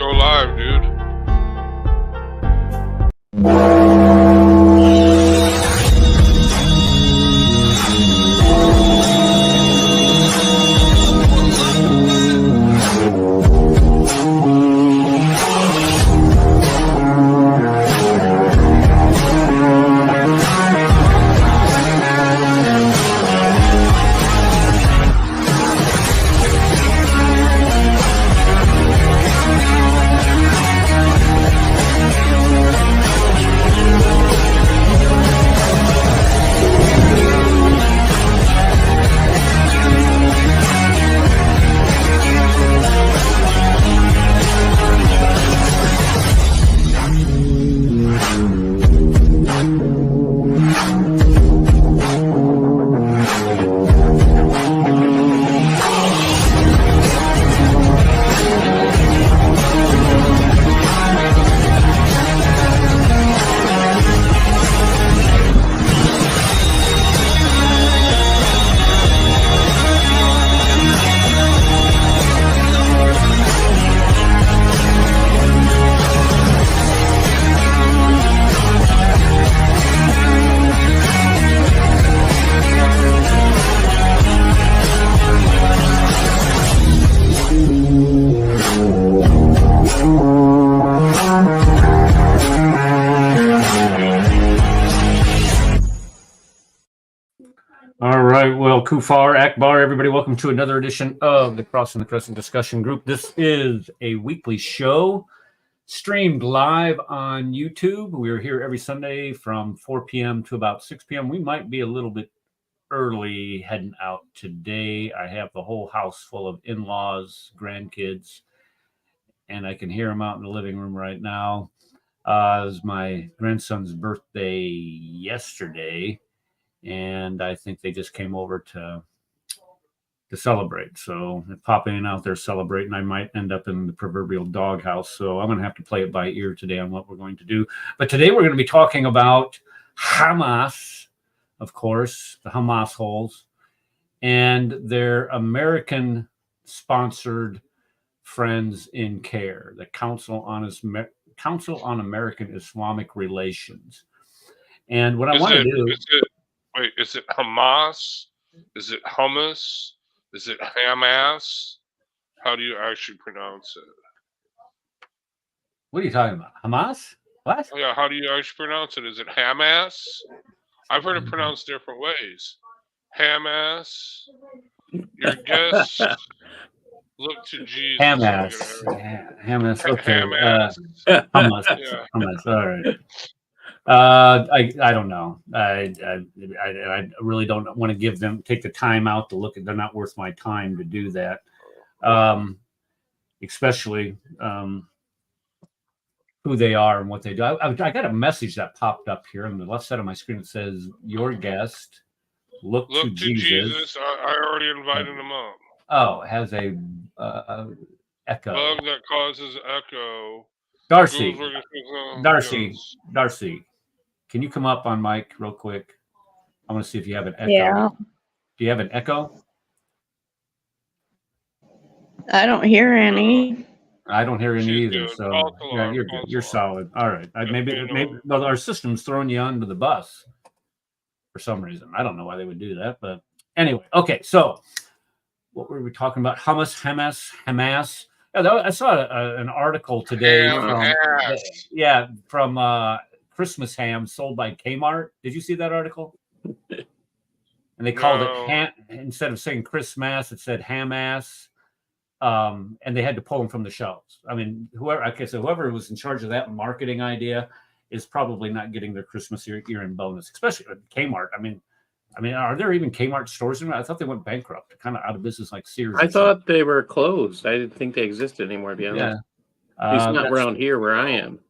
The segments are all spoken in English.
Go live, dude. Kufar, Akbar, everybody, welcome to another edition of the Cross and the Crescent discussion group. This is a weekly show streamed live on YouTube. We're here every Sunday from 4 p.m. to about 6 p.m. We might be a little bit early heading out today. I have the whole house full of in-laws, grandkids, and I can hear them out in the living room right now. It was my grandson's birthday yesterday, and I think they just came over to celebrate. So they're popping out there celebrating. I might end up in the proverbial doghouse. So I'm going to have to play it by ear today on what we're going to do. But today we're going to be talking about Hamas, of course, the Hamasholes, and their American-sponsored friends in CAIR, the Council on American Islamic Relations. And what I want to do... Wait, is it Hamas? Is it hummus? Is it Hamas? How do you actually pronounce it? What are you talking about? Hamas? What? Oh, yeah, how do you actually pronounce it? Is it Hamas? I've heard it pronounced different ways. Hamas. Your guess. Look to Jesus. Hamas. Hamas. Okay. Hamas. Hamas. Yeah. Hamas. All right. I don't know. I really don't want to take the time out to look at. They're not worth my time to do that. Especially who they are and what they do. I got a message that popped up here on the left side of my screen that says, "Your guest, look to Jesus." I already invited him up. Oh, it has a echo. Bug that causes echo. Darcy. Yes. Darcy. Can you come up on mic real quick? I want to see if you have an echo. Yeah. Do you have an echo? I don't hear any. I don't hear any She's either. good. So Yeah, you're good. You're solid. All right. Maybe well, our system's throwing you under the bus for some reason. I don't know why they would do that, but anyway. Okay. So what were we talking about? Hamas. Yeah, I saw an article today from Christmas ham sold by Kmart. Did you see that article? And they called it instead of saying Christmas, it said Hamas. And they had to pull them from the shelves. I mean, whoever was in charge of that marketing idea is probably not getting their Christmas year-end bonus, especially at Kmart. I mean, are there even Kmart stores in? I thought they went bankrupt, kind of out of business like Sears. I thought they were closed. I didn't think they existed anymore, to be honest. Yeah. At least not around here where I am.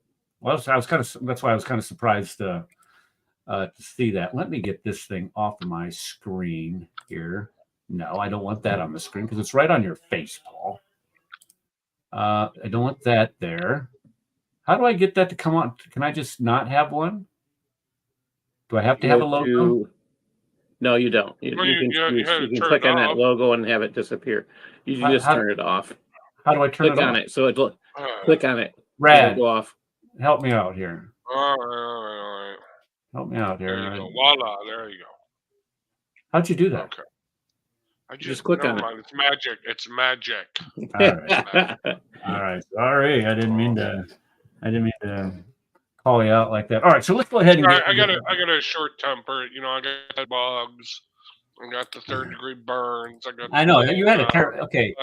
Well, that's why I was kind of surprised to see that. Let me get this thing off of my screen here. No, I don't want that on the screen because it's right on your face, Paul. I don't want that there. How do I get that to come on? Can I just not have one? Do I have to have a logo? No, you don't. You can click on that logo and have it disappear. You just turn it off. How do I turn it on? Click on it. So Click on it. Brad, It'll go off. help me out here. All right. Help me out here. There you go. Voila. There you go. How'd you do that? Okay. I Just click on it. mind. It's magic. It's magic. All right. Sorry, I didn't mean to call you out like that. All right, so let's go ahead and I got a short temper. I got bugs. I got the 3rd-degree burns. I know you had a okay.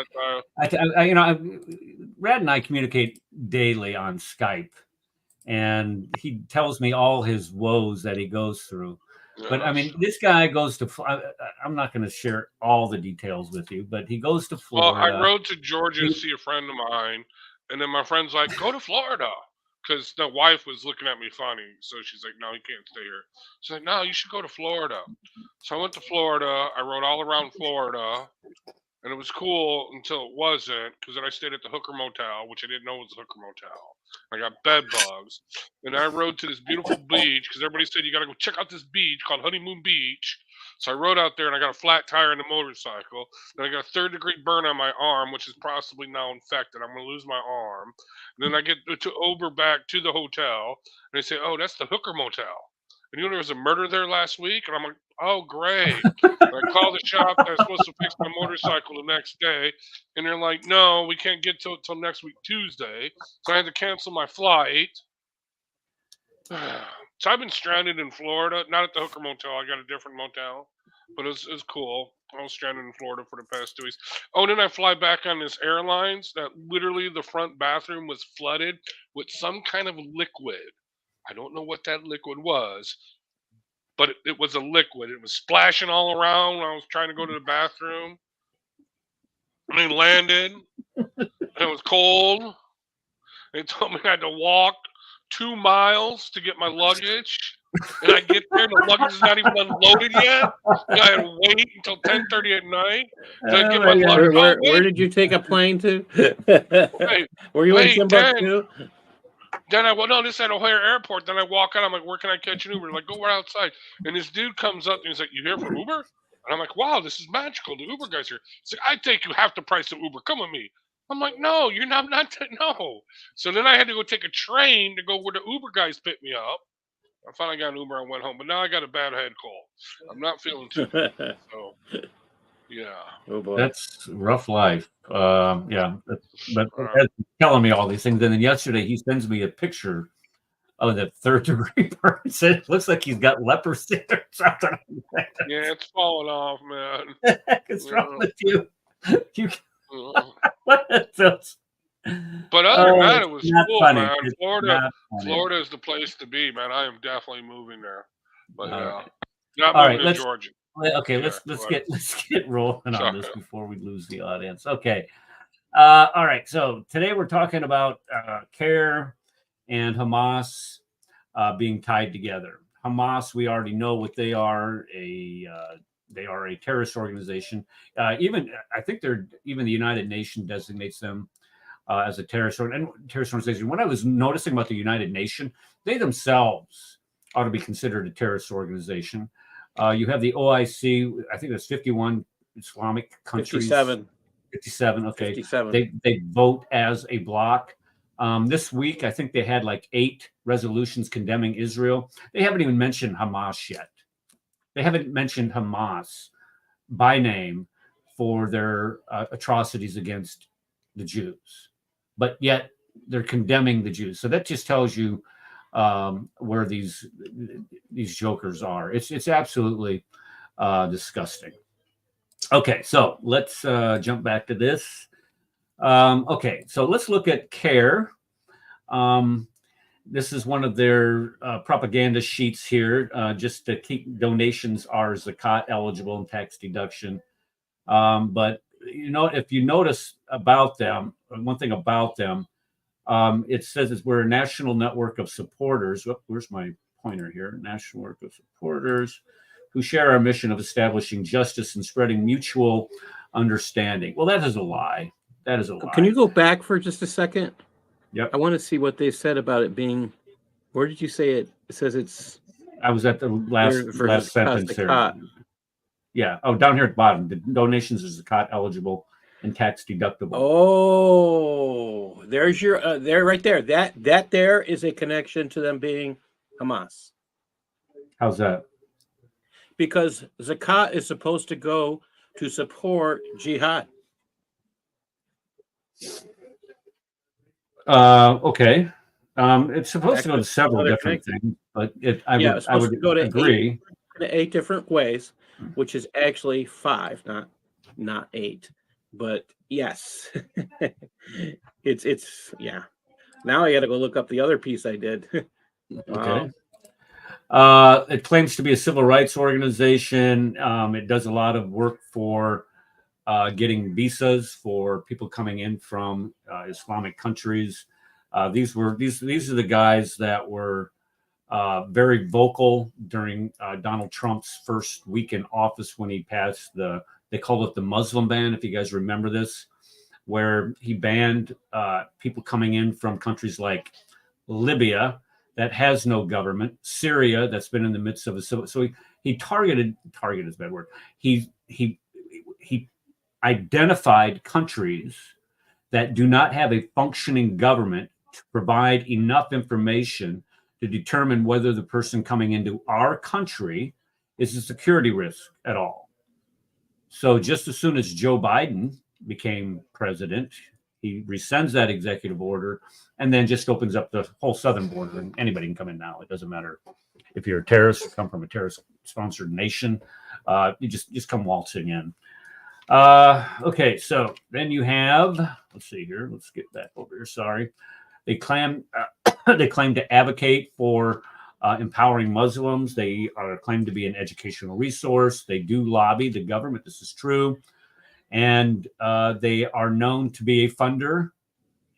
Brad and I communicate daily on Skype, and he tells me all his woes that he goes through. Yes. But I mean, this guy goes to. I'm not going to share all the details with you, but he goes to Florida. Well, I rode to Georgia to see a friend of mine, and then my friend's like, "Go to Florida," because the wife was looking at me funny. So she's like, "No, you can't stay here." She's like, "No, you should go to Florida." So I went to Florida. I rode all around Florida, and it was cool until it wasn't, because then I stayed at the Hooker Motel, which I didn't know was the Hooker Motel. I got bed bugs, and I rode to this beautiful beach because everybody said you got to go check out this beach called Honeymoon Beach. So I rode out there, and I got a flat tire in the motorcycle. Then I got a 3rd-degree burn on my arm, which is possibly now infected. I'm going to lose my arm. And then I get to Uber back to the hotel, and they say, "Oh, that's the Hooker Motel. And there was a murder there last week?" And I'm like, "Oh, great." And I call the shop that's supposed to fix my motorcycle the next day, and they're like, "No, we can't get to it till next week, Tuesday." So I had to cancel my flight. So I've been stranded in Florida, not at the Hooker Motel. I got a different motel, but it was cool. I was stranded in Florida for the past 2 weeks. Oh, and then I fly back on this airlines that literally the front bathroom was flooded with some kind of liquid. I don't know what that liquid was, but it was a liquid. It was splashing all around when I was trying to go to the bathroom. And I landed, and it was cold. They told me I had to walk 2 miles to get my luggage. And I get there, and the luggage is not even unloaded yet. And I had to wait until 10:30 at night to get my luggage. Where did you take a plane to? Hey, were you in Timbuktu? Then this is at O'Hare Airport. Then I walk out. I'm like, "Where can I catch an Uber?" They're like, "Go right outside." And this dude comes up and he's like, "You here for Uber?" And I'm like, "Wow, this is magical. The Uber guy's here." He's like, "I take you half the price of Uber. Come with me." I'm like, "No, you're not no." So then I had to go take a train to go where the Uber guys picked me up. I finally got an Uber and went home, but now I got a bad head cold. I'm not feeling too good. So, yeah. Oh boy, that's rough life. Yeah, but telling me all these things, and then yesterday he sends me a picture of the 3rd-degree burn. It looks like he's got leprosy or something. Yeah, it's falling off, man. What the heck is wrong with you? What else? But other than that, it was cool, funny. man. Florida is the place to be, man. I am definitely moving there. But not moving to Georgia. Okay, let's get rolling on this before we lose the audience. Okay. All right. So today we're talking about CAIR and Hamas being tied together. Hamas, we already know what they are. They are a terrorist organization. I think even the United Nations designates them as a terrorist organization. What I was noticing about the United Nations, they themselves ought to be considered a terrorist organization. You have the OIC. I think there's 51 Islamic countries. 57. Okay. 57. They vote as a bloc. This week, I think they had like 8 resolutions condemning Israel. They haven't even mentioned Hamas yet. They haven't mentioned Hamas by name for their atrocities against the Jews, but yet they're condemning the Jews. So that just tells you where these jokers are. It's absolutely disgusting. Okay, so let's jump back to this. Okay, so let's look at CAIR. This is one of their propaganda sheets here, just to keep donations are zakat eligible and tax deduction. But if you notice about them, one thing about them, it says we're a national network of supporters. Where's my pointer here? National network of supporters who share our mission of establishing justice and spreading mutual understanding. Well, that is a lie. That is a lie. Can you go back for just a second? Yep. I want to see what they said about it being. Where did you say it? It says it's. I was at the last sentence here. Yeah. Oh, down here at the bottom, the donations are zakat eligible and tax deductible. Oh, there's your there right there. That there is a connection to them being Hamas, How's that? because zakat is supposed to go to support jihad. Okay. It's supposed to go to That's several another different connection. things, but It's I supposed would to go to agree. eight different ways, which is actually 5, not 8. But yes, it's yeah. Now I got to go look up the other piece I did. Wow. Okay. It claims to be a civil rights organization. It does a lot of work for getting visas for people coming in from Islamic countries. These are the guys that were very vocal during Donald Trump's first week in office when he passed they called it the Muslim ban, if you guys remember this, where he banned people coming in from countries like Libya that has no government, Syria that's been in the midst of a civil. So he targeted is a bad word. He identified countries that do not have a functioning government to provide enough information to determine whether the person coming into our country is a security risk at all. So just as soon as Joe Biden became president, he rescinds that executive order and then just opens up the whole southern border, and anybody can come in now. It doesn't matter if you're a terrorist or come from a terrorist-sponsored nation. You just come waltzing in. Okay, so then you have, let's see here. Let's get back over here. Sorry. They claim to advocate for empowering Muslims. They are claimed to be an educational resource. They do lobby the government. This is true. And they are known to be a funder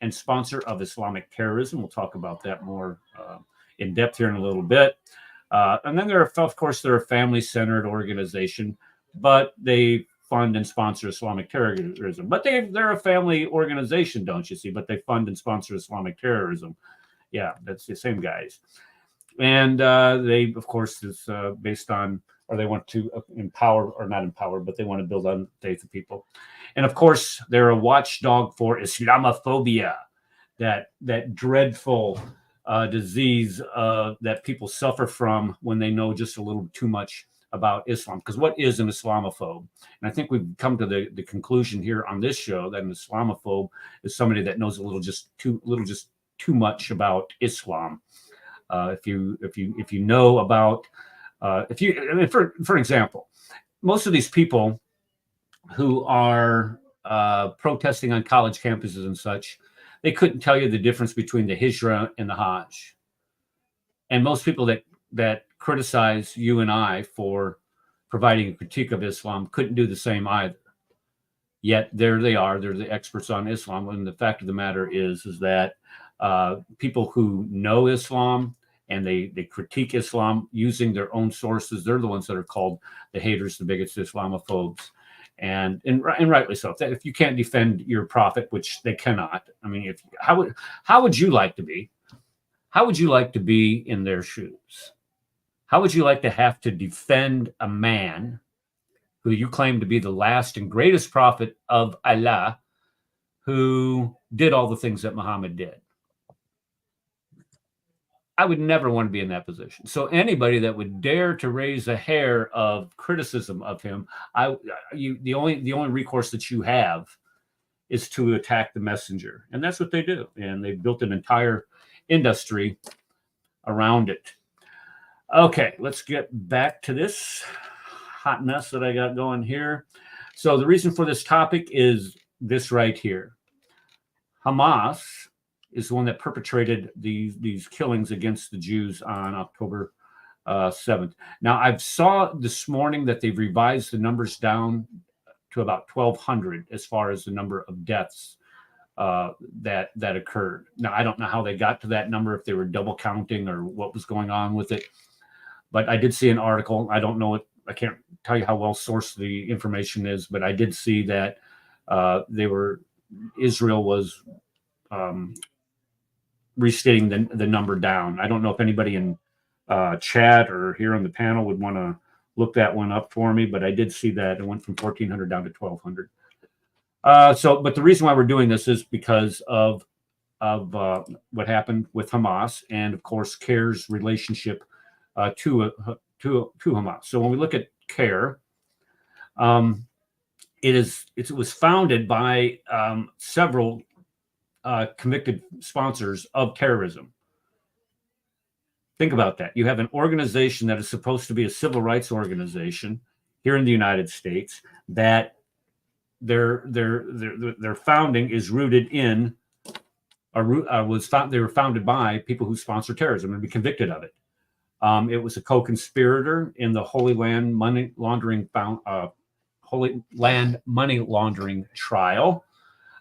and sponsor of Islamic terrorism. We'll talk about that more in depth here in a little bit. And then they're a family-centered organization, but they fund and sponsor Islamic terrorism. But they're a family organization, don't you see? But they fund and sponsor Islamic terrorism. Yeah, that's the same guys. And they, of course, is based on, or they want to empower, or not empower, but they want to build on faith of people. And of course, they're a watchdog for Islamophobia, that dreadful disease that people suffer from when they know just a little too much about Islam. Because what is an Islamophobe? And I think we've come to the conclusion here on this show that an Islamophobe is somebody that knows a little just too much about Islam. If you know about for example, most of these people who are protesting on college campuses and such, they couldn't tell you the difference between the Hijra and the Hajj. And most people that criticize you and I for providing a critique of Islam couldn't do the same either. Yet there they are. They're the experts on Islam. And the fact of the matter is that people who know Islam and they critique Islam using their own sources, they're the ones that are called the haters, the bigots, the Islamophobes. And rightly so. If you can't defend your prophet, which they cannot, I mean, how would you like to be? How would you like to be in their shoes? How would you like to have to defend a man who you claim to be the last and greatest prophet of Allah, who did all the things that Muhammad did? I would never want to be in that position. So anybody that would dare to raise a hair of criticism of him, the only recourse that you have is to attack the messenger. And that's what they do. And they've built an entire industry around it. Okay, let's get back to this hot mess that I got going here. So the reason for this topic is this right here. Hamas is the one that perpetrated these killings against the Jews on October 7th. Now, I saw this morning that they've revised the numbers down to about 1,200 as far as the number of deaths that occurred. Now, I don't know how they got to that number, if they were double counting or what was going on with it. But I did see an article. I don't know it. I can't tell you how well sourced the information is, but I did see that Israel was restating the number down. I don't know if anybody in chat or here on the panel would want to look that one up for me, but I did see that it went from 1,400 down to 1,200. But the reason why we're doing this is because of what happened with Hamas, and of course CAIR's relationship to Hamas. So when we look at CAIR, it was founded by several convicted sponsors of terrorism. Think about that. You have an organization that is supposed to be a civil rights organization here in the United States that their founding is rooted in, they were founded by people who sponsor terrorism and be convicted of it. It was a co-conspirator in the Holy Land money laundering trial,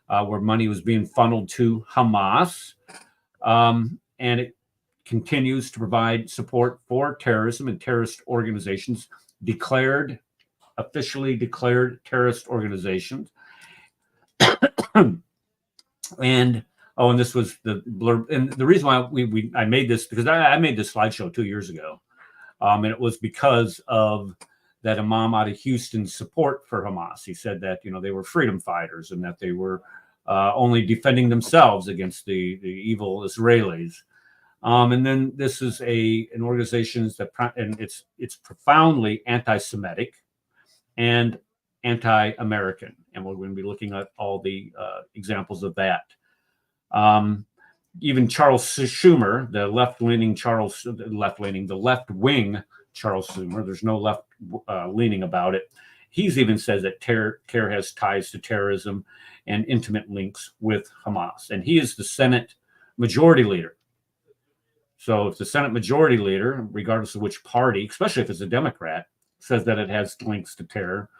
where money was being funneled to Hamas, and it continues to provide support for terrorism and terrorist organizations, officially declared terrorist organizations. And this was the blurb. And the reason why I made this, because I made this slideshow 2 years ago, and it was because of that imam out of Houston's support for Hamas. He said that they were freedom fighters and that they were only defending themselves against the evil Israelis. And then this is an organization and it's profoundly anti-Semitic and anti-American, and we're going to be looking at all the examples of that. Even Charles Schumer, the left-wing Charles Schumer, there's no left leaning about it. He's even says that CAIR has ties to terrorism and intimate links with Hamas, and he is the Senate Majority Leader. So if the Senate Majority Leader, regardless of which party, especially if it's a Democrat, says that it has links to terror,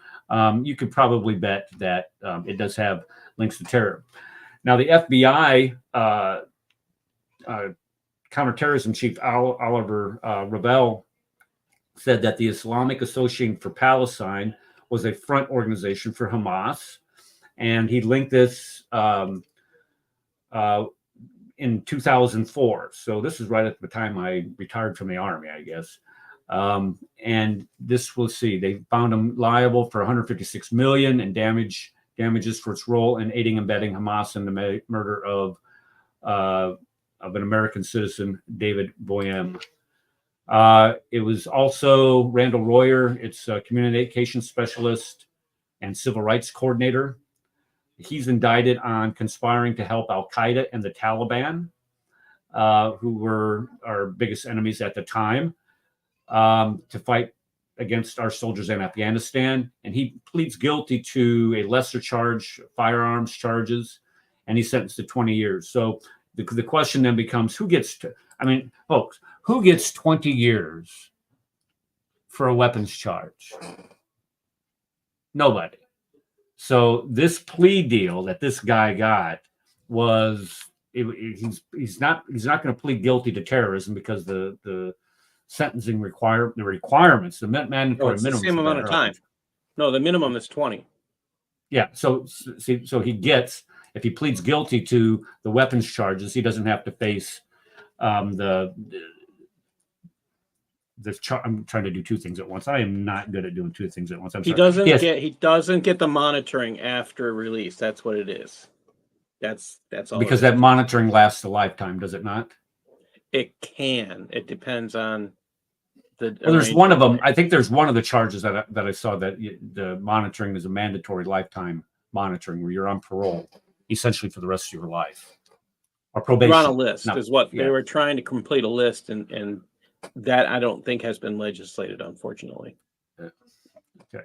you could probably bet that it does have links to terror. Now, the FBI counterterrorism chief Oliver Rebel said that the Islamic Association for Palestine was a front organization for Hamas, and he linked this in 2004. So this is right at the time I retired from the Army, I guess. And this, we'll see, they found him liable for $156 million in damages for its role in aiding and abetting Hamas in the murder of an American citizen, David Boyem. It was also Randall Royer, its communication specialist and civil rights coordinator. He's indicted on conspiring to help Al-Qaeda and the Taliban, who were our biggest enemies at the time, to fight against our soldiers in Afghanistan. And he pleads guilty to a lesser charge, firearms charges, and he's sentenced to 20 years. So the question then becomes, folks, who gets 20 years for a weapons charge? Nobody. So this plea deal that this guy got was, he's not going to plead guilty to terrorism because the sentencing requirements, the mandatory minimum. The same amount of time. No, the minimum is 20. Yeah. So he gets, if he pleads guilty to the weapons charges, he doesn't have to face I'm trying to do two things at once. I am not good at doing two things at once. He doesn't get the monitoring after release. That's what it is. That's all. Because that monitoring lasts a lifetime, does it not? It can. It depends on the. Well, there's one of them. I think there's one of the charges that I saw that the monitoring is a mandatory lifetime monitoring, where you're on parole essentially for the rest of your life, or probation. You're on a list is what they were trying to complete a list, and that I don't think has been legislated, unfortunately. Okay.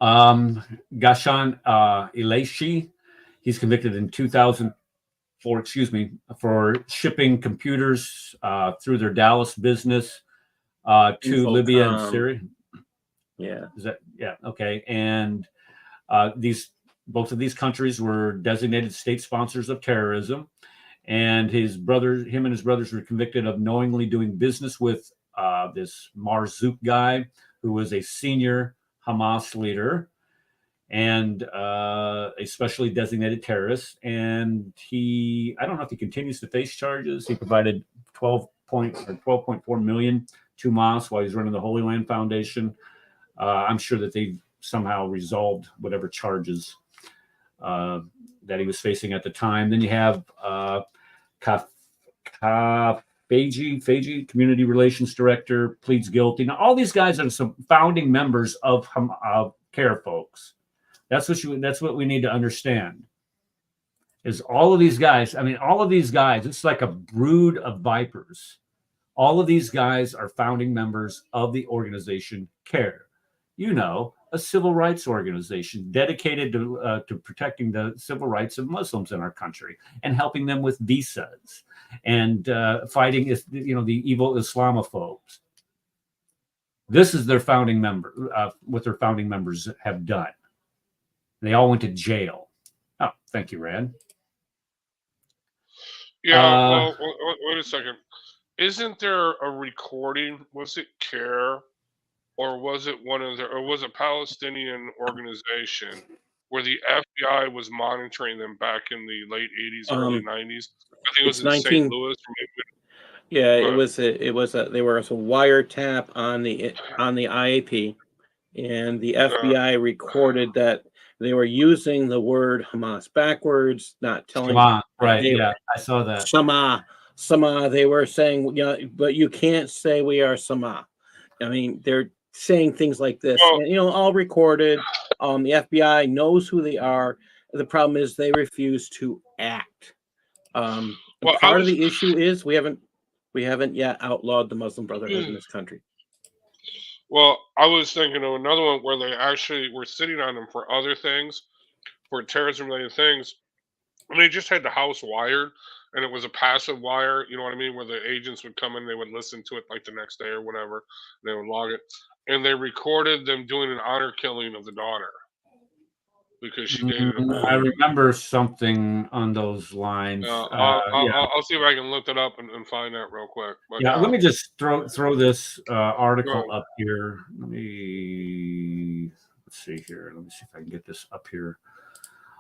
Gashan Ilashi, he's convicted in 2004, for shipping computers through their Dallas business to Libya and Syria. Yeah. Okay. And both of these countries were designated state sponsors of terrorism. And him and his brothers were convicted of knowingly doing business with this Marzouk guy, who was a senior Hamas leader and a specially designated terrorist. And I don't know if he continues to face charges. He provided $12.4 million to Hamas while he's running the Holy Land Foundation. I'm sure that they've somehow resolved whatever charges that he was facing at the time. Then you have Fagi, Community Relations Director, pleads guilty. Now, all these guys are some founding members of CAIR, folks. That's what we need to understand. Is all of these guys? I mean, all of these guys. It's like a brood of vipers. All of these guys are founding members of the organization CAIR. You know, a civil rights organization dedicated to protecting the civil rights of Muslims in our country and helping them with visas and fighting, the evil Islamophobes. This is their founding member, what their founding members have done. They all went to jail. Oh, thank you, Rand. Yeah. Wait a second. Isn't there a recording? Was it CAIR, or was it or was it a Palestinian organization where the FBI was monitoring them back in the late 80s, early 90s? I think it was in St. Louis. Yeah, it was. There was a wiretap on the IAP, and the FBI recorded that they were using the word Hamas backwards, not telling. Shema, right? Yeah, I saw that. Sama. They were saying, but you can't say we are Sama. I mean, they're saying things like this, all recorded. The FBI knows who they are. The problem is they refuse to act. Part of the issue is we haven't yet outlawed the Muslim Brotherhood in this country. Well, I was thinking of another one where they actually were sitting on them for other things, for terrorism-related things, and they just had the house wired, and it was a passive wire, you know what I mean, where the agents would come in, they would listen to it like the next day or whatever, they would log it, and they recorded them doing an honor killing of the daughter because she dated him. I remember something on those lines. I'll see if I can look it up and find that real quick. But, let me just throw this article up here. Let's see here. Let me see if I can get this up here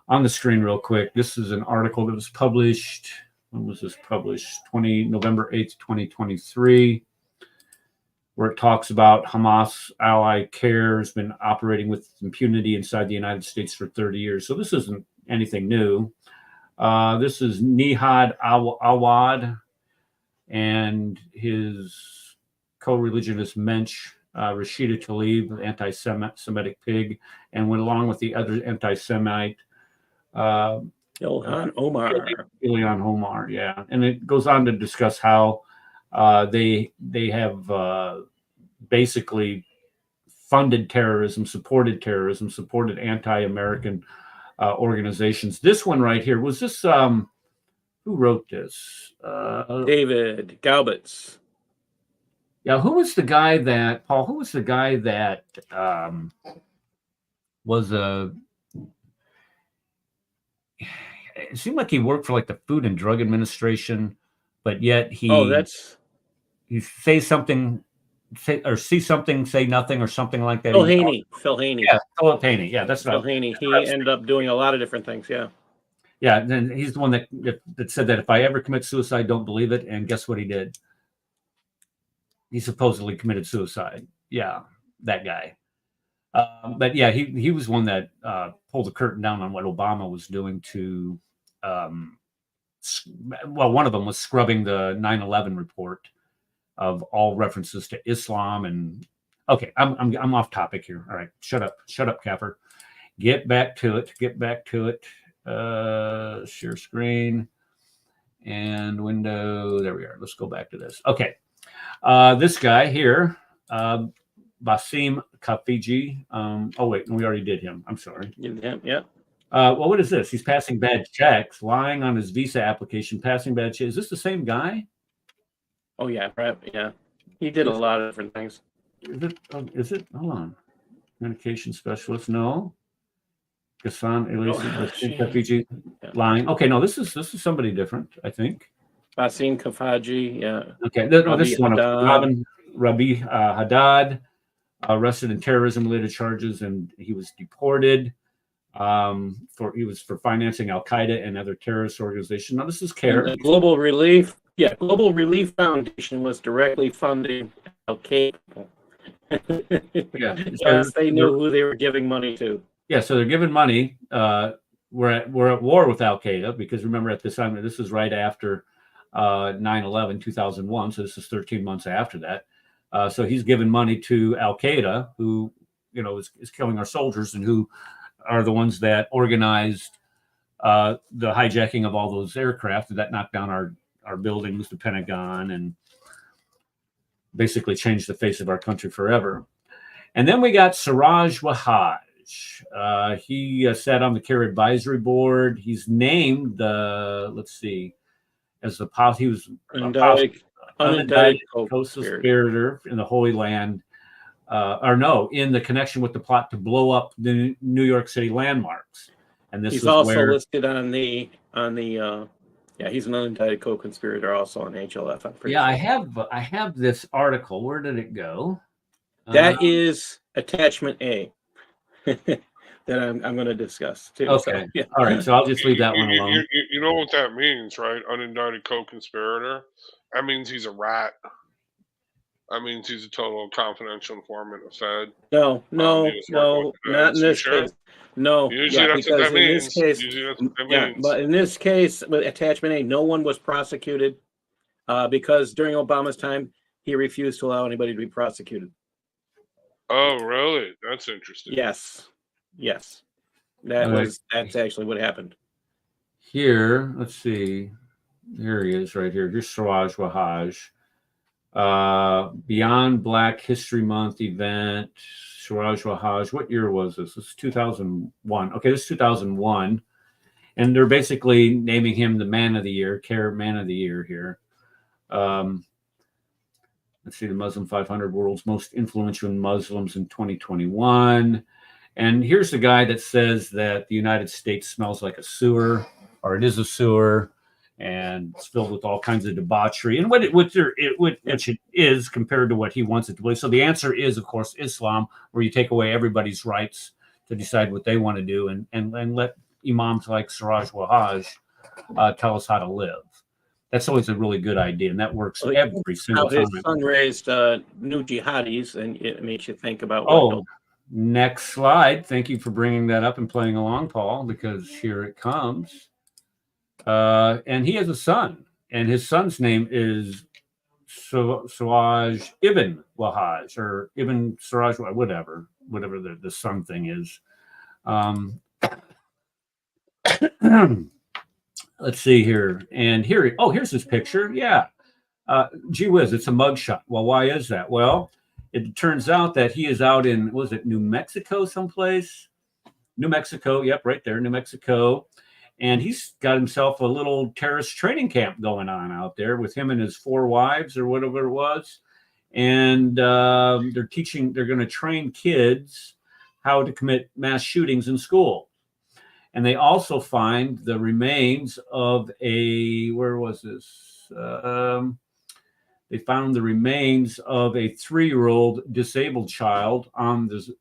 on the screen real quick. This is an article that was published. When was this published? November 8th, 2023. Where it talks about Hamas ally CAIR has been operating with impunity inside the United States for 30 years. So this isn't anything new. This is Nihad Awad and his co-religionist mensch, Rashida Tlaib, the anti-Semitic pig, and went along with the other anti-Semite, Ilhan Omar, yeah. And it goes on to discuss how they have basically funded terrorism, supported anti-American organizations. This one right here, was this, who wrote this? David Gaubitz. Yeah, who was the guy that was it seemed like he worked for like the Food and Drug Administration, but yet he say something, see something, say nothing, or something like that. Phil Haney. Yeah, Philip Haney. Yeah, that's Phil Haney. He ended up doing a lot of different things. Yeah. Yeah, and then he's the one that said that if I ever commit suicide, don't believe it. And guess what he did? He supposedly committed suicide. Yeah, that guy. But yeah, he was one that pulled the curtain down on what Obama was doing to. One of them was scrubbing the 9/11 report of all references to Islam. And okay, I'm off topic here. All right, shut up, Capper. Get back to it. Share screen and window. There we are. Let's go back to this. Okay, this guy here, Basim Kafiji. Oh wait, we already did him. I'm sorry. Yeah. Well, what is this? He's passing bad checks, lying on his visa application, passing bad checks. Is this the same guy? Oh yeah, right. Yeah. He did a lot of different things. Is it? Hold on. Communication specialist. No. Gassan Kafiji lying. Okay, no, this is somebody different, I think. Basim Kafaji, yeah. Okay, no, this is one of Rabi Haddad, arrested in terrorism-related charges, and he was deported. He was for financing Al Qaeda and other terrorist organizations. Now this is CAIR. Global Relief Foundation was directly funding Al Qaeda Yeah. Yes, they knew who they were giving money to. Yeah, so they're giving money. We're at war with Al Qaeda because remember at this time, this is right after 9/11, 2001. So this is 13 months after that. So he's giving money to Al Qaeda, who is killing our soldiers and who are the ones that organized the hijacking of all those aircraft that knocked down our buildings, the Pentagon, and basically changed the face of our country forever. And then we got Siraj Wahhaj. He sat on the CAIR advisory board. He's named as he was unindicted co-conspirator in the Holy Land, in the connection with the plot to blow up the New York City landmarks. And this he's is also listed on the he's an unindicted co-conspirator also on HLF. I'm pretty sure. I have this article. Where did it go? That is attachment A. That I'm going to discuss too. Okay. So, yeah. All right. So I'll just leave that one alone. You know what that means, right? Unindicted co-conspirator. That means he's a rat. That means he's a total confidential informant of Fed. No, not in this case. No, usually that's what that means. But in this case, with attachment A, no one was prosecuted because during Obama's time, he refused to allow anybody to be prosecuted. Oh, really? That's interesting. Yes. That's actually what happened. Here, let's see. Here he is right here. Just Siraj Wahhaj. Beyond Black History Month event. Siraj Wahhaj. What year was this? This is 2001. Okay, this is 2001. And they're basically naming him the Man of the Year, CAIR Man of the Year here. Let's see, the Muslim 500 World's Most Influential Muslims in 2021. And here's the guy that says that the United States smells like a sewer, or it is a sewer, and it's filled with all kinds of debauchery, and which it is compared to what he wants it to be. So the answer is, of course, Islam, where you take away everybody's rights to decide what they want to do, and let imams like Siraj Wahhaj tell us how to live. That's always a really good idea, and that works every single time. His son raised new jihadis, and it makes you think about next slide. Thank you for bringing that up and playing along, Paul, because here it comes. And he has a son, and his son's name is Siraj Ibn Wahhaj, or Ibn Siraj, whatever the son thing is. Let's see here. And here's his picture. Yeah. Gee whiz, it's a mugshot. Well, why is that? Well, it turns out that he is out in, New Mexico someplace? New Mexico. Yep, right there, New Mexico. And he's got himself a little terrorist training camp going on out there with him and his 4 wives or whatever it was. And they're going to train kids how to commit mass shootings in school. And they also find the remains of where was this? They found the remains of a 3-year-old disabled child on this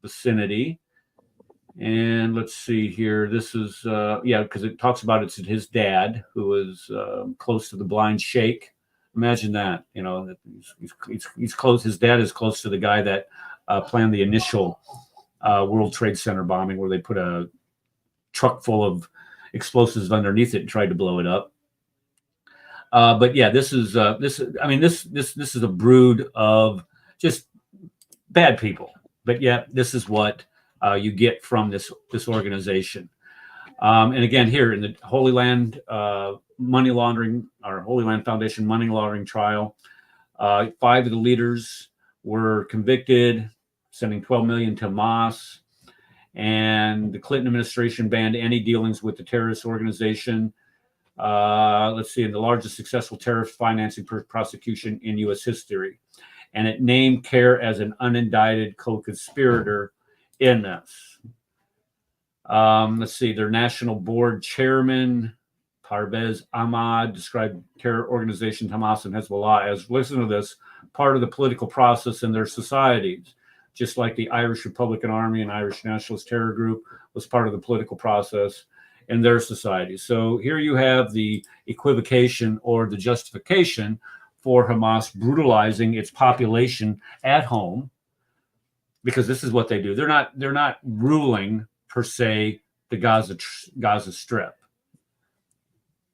vicinity. And let's see here. This is, because it talks about it's his dad who was close to the blind sheikh. Imagine that, he's close. His dad is close to the guy that planned the initial World Trade Center bombing, where they put a truck full of explosives underneath it and tried to blow it up. But yeah, this is a brood of just bad people. But yeah, this is what you get from this organization. And again, here in the Holy Land money laundering, our Holy Land Foundation money laundering trial, 5 of the leaders were convicted, sending $12 million to Hamas. And the Clinton administration banned any dealings with the terrorist organization. Let's see, the largest successful terrorist financing prosecution in U.S. history. And it named CAIR as an unindicted co-conspirator in this. Let's see, their national board chairman, Parvez Ahmad, described terror organization Hamas and Hezbollah as, listen to this, part of the political process in their societies, just like the Irish Republican Army and Irish Nationalist Terror Group was part of the political process in their society. So here you have the equivocation or the justification for Hamas brutalizing its population at home, because this is what they do. They're not ruling per se the Gaza Strip.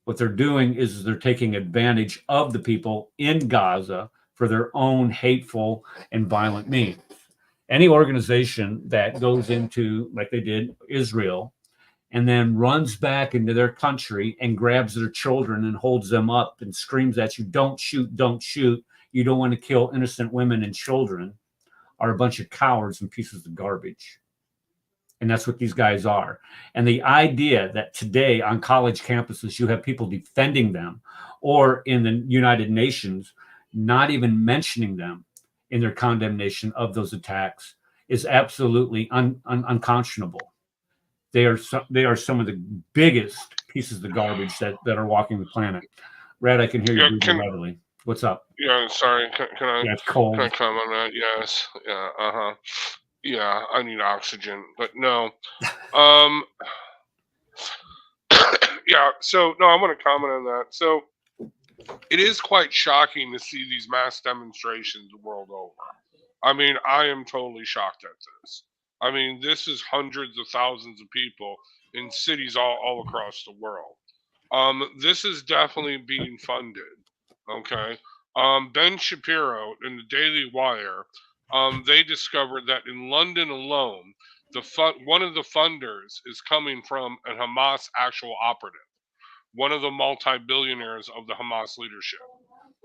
What they're doing is they're taking advantage of the people in Gaza for their own hateful and violent means. Any organization that goes into, like they did, Israel, and then runs back into their country and grabs their children and holds them up and screams at you, don't shoot, you don't want to kill innocent women and children, are a bunch of cowards and pieces of garbage. And that's what these guys are. And the idea that today on college campuses, you have people defending them, or in the United Nations, not even mentioning them in their condemnation of those attacks, is absolutely unconscionable. They are some of the biggest pieces of garbage that are walking the planet. Red, I can hear you breathing readily. What's up? Yeah, sorry. Can I? Yeah, it's cold. Can I comment on that? Yes. Yeah. Yeah, I need oxygen, but no. Yeah. So no, I want to comment on that. So it is quite shocking to see these mass demonstrations the world over. I mean, I am totally shocked at this. I mean, this is hundreds of thousands of people in cities all across the world. This is definitely being funded. Okay. Ben Shapiro in the Daily Wire, they discovered that in London alone, one of the funders is coming from a Hamas actual operative, one of the multi-billionaires of the Hamas leadership.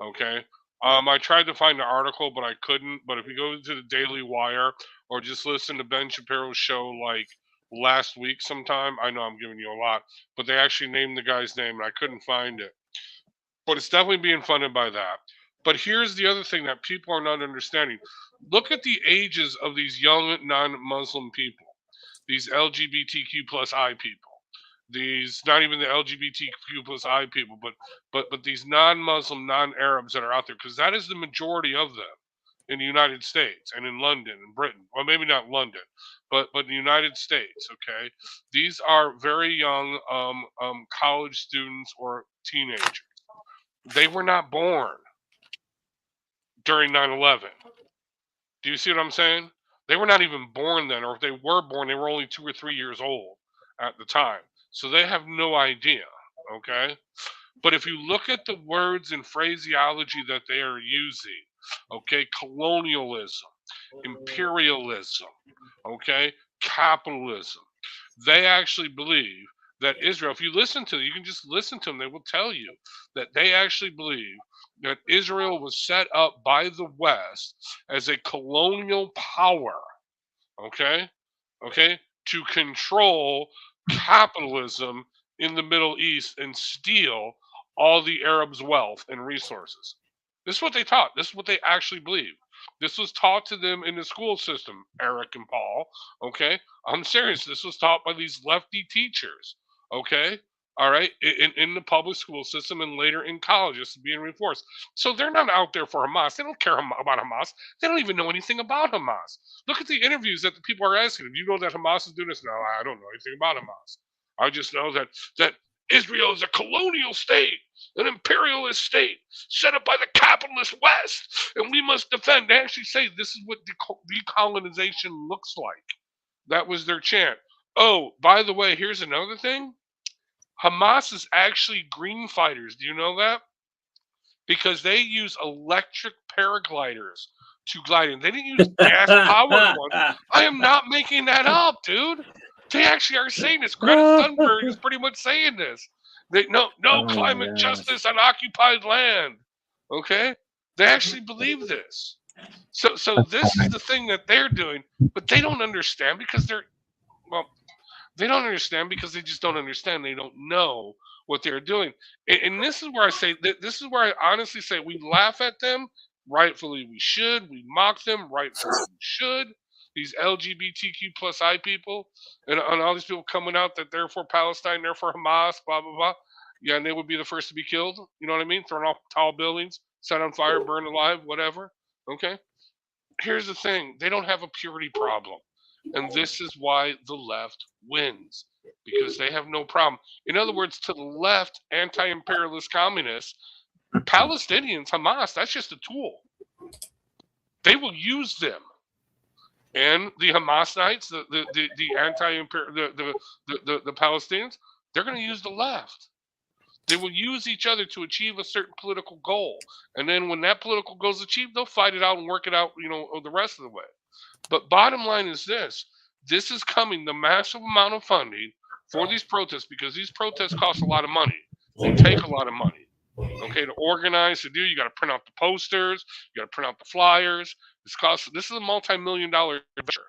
Okay. I tried to find the article, but I couldn't. But if you go to the Daily Wire or just listen to Ben Shapiro's show like last week sometime, I know I'm giving you a lot, but they actually named the guy's name and I couldn't find it. But it's definitely being funded by that. But here's the other thing that people are not understanding. Look at the ages of these young non-Muslim people, these LGBTQ plus I people. These, not even the LGBTQ plus I people, but these non-Muslim, non-Arabs that are out there, because that is the majority of them in the United States and in London and Britain. Well, maybe not London, but in the United States. Okay, these are very young college students or teenagers. They were not born during 9/11. Do you see what I'm saying? They were not even born then, or if they were born, they were only 2 or 3 years old at the time. So they have no idea, okay? But if you look at the words and phraseology that they are using, okay, colonialism, imperialism, okay, capitalism, they actually believe that Israel, if you listen to them, you can just listen to them, they will tell you that they actually believe that Israel was set up by the West as a colonial power, okay, to control capitalism in the Middle East and steal all the Arabs' wealth and resources. This is what they taught. This is what they actually believe. This was taught to them in the school system, Eric and Paul. Okay, I'm serious. This was taught by these lefty teachers. Okay, all right, in the public school system and later in colleges being reinforced. So they're not out there for Hamas. They don't care about Hamas. They don't even know anything about Hamas. Look at the interviews that the people are asking. Do you know that Hamas is doing this? No, I don't know anything about Hamas. I just know that Israel is a colonial state, an imperialist state set up by the capitalist West, and we must defend. They actually say this is what decolonization looks like. That was their chant. Oh, by the way, here's another thing. Hamas is actually green fighters. Do you know that? Because they use electric paragliders to glide in. They didn't use gas-powered ones. I am not making that up, dude. They actually are saying this. Greta Thunberg is pretty much saying this. No climate justice on occupied land. Okay? They actually believe this. So this is the thing that they're doing, but they don't understand because they don't understand because they just don't understand. They don't know what they're doing. And this is where I say, this is where I honestly say we laugh at them. Rightfully we should. We mock them. Rightfully we should. These LGBTQ plus I people and all these people coming out that they're for Palestine, they're for Hamas, blah, blah, blah. Yeah, and they would be the first to be killed. You know what I mean? Thrown off tall buildings, set on fire, burned alive, whatever. Okay? Here's the thing. They don't have a purity problem. And this is why the left wins. Because they have no problem. In other words, to the left, anti-imperialist communists, Palestinians, Hamas, that's just a tool. They will use them. And the Hamasites, the the Palestinians, they're going to use the left. They will use each other to achieve a certain political goal. And then when that political goal is achieved, they'll fight it out and work it out, the rest of the way. But bottom line is this. This is coming, the massive amount of funding for these protests, because these protests cost a lot of money. They take a lot of money. Okay, to organize, to do, you got to print out the posters, you got to print out the flyers. This is a multi-million-dollar venture.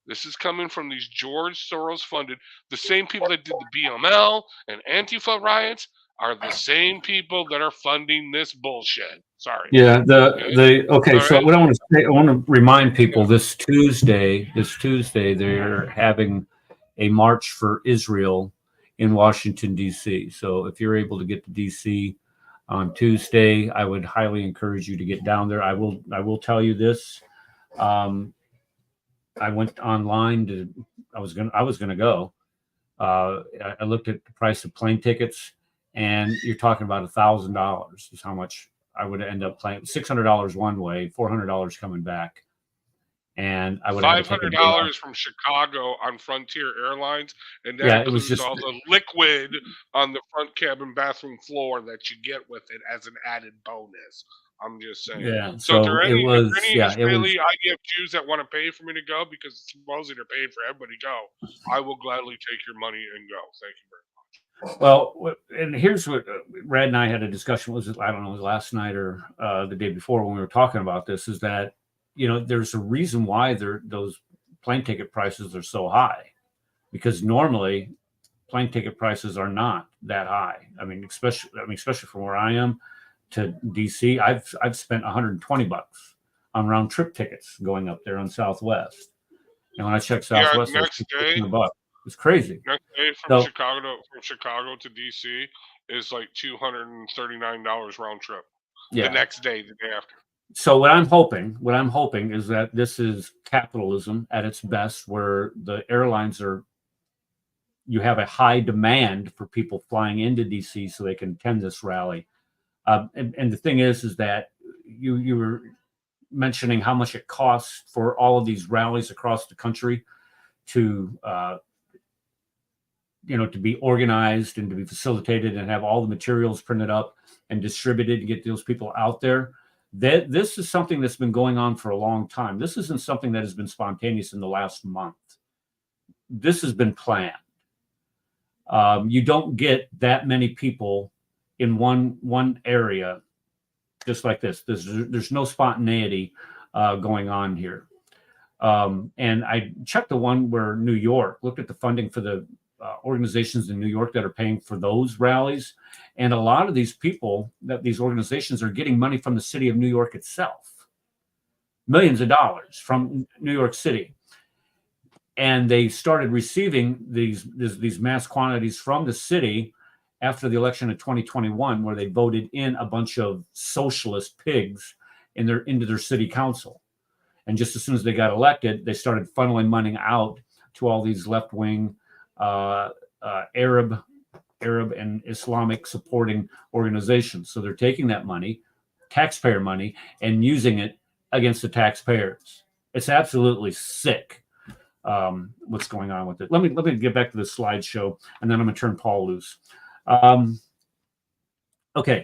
This is coming from these George Soros funded, the same people that did the BML and Antifa riots are the same people that are funding this bullshit. Sorry. Yeah. Okay. So right. what I want to say, I want to remind people this Tuesday, they're having a march for Israel in Washington, D.C. So if you're able to get to D.C. on Tuesday, I would highly encourage you to get down there. I will tell you this. I went online I was gonna go. I looked at the price of plane tickets, and you're talking about $1,000 is how much I would end up paying. $600 one way, $400 coming back, and I would have $500 from Chicago on Frontier Airlines, and that includes all the liquid on the front cabin bathroom floor that you get with it as an added bonus. I'm just saying. Yeah. So if there are any Israeli IDF Jews that want to pay for me to go, because supposedly they're paying for everybody to go, I will gladly take your money and go. Thank you very much. Well, and here's what Brad and I had a discussion. Was it last night or the day before when we were talking about this? Is that there's a reason why those plane ticket prices are so high, because normally plane ticket prices are not that high. Especially from where I am to DC, I've spent $120 on round trip tickets going up there on Southwest. And when I check Southwest, next day, it's crazy. Next day from Chicago to DC is like $239 round trip. Yeah. The next day, the day after. So what I'm hoping is that this is capitalism at its best, where the airlines you have a high demand for people flying into DC so they can attend this rally. And the thing is that you were mentioning how much it costs for all of these rallies across the country to be organized and to be facilitated and have all the materials printed up and distributed to get those people out there. This is something that's been going on for a long time. This isn't something that has been spontaneous in the last month. This has been planned. You don't get that many people in one area just like this. There's no spontaneity going on here. And I checked the one where New York, looked at the funding for the organizations in New York that are paying for those rallies. And a lot of these people, these organizations are getting money from the city of New York itself. Millions of dollars from New York City. And they started receiving these mass quantities from the city after the election of 2021, where they voted in a bunch of socialist pigs into their city council. And just as soon as they got elected, they started funneling money out to all these left-wing Arab and Islamic supporting organizations. So they're taking that money, taxpayer money, and using it against the taxpayers. It's absolutely sick what's going on with it. Let me get back to the slideshow, and then I'm going to turn Paul loose. Okay.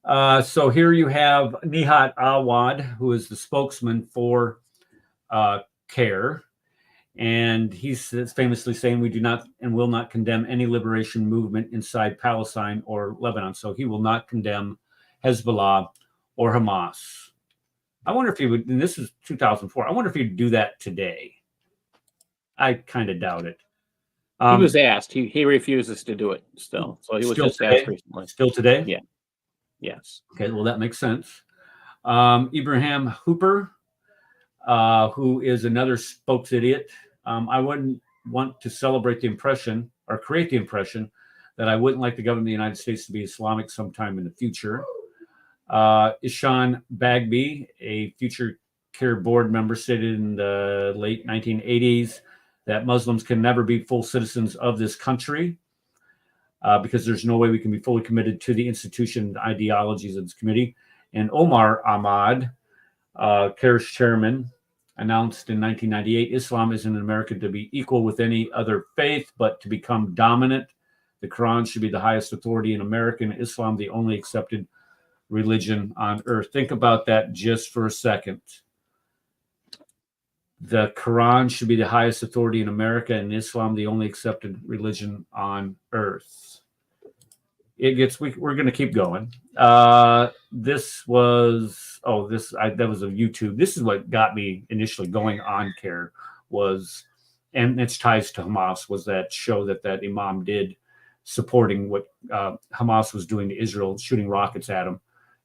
So here you have Nihat Awad, who is the spokesman for CAIR. And he's famously saying, we do not and will not condemn any liberation movement inside Palestine or Lebanon. So he will not condemn Hezbollah or Hamas. I wonder if he would, and this is 2004, I wonder if he'd do that today. I kind of doubt it. He was asked. He refuses to do it still. So he was just asked recently. Still today? Yeah. Yes. Okay, well, that makes sense. Ibrahim Hooper, who is another spokes idiot. I wouldn't want to celebrate the impression or create the impression that I wouldn't like the government of the United States to be Islamic sometime in the future. Ishan Bagby, a future CAIR board member, stated in the late 1980s that Muslims can never be full citizens of this country. because there's no way we can be fully committed to the institution and ideologies of this committee. And Omar Ahmad, CAIR's chairman, announced in 1998, Islam isn't in America to be equal with any other faith, but to become dominant. The Quran should be the highest authority in America, and Islam the only accepted religion on earth. Think about that just for a second. The Quran should be the highest authority in America, and Islam the only accepted religion on earth. It gets. We're going to keep going. This was that was a YouTube. This is what got me initially going on CAIR was, and its ties to Hamas was that show that Imam did supporting what Hamas was doing to Israel, shooting rockets at them.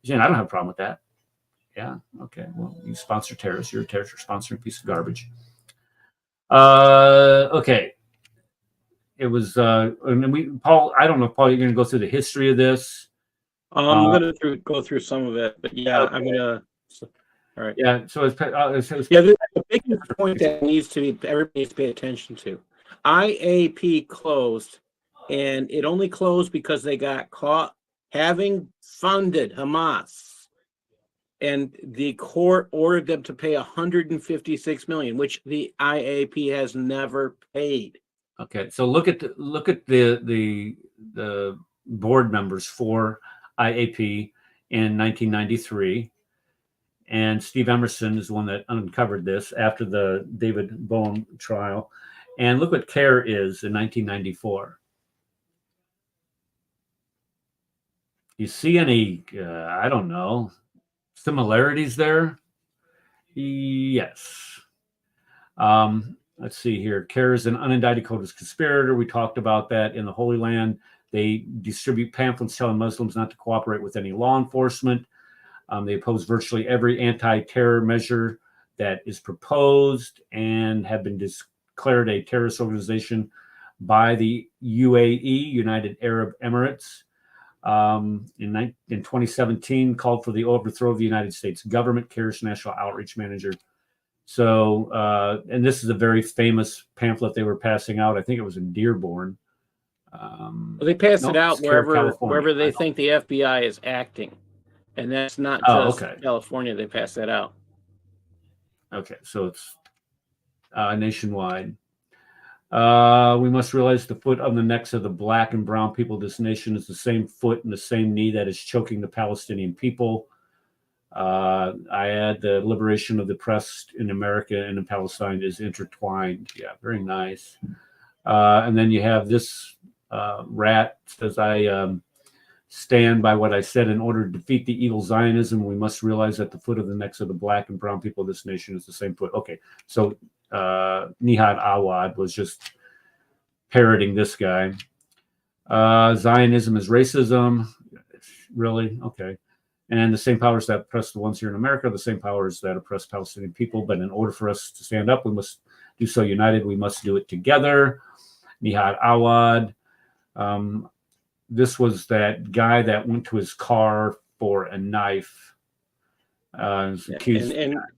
I don't have a problem with that. Yeah. Okay. Well, you sponsor terrorists. You're a terrorist. You're sponsoring a piece of garbage. Okay. It was, and Paul, I don't know, Paul, you're going to go through the history of this. I'm going to go through some of it, but yeah, okay. I'm going to. All right. Yeah. So it's the biggest point that everybody needs to pay attention to. IAP closed, and it only closed because they got caught having funded Hamas. And the court ordered them to pay $156 million, which the IAP has never paid. Okay, so look at the board members for IAP in 1993, and Steve Emerson is the one that uncovered this after the David Bohm trial, and look what CAIR is in 1994. You see any I don't know, similarities there? Yes. Let's see here. CAIR is an unindicted conspirator. We talked about that in the Holy Land. They distribute pamphlets telling Muslims not to cooperate with any law enforcement. They oppose virtually every anti-terror measure that is proposed and have been declared a terrorist organization by the UAE, United Arab Emirates. In 2017, called for the overthrow of the United States government. CAIR's national outreach manager. So, and this is a very famous pamphlet they were passing out. I think it was in Dearborn. They pass it out wherever they think the FBI is acting, and that's not just California. They pass that out. Okay, so it's nationwide. We must realize the foot on the necks of the black and brown people of this nation is the same foot and the same knee that is choking the Palestinian people. I add the liberation of the oppressed in America and in Palestine is intertwined. Yeah, very nice. And then you have this rat says, I stand by what I said. In order to defeat the evil Zionism, we must realize that the foot of the necks of the black and brown people of this nation is the same foot. Okay, so Nihad Awad was just parroting this guy. Zionism is racism. Really? Okay. And the same powers that oppress the ones here in America are the same powers that oppress Palestinian people. But in order for us to stand up, we must do so united. We must do it together. Nihad Awad. This was that guy that went to his car for a knife. And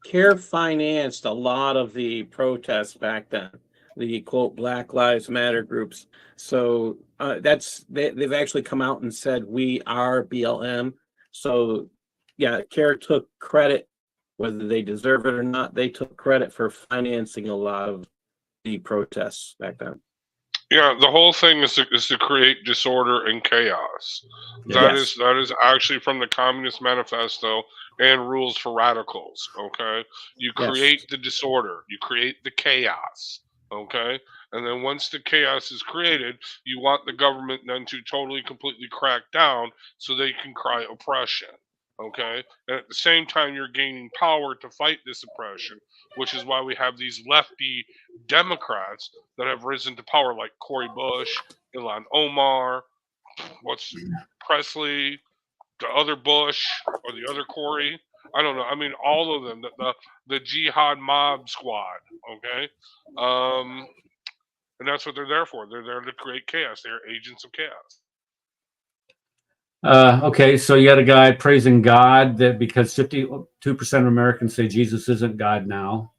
CAIR financed a lot of the protests back then, the quote Black Lives Matter groups. So they've actually come out and said we are BLM. So yeah, CAIR took credit, whether they deserve it or not. They took credit for financing a lot of the protests back then. Yeah, the whole thing is to create disorder and chaos. That is actually from the Communist Manifesto and Rules for Radicals. Okay, you create the disorder, you create the chaos. Okay, and then once the chaos is created, you want the government then to totally, completely crack down so they can cry oppression. Okay, and at the same time, you're gaining power to fight this oppression, which is why we have these lefty Democrats that have risen to power, like Cory Bush, Ilhan Omar, Presley, the other Bush, or the other Cory. I don't know. I mean, all of them. The Jihad Mob Squad. Okay, and that's what they're there for. They're there to create chaos. They're agents of chaos. Okay, so you had a guy praising God that because 52% of Americans say Jesus isn't God now.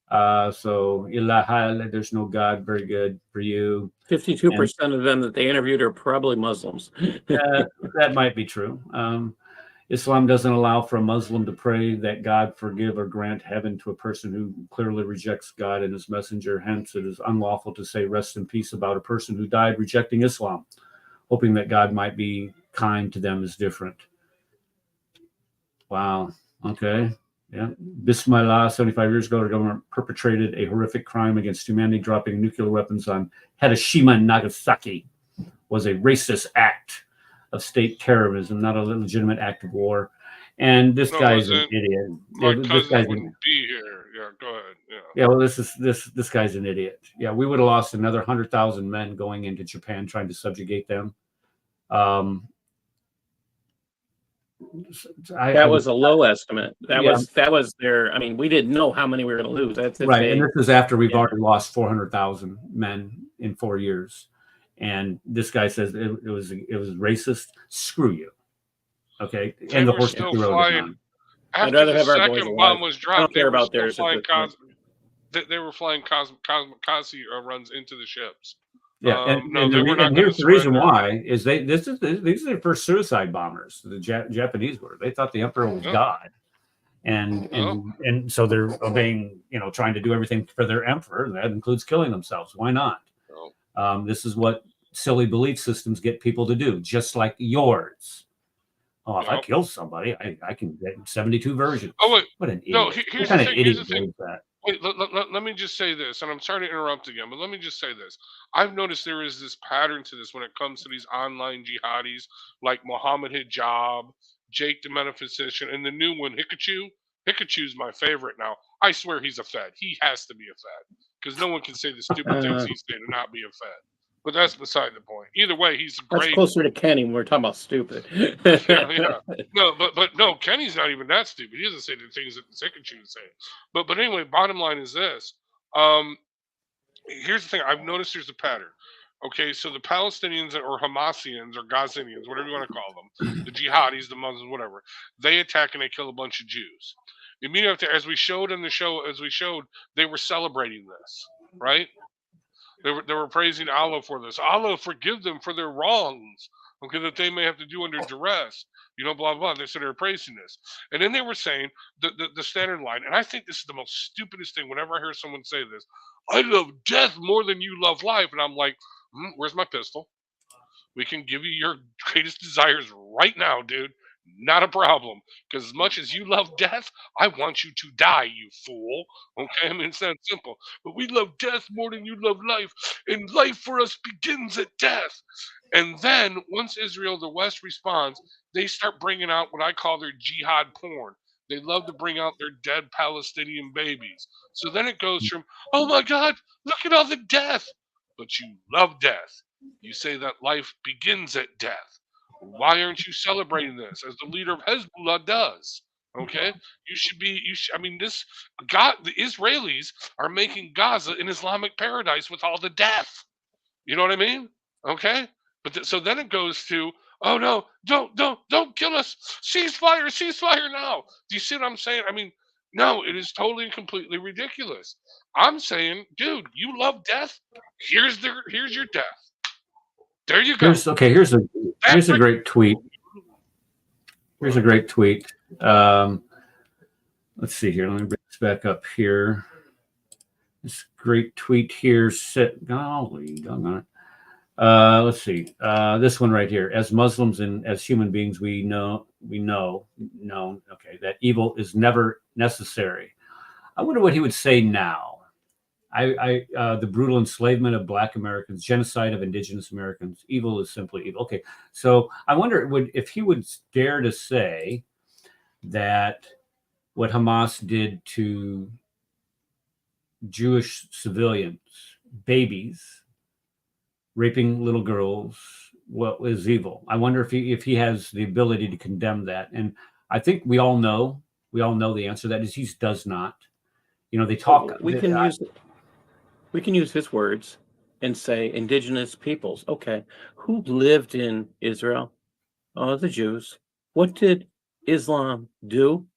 So ilaha, there's no God. Very good for you. 52% of them that they interviewed are probably Muslims. That might be true. Islam doesn't allow for a Muslim to pray that God forgive or grant heaven to a person who clearly rejects God and his messenger. Hence, it is unlawful to say rest in peace about a person who died rejecting Islam. Hoping that God might be kind to them is different. Wow. Okay. Yeah. Bismillah, 75 years ago, the government perpetrated a horrific crime against humanity, dropping nuclear weapons on Hiroshima and Nagasaki. Was a racist act of state terrorism, not a legitimate act of war. And this guy's an idiot. My cousin wouldn't be here. Yeah, go ahead. Yeah, well, this guy's an idiot. Yeah, we would have lost another 100,000 men going into Japan trying to subjugate them. That was a low estimate. That was their. I mean, we didn't know how many we were going to lose. That's right, and this is after we've already lost 400,000 men in 4 years. And this guy says it was racist. Screw you. Okay, they and the horse still flying. After I'd rather the have our second bomb was dropped, they were still flying they were flying kamikaze runs into the ships. Yeah, and here's the reason why is these are their first suicide bombers. The Japanese were. They thought the emperor was God, and so they're obeying, trying to do everything for their emperor. That includes killing themselves. Why not? This is what silly belief systems get people to do, just like yours. Oh, if I kill somebody, I can get 72 versions. Oh, wait. What an idiot. No, here's what the kind thing. Of Here's the thing. That? Wait, let me just say this, and I'm sorry to interrupt again, but let me just say this. I've noticed there is this pattern to this when it comes to these online jihadis, like Muhammad Hijab, Jake the Metaphysician, and the new one, Hikachu. Hikachu's my favorite now. I swear he's a Fed. He has to be a Fed, because no one can say the stupid things he's saying and not be a Fed. But that's beside the point. Either way, he's great. That's closer to Kenny when we're talking about stupid. yeah. No, but no, Kenny's not even that stupid. He doesn't say the things that the Hikachu is saying. But anyway, bottom line is this. Here's the thing. I've noticed there's a pattern. Okay, so the Palestinians or Hamasians or Gazanians, whatever you want to call them, the jihadis, the Muslims, whatever, they attack and they kill a bunch of Jews. Immediately after, as we showed in the show, they were celebrating this, right? They were praising Allah for this. Allah forgive them for their wrongs, okay, that they may have to do under duress. Blah, blah. They said they were praising this. And then they were saying the standard line, and I think this is the most stupidest thing whenever I hear someone say this. I love death more than you love life. And I'm like, where's my pistol? We can give you your greatest desires right now, dude. Not a problem. Because as much as you love death, I want you to die, you fool. Okay? I mean, it's that simple. But we love death more than you love life. And life for us begins at death. And then, once Israel, the West, responds, they start bringing out what I call their jihad porn. They love to bring out their dead Palestinian babies. So then it goes from, oh my God, look at all the death. But you love death. You say that life begins at death. Why aren't you celebrating this as the leader of Hezbollah does? Okay, I mean, the Israelis are making Gaza an Islamic paradise with all the death. You know what I mean? Okay, but so then it goes to, oh no, don't kill us! Ceasefire now! Do you see what I'm saying? I mean, no, it is totally and completely ridiculous. I'm saying, dude, you love death. Here's your death. There you go. Here's a great tweet. Here's a great tweet. Let's see here. Let me bring this back up here. This great tweet here. Golly, doggone it. Let's see. This one right here. As Muslims and as human beings, we know, that evil is never necessary. I wonder what he would say now. The brutal enslavement of Black Americans, genocide of Indigenous Americans, evil is simply evil. Okay, so I wonder if he would dare to say that what Hamas did to Jewish civilians, babies, raping little girls, what is evil. I wonder if he has the ability to condemn that. And I think we all know the answer to that is he does not. They talk. We can use his words and say indigenous peoples. Okay, who lived in Israel? Oh, the Jews. What did Islam do?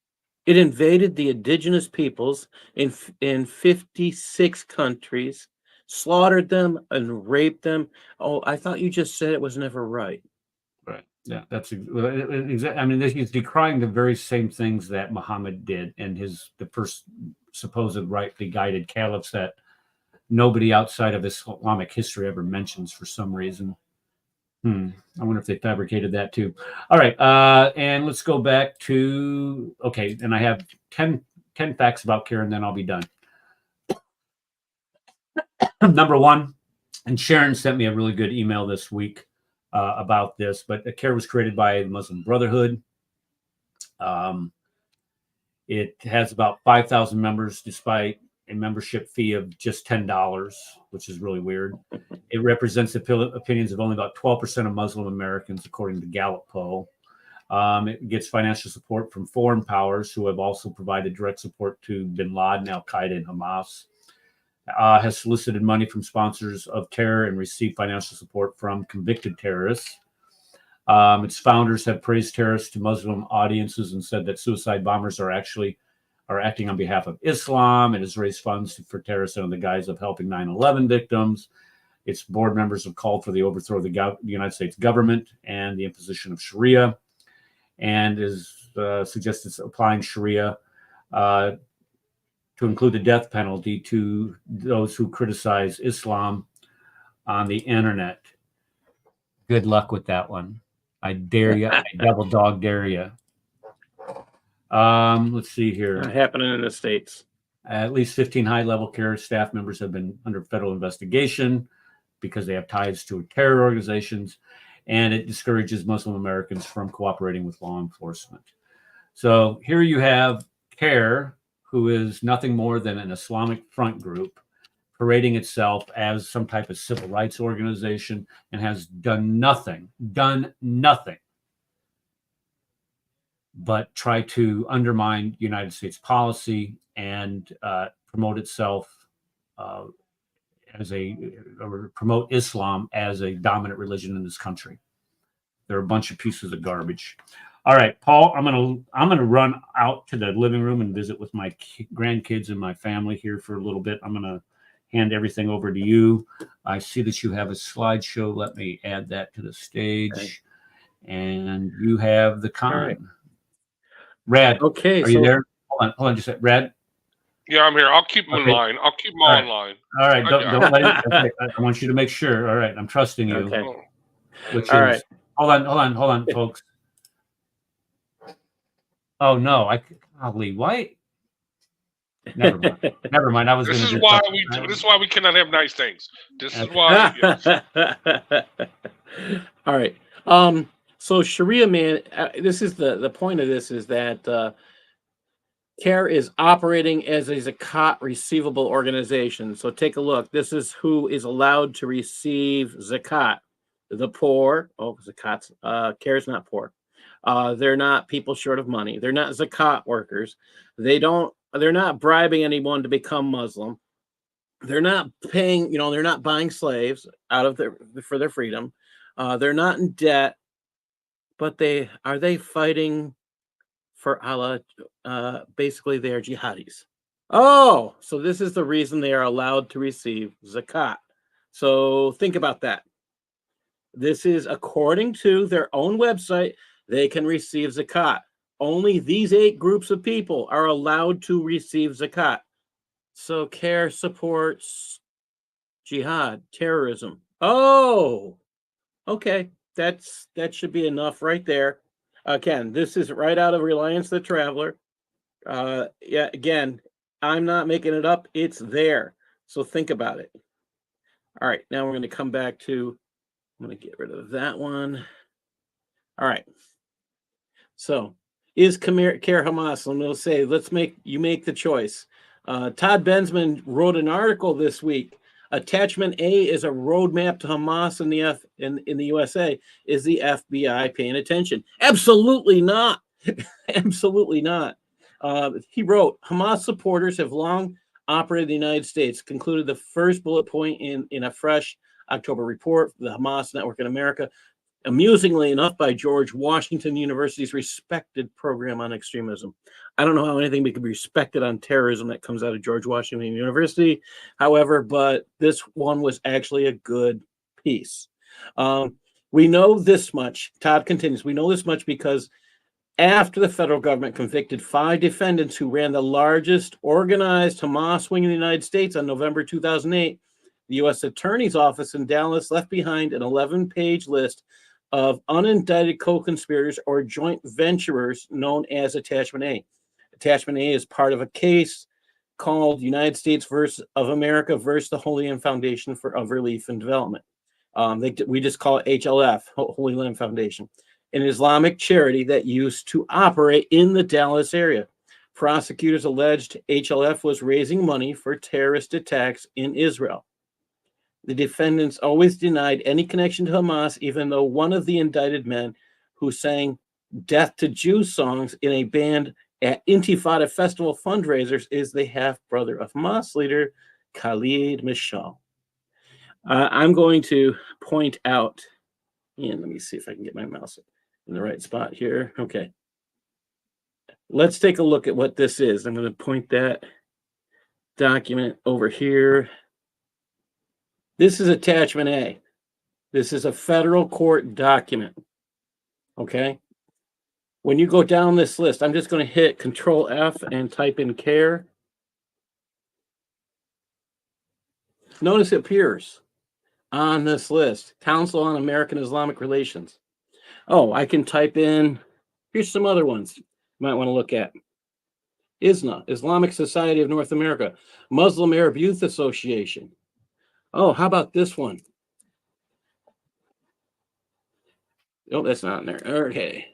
It invaded the indigenous peoples in 56 countries, slaughtered them and raped them. Oh, I thought you just said it was never right. Right. Yeah, that's exactly. I mean, he's decrying the very same things that Muhammad did and the first supposed rightly guided caliphs that nobody outside of Islamic history ever mentions for some reason. I wonder if they fabricated that too. All right, and let's go back to and I have 10 facts about CAIR, and then I'll be done. Number one, and Sharon sent me a really good email this week about this, but CAIR was created by the Muslim Brotherhood. It has about 5,000 members, despite a membership fee of just $10, which is really weird. It represents the opinions of only about 12% of Muslim Americans, according to Gallup poll. It gets financial support from foreign powers who have also provided direct support to bin Laden, Al-Qaeda, and Hamas. Has solicited money from sponsors of terror and received financial support from convicted terrorists. Its founders have praised terrorists to Muslim audiences and said that suicide bombers are acting on behalf of Islam. It has raised funds for terrorists under the guise of helping 9/11 victims. Its board members have called for the overthrow of the United States government and the imposition of Sharia, and is suggested applying Sharia to include the death penalty to those who criticize Islam on the internet. Good luck with that one. I dare you. I double dog dare you. Let's see here. Not happening in the States. At least 15 high-level CAIR staff members have been under federal investigation because they have ties to terror organizations, and it discourages Muslim Americans from cooperating with law enforcement. So here you have CAIR, who is nothing more than an Islamic front group, parading itself as some type of civil rights organization, and has done nothing but try to undermine United States policy and promote itself or promote Islam as a dominant religion in this country. They're a bunch of pieces of garbage. All right, Paul, I'm gonna run out to the living room and visit with my grandkids and my family here for a little bit. I'm gonna hand everything over to you. I see that you have a slideshow. Let me add that to the stage. Okay. And you have the con. Right. Rad, okay, are you there? Hold on, just a second. Rad? Yeah, I'm here. I'll keep them in line. I'll keep them all in line. All right, don't let it, okay. I want you to make sure. All right, I'm trusting you. Okay. All right. Hold on, folks. Oh no, golly, why? Never mind. I was. This is why we cannot have nice things. This is why. Yes. All right. So Sharia, man, this is the point of this is that CAIR is operating as a zakat receivable organization. So take a look. This is who is allowed to receive zakat. The poor. Oh, zakat's CAIR is not poor. They're not people short of money. They're not zakat workers. They're not bribing anyone to become Muslim. They're not paying, they're not buying slaves for their freedom. They're not in debt, but are they fighting for Allah? Basically, they are jihadis. Oh, so this is the reason they are allowed to receive zakat. So think about that. This is according to their own website. They can receive zakat. Only these 8 groups of people are allowed to receive zakat. So CAIR supports jihad, terrorism. Oh, okay. That should be enough right there. Again, this is right out of Reliance the Traveler. Yeah, again, I'm not making it up. It's there. So think about it. All right, now we're going to come back to, I'm going to get rid of that one. All right. So is CAIR Hamas? I'm going to say, you make the choice. Todd Bensman wrote an article this week. Attachment A is a roadmap to Hamas in the USA. Is the FBI paying attention? Absolutely not. Absolutely not. He wrote, Hamas supporters have long operated in the United States, concluded the first bullet point in a fresh October report, the Hamas Network in America. amusingly enough, by George Washington University's respected program on extremism. I don't know how anything could be respected on terrorism that comes out of George Washington University, however, but this one was actually a good piece. We know this much, Todd continues, we know this much because after the federal government convicted 5 defendants who ran the largest organized Hamas wing in the United States on November 2008, the U.S. Attorney's Office in Dallas left behind an 11-page list of unindicted co-conspirators or joint venturers known as Attachment A. Attachment A is part of a case called United States of America versus the Holy Land Foundation of Relief and Development. We just call it HLF, Holy Land Foundation, an Islamic charity that used to operate in the Dallas area. Prosecutors alleged HLF was raising money for terrorist attacks in Israel. The defendants always denied any connection to Hamas, even though one of the indicted men who sang Death to Jews songs in a band at Intifada Festival fundraisers is the half-brother of Hamas leader Khalid Mashal. I'm going to point out, and let me see if I can get my mouse in the right spot here. Okay. Let's take a look at what this is. I'm going to point that document over here. This is Attachment A. This is a federal court document. Okay. When you go down this list, I'm just going to hit Control F and type in CAIR. Notice it appears on this list, Council on American Islamic Relations. Oh, I can type in, here's some other ones you might want to look at. ISNA, Islamic Society of North America, Muslim Arab Youth Association. Oh, how about this one? Oh, that's not in there. Okay.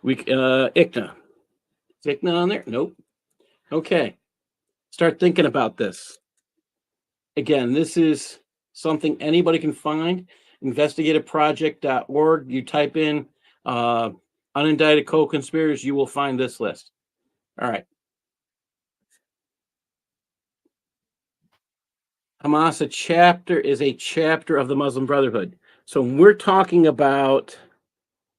ICNA. Is ICNA on there? Nope. Okay. Start thinking about this. Again, this is something anybody can find. Investigativeproject.org. You type in unindicted co-conspirators, you will find this list. All right. Hamas, is a chapter of the Muslim Brotherhood. So when we're talking about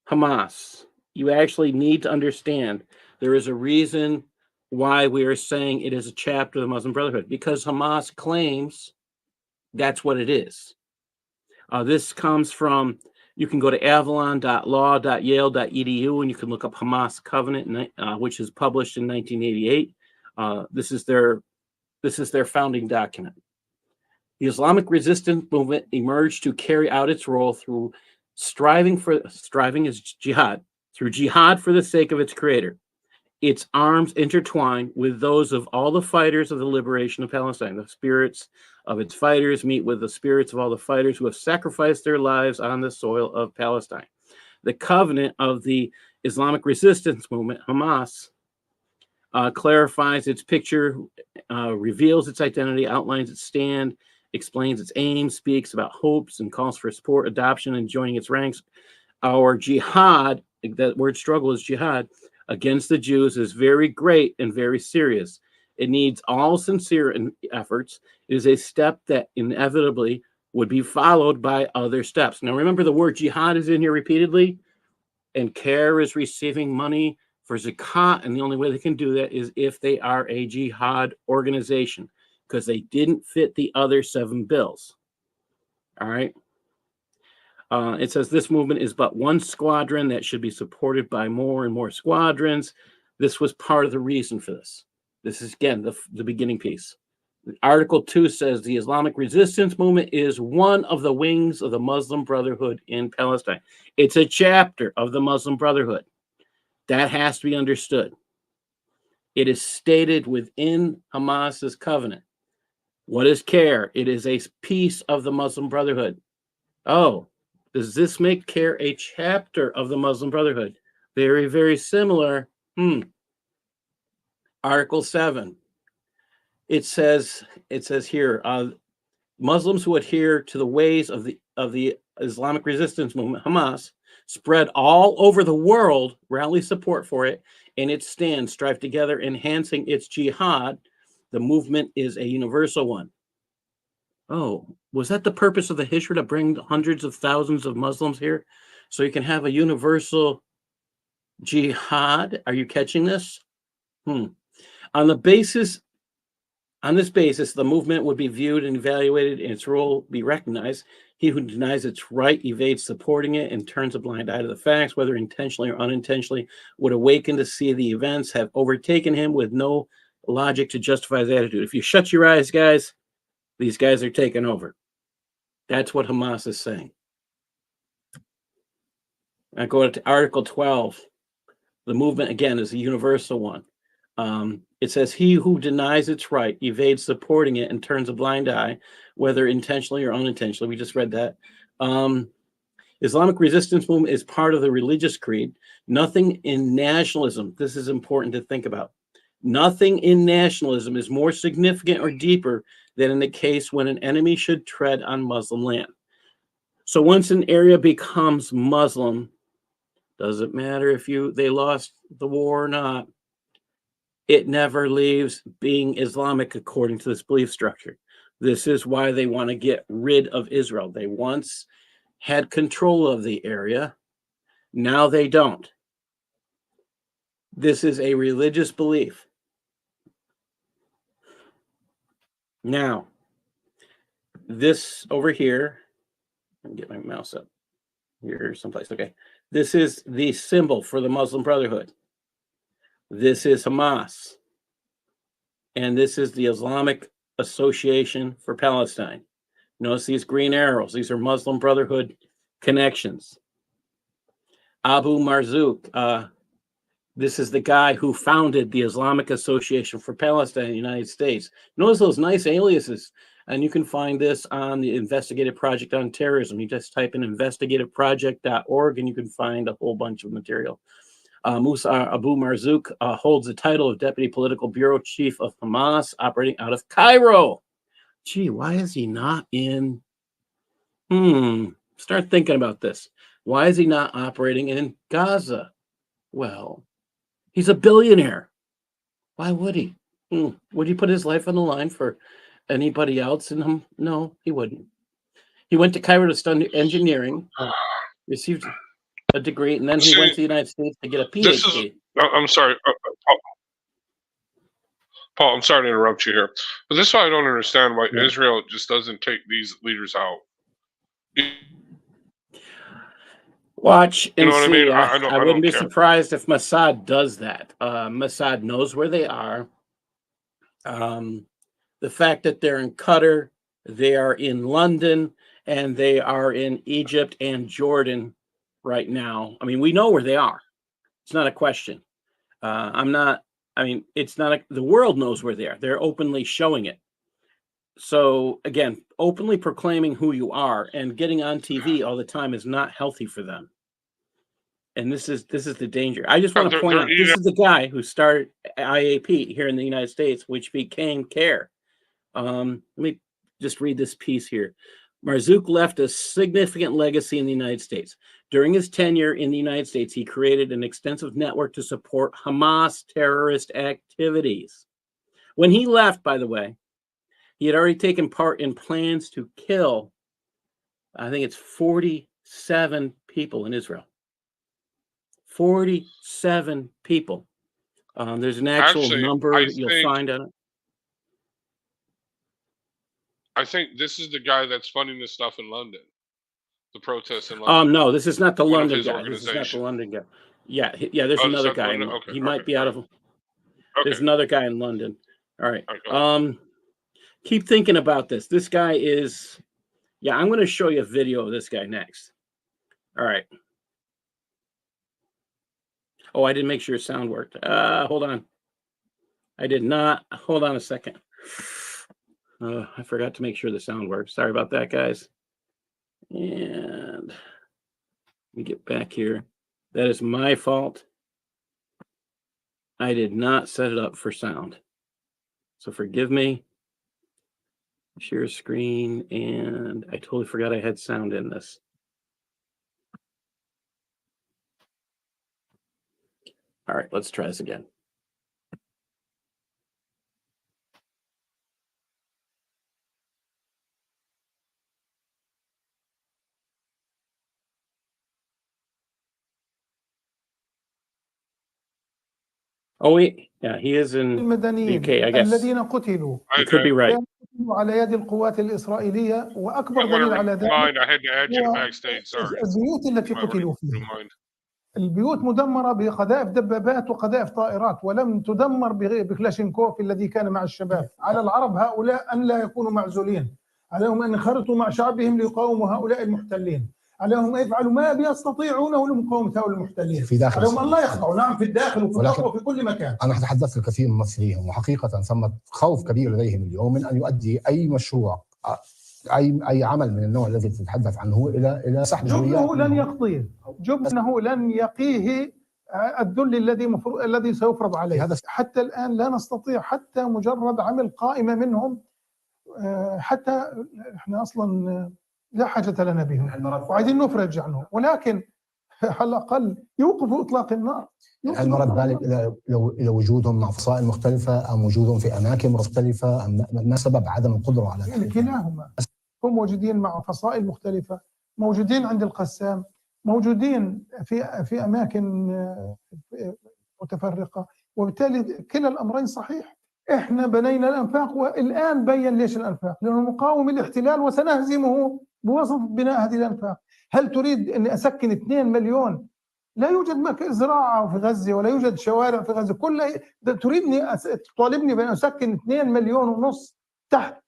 Hamas, you actually need to understand there is a reason why we are saying it is a chapter of the Muslim Brotherhood, because Hamas claims that's what it is. This comes from, you can go to avalon.law.yale.edu and you can look up Hamas Covenant, which is published in 1988. This is their founding document. The Islamic resistance movement emerged to carry out its role through striving is jihad, through jihad for the sake of its creator. Its arms intertwine with those of all the fighters of the liberation of Palestine. The spirits of its fighters meet with the spirits of all the fighters who have sacrificed their lives on the soil of Palestine. The covenant of the Islamic resistance movement, Hamas, clarifies its picture, reveals its identity, outlines its stand, explains its aim, speaks about hopes, and calls for support, adoption, and joining its ranks. Our jihad, that word struggle is jihad, against the Jews is very great and very serious. It needs all sincere efforts. It is a step that inevitably would be followed by other steps. Now, remember, the word jihad is in here repeatedly, and CAIR is receiving money for zakat, and the only way they can do that is if they are a jihad organization, because they didn't fit the other 7 bills. All right. It says this movement is but one squadron that should be supported by more and more squadrons. This was part of the reason for this. This is, again, the beginning piece. Article 2 says the Islamic resistance movement is one of the wings of the Muslim Brotherhood in Palestine. It's a chapter of the Muslim Brotherhood. That has to be understood. It is stated within Hamas's covenant. What is CAIR? It is a piece of the Muslim Brotherhood. Oh, does this make CAIR a chapter of the Muslim Brotherhood? Very, very similar. Article 7. It says here, Muslims who adhere to the ways of the Islamic resistance movement, Hamas, spread all over the world, rally support for it, and its stand, strive together, enhancing its jihad. The movement is a universal one. Oh, was that the purpose of the Hijra, to bring hundreds of thousands of Muslims here so you can have a universal jihad? Are you catching this? On this basis, the movement would be viewed and evaluated, and its role be recognized. He who denies its right, evades supporting it, and turns a blind eye to the facts, whether intentionally or unintentionally, would awaken to see the events have overtaken him with no logic to justify his attitude. If you shut your eyes, guys, these guys are taking over. That's what Hamas is saying. I go to Article 12. The movement, again, is a universal one. It says, he who denies its right, evades supporting it, and turns a blind eye, whether intentionally or unintentionally. We just read that. Islamic resistance movement is part of the religious creed. Nothing in nationalism, this is important to think about. Nothing in nationalism is more significant or deeper than in the case when an enemy should tread on Muslim land. So once an area becomes Muslim, doesn't matter if they lost the war or not, it never leaves being Islamic according to this belief structure. This is why they want to get rid of Israel. They once had control of the area. Now they don't. This is a religious belief. Now, this over here, let me get my mouse up here someplace. Okay. This is the symbol for the Muslim Brotherhood. This is Hamas. And this is the Islamic Association for Palestine. Notice these green arrows. These are Muslim Brotherhood connections. Abu Marzouk, this is the guy who founded the Islamic Association for Palestine in the United States. Notice those nice aliases. And you can find this on the Investigative Project on Terrorism. You just type in investigativeproject.org and you can find a whole bunch of material. Musa Abu Marzouk holds the title of Deputy Political Bureau Chief of Hamas, operating out of Cairo. Gee, why is he not in? Start thinking about this. Why is he not operating in Gaza? Well, he's a billionaire. Why would he? Would he put his life on the line for anybody else in him? No, he wouldn't. He went to Cairo to study engineering, received a degree, and then he went to the United States to get a PhD. I'm sorry, Paul, I'm sorry to interrupt you here, but this is why I don't understand why Israel just doesn't take these leaders out. Watch and see. I mean? I wouldn't be surprised if Mossad does that. Mossad knows where they are. The fact that they're in Qatar, they are in London, and they are in Egypt and Jordan right now. I mean, we know where they are. It's not a question. It's not the world knows where they are. They're openly showing it. So again, openly proclaiming who you are and getting on TV all the time is not healthy for them. And this is the danger. I just want to point out, this is the guy who started IAP here in the United States, which became CAIR. Let me just read this piece here. Marzouk left a significant legacy in the United States. During his tenure in the United States, he created an extensive network to support Hamas terrorist activities. When he left, by the way, he had already taken part in plans to kill, I think it's 47 people in Israel. 47 people. There's an actual number you'll find on it. I think this is the guy that's funding this stuff in London. The protests in London. No, this is not the London guy. This is not the London guy. Yeah, there's another guy. Okay, he might be out of. There's another guy in London. All right. Keep thinking about this. This guy is. Yeah, I'm going to show you a video of this guy next. All right. Oh, I didn't make sure sound worked. Hold on. I did not. Hold on a second. I forgot to make sure the sound works. Sorry about that, guys. And let me get back here. That is my fault. I did not set it up for sound. So forgive me. Share screen. And I totally forgot I had sound in this. All right, let's try this again. Oh, yeah, he is in the المدنيين UK, I guess. الذين قتلوا You could be right. كانوا على يد القوات الإسرائيلية، وأكبر I want دليل to على ذلك remind. I had to add you to هو backstage. Sorry. البيوت التي You might want قتلوا to فيها. remind. البيوت مدمرة بقذائف دبابات وقذائف طائرات، ولم تدمر بكلاشينكوف الذي كان مع الشباب. على العرب هؤلاء أن لا يكونوا معزولين، عليهم أن ينخرطوا مع شعبهم ليقاوموا هؤلاء المحتلين، عليهم أن يفعلوا ما يستطيعونه لمقاومة هؤلاء المحتلين، في داخل عليهم أن لا يخضعوا، نعم، في الداخل وفي الخط وفي كل مكان. أنا تحدثت الكثير من ممثليهم، وحقيقة ثمة خوف كبير لديهم اليوم من أن يؤدي أي مشروع أي عمل من النوع الذي تتحدث عنه إلى سحب جبنه لن يقضيه، جبنه لن يقيه الذل الذي سيفرض عليه. حتى الآن لا نستطيع حتى مجرد عمل قائمة منهم، حتى احنا أصلا لا حاجة لنا بهم وعايزين نفرج عنهم، ولكن على الأقل يوقفوا إطلاق النار. هل مرت بالك إلى وجودهم مع فصائل مختلفة أم وجودهم في أماكن مختلفة أم ما سبب عدم القدرة على ذلك؟ كلاهما، هم موجودين مع فصائل مختلفة، موجودين عند القسام، موجودين في أماكن متفرقة، وبالتالي كلا الأمرين صحيح. إحنا بنينا الأنفاق، والآن بين ليش الأنفاق، لأنه نقاوم الاحتلال وسنهزمه بواسطة بناء هذه الأنفاق. هل تريد أن أسكن 2 مليون؟ لا يوجد زراعة في غزة ولا يوجد شوارع في غزة، تريدني تطالبني بأن أسكن 2 مليون ونص تحت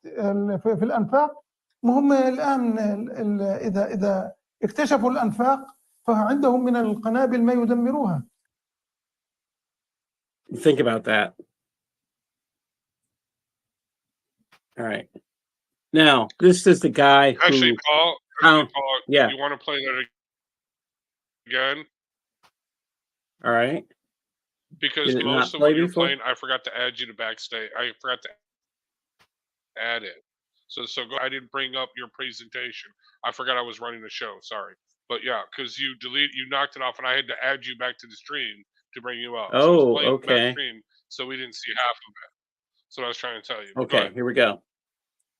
في الأنفاق؟ مهم الآن إذا اكتشفوا الأنفاق فعندهم من القنابل ما يدمروها. Think about that. All right. Now, this is the guy who... Actually, Paul, yeah. You want to play that again? All right. Because most of what you're playing, I forgot to add you to backstage. I forgot to add it. So I didn't bring up your presentation. I forgot I was running the show. Sorry. But yeah, because you knocked it off, and I had to add you back to the stream to bring you up. Oh, okay. Stream, so we didn't see half of it. That's what I was trying to tell you. Okay, here we go.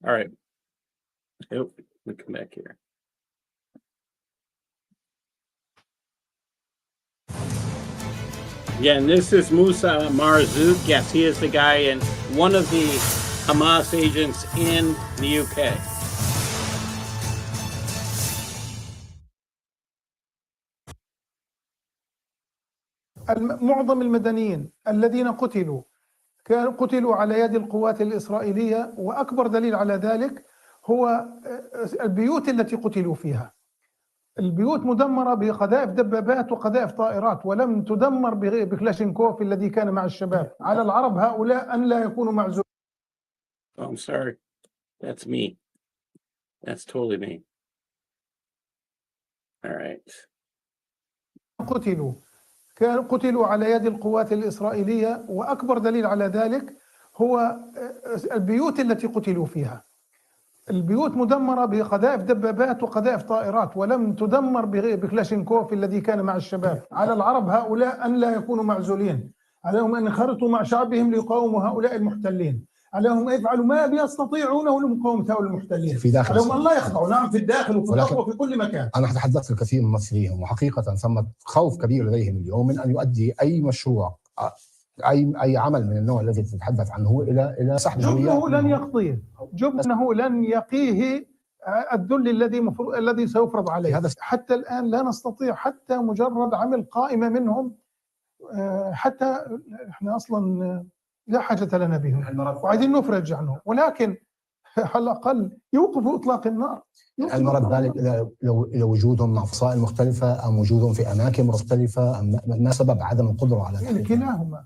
All right. Oh, let me come back here. Again, this is Musa Marzouk. Yes, he is the guy and one of the Hamas agents in the UK. معظم المدنيين الذين قتلوا على يد القوات الإسرائيلية، وأكبر دليل على ذلك هو البيوت التي قتلوا فيها. البيوت مدمرة بقذائف دبابات وقذائف طائرات، ولم تدمر بكلاشينكوف الذي كان مع الشباب. على العرب هؤلاء أن لا يكونوا معزولين. Oh, I'm sorry. That's me. That's totally me. All right. قتلوا على يد القوات الإسرائيلية، وأكبر دليل على ذلك هو البيوت التي قتلوا فيها. البيوت مدمرة بقذائف دبابات وقذائف طائرات، ولم تدمر بكلاشينكوف الذي كان مع الشباب. على العرب هؤلاء أن لا يكونوا معزولين، عليهم أن ينخرطوا مع شعبهم ليقاوموا هؤلاء المحتلين، عليهم أن يفعلوا ما يستطيعونه لمقاومة هؤلاء المحتلين، في داخل عليهم أن لا يخضعوا، نعم، في الداخل وفي الخط وفي كل مكان. أنا تحدثت الكثير من ممثليهم، وحقيقة ثمة خوف كبير لديهم اليوم من أن يؤدي أي مشروع أي عمل من النوع الذي تتحدث عنه إلى سحب جبنه لن يقضيه، جبنه لن يقيه الذل الذي سيفرض عليه. حتى الآن لا نستطيع حتى مجرد عمل قائمة منهم، حتى احنا أصلا لا حاجة لنا بهم وعايزين نفرج عنهم، ولكن على الأقل يوقفوا إطلاق النار. هل مرت بالك إلى وجودهم مع فصائل مختلفة أم وجودهم في أماكن مختلفة أم ما سبب عدم القدرة على ذلك؟ كلاهما،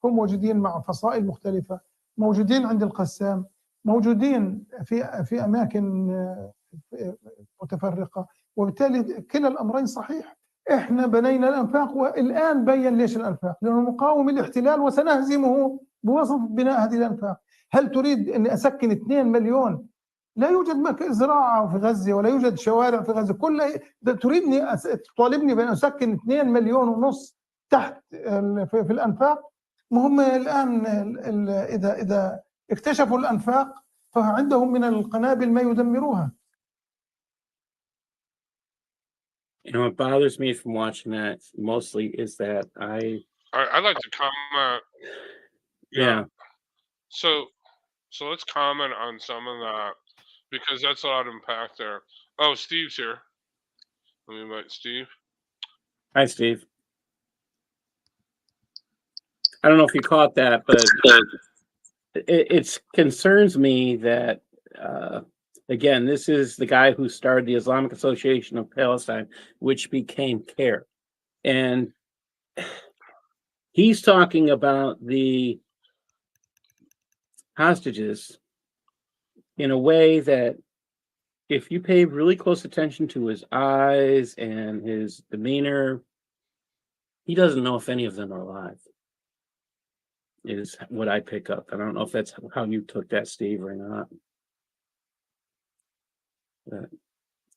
هم موجودين مع فصائل مختلفة، موجودين عند القسام، موجودين في أماكن متفرقة، وبالتالي كلا الأمرين صحيح. إحنا بنينا الأنفاق، والآن بين ليش الأنفاق، لأنه نقاوم الاحتلال وسنهزمه بواسطة بناء هذه الأنفاق. هل تريد أن أسكن 2 مليون؟ لا يوجد زراعة في غزة ولا يوجد شوارع في غزة، تريدني تطالبني بأن أسكن 2 مليون ونص تحت في الأنفاق؟ مهم الآن إذا اكتشفوا الأنفاق فعندهم من القنابل ما يدمروها. You know, what bothers me from watching that mostly is that I I'd like to comment Yeah. So let's comment on some of that because that's a lot of impact there. Oh, Steve's here. Let me invite Steve. Hi, Steve. I don't know if you caught that, but it concerns me that, again, this is the guy who started the Islamic Association of Palestine, which became CAIR. And he's talking about the hostages in a way that, if you pay really close attention to his eyes and his demeanor, he doesn't know if any of them are alive, is what I pick up. I don't know if that's how you took that, Steve, or not. But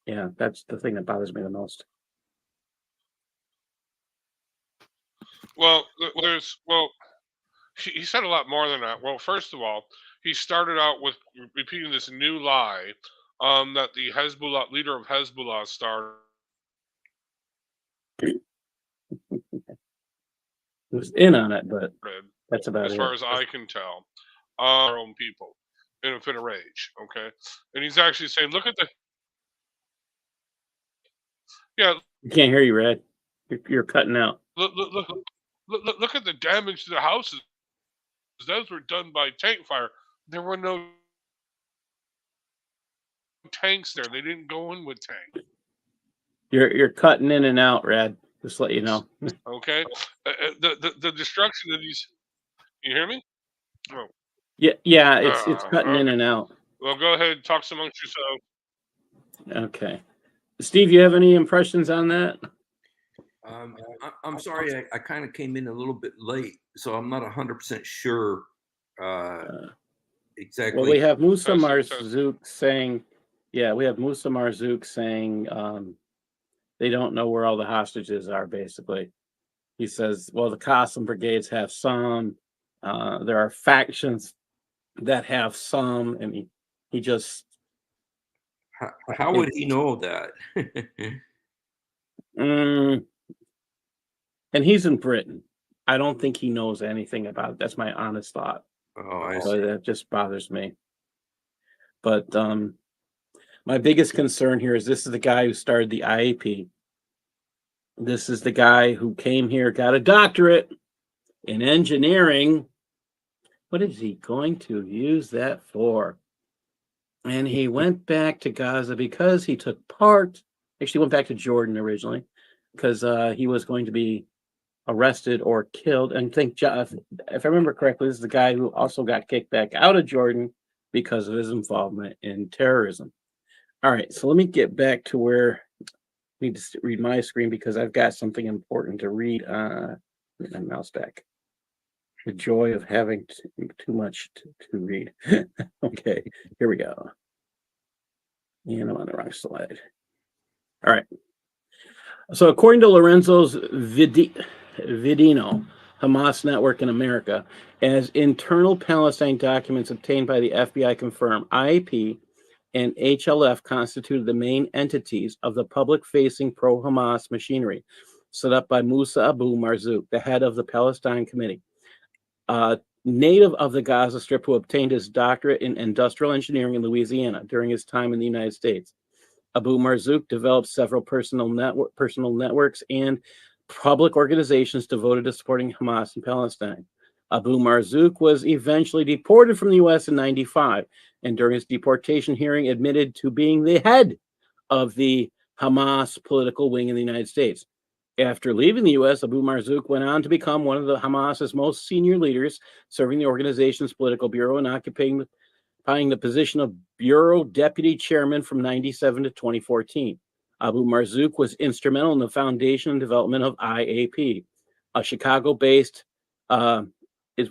yeah, that's the thing that bothers me the most. Well, he said a lot more than that. Well, first of all, he started out with repeating this new lie that the Hezbollah leader of Hezbollah started. He was in on it, but that's about as it. far as I can tell, our own people in a fit of rage. Okay, and he's actually saying, "Look at the." Yeah, You can't hear you, Red. You're cutting out. Look at the damage to the houses. Those were done by tank fire. There were no tanks there. They didn't go in with tanks. You're cutting in and out, Red. Just let you know. Okay, the destruction of these. You hear me? Oh. Yeah. It's cutting in and out. Well, go ahead and talk amongst yourself. Okay, Steve, you have any impressions on that? I'm sorry, I kind of came in a little bit late, so I'm not 100% sure exactly. Well, we have Musa Marzouk saying, they don't know where all the hostages are, basically. He says, well, the Qassam brigades have some. There are factions that have some, and he just... How would he know that? And he's in Britain. I don't think he knows anything about it. That's my honest thought. Oh, I see. So that just bothers me. But my biggest concern here is this is the guy who started the IAP. This is the guy who came here, got a doctorate in engineering. What is he going to use that for? And he went back to Gaza because he took part. Actually, went back to Jordan originally because he was going to be arrested or killed. And if I remember correctly, this is the guy who also got kicked back out of Jordan because of his involvement in terrorism. All right, so let me get back to where I need to read my screen because I've got something important to read. Get my mouse back. The joy of having too much to read. Okay, here we go. And I'm on the wrong slide. All right. So according to Lorenzo's Vidino, Hamas network in America, as internal Palestine documents obtained by the FBI confirm, IAP and HLF constituted the main entities of the public-facing pro-Hamas machinery set up by Musa Abu Marzouk, the head of the Palestine Committee, native of the Gaza Strip who obtained his doctorate in industrial engineering in Louisiana during his time in the United States. Abu Marzouk developed several personal networks and public organizations devoted to supporting Hamas in Palestine. Abu Marzouk was eventually deported from the U.S. in '95, and during his deportation hearing admitted to being the head of the Hamas political wing in the United States. After leaving the U.S., Abu Marzouk went on to become one of the Hamas's most senior leaders, serving the organization's political bureau and occupying the position of bureau deputy chairman from '97 to 2014. Abu Marzouk was instrumental in the foundation and development of IAP, a Chicago-based,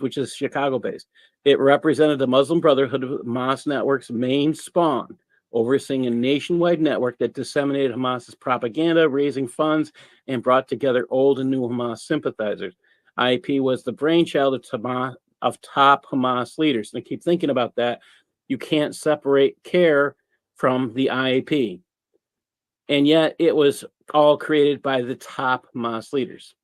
which is Chicago-based. It represented the Muslim Brotherhood of Hamas Network's main spawn, overseeing a nationwide network that disseminated Hamas's propaganda, raising funds, and brought together old and new Hamas sympathizers. IAP was the brainchild of top Hamas leaders. And I keep thinking about that. You can't separate CAIR from the IAP. And yet it was all created by the top Hamas leaders.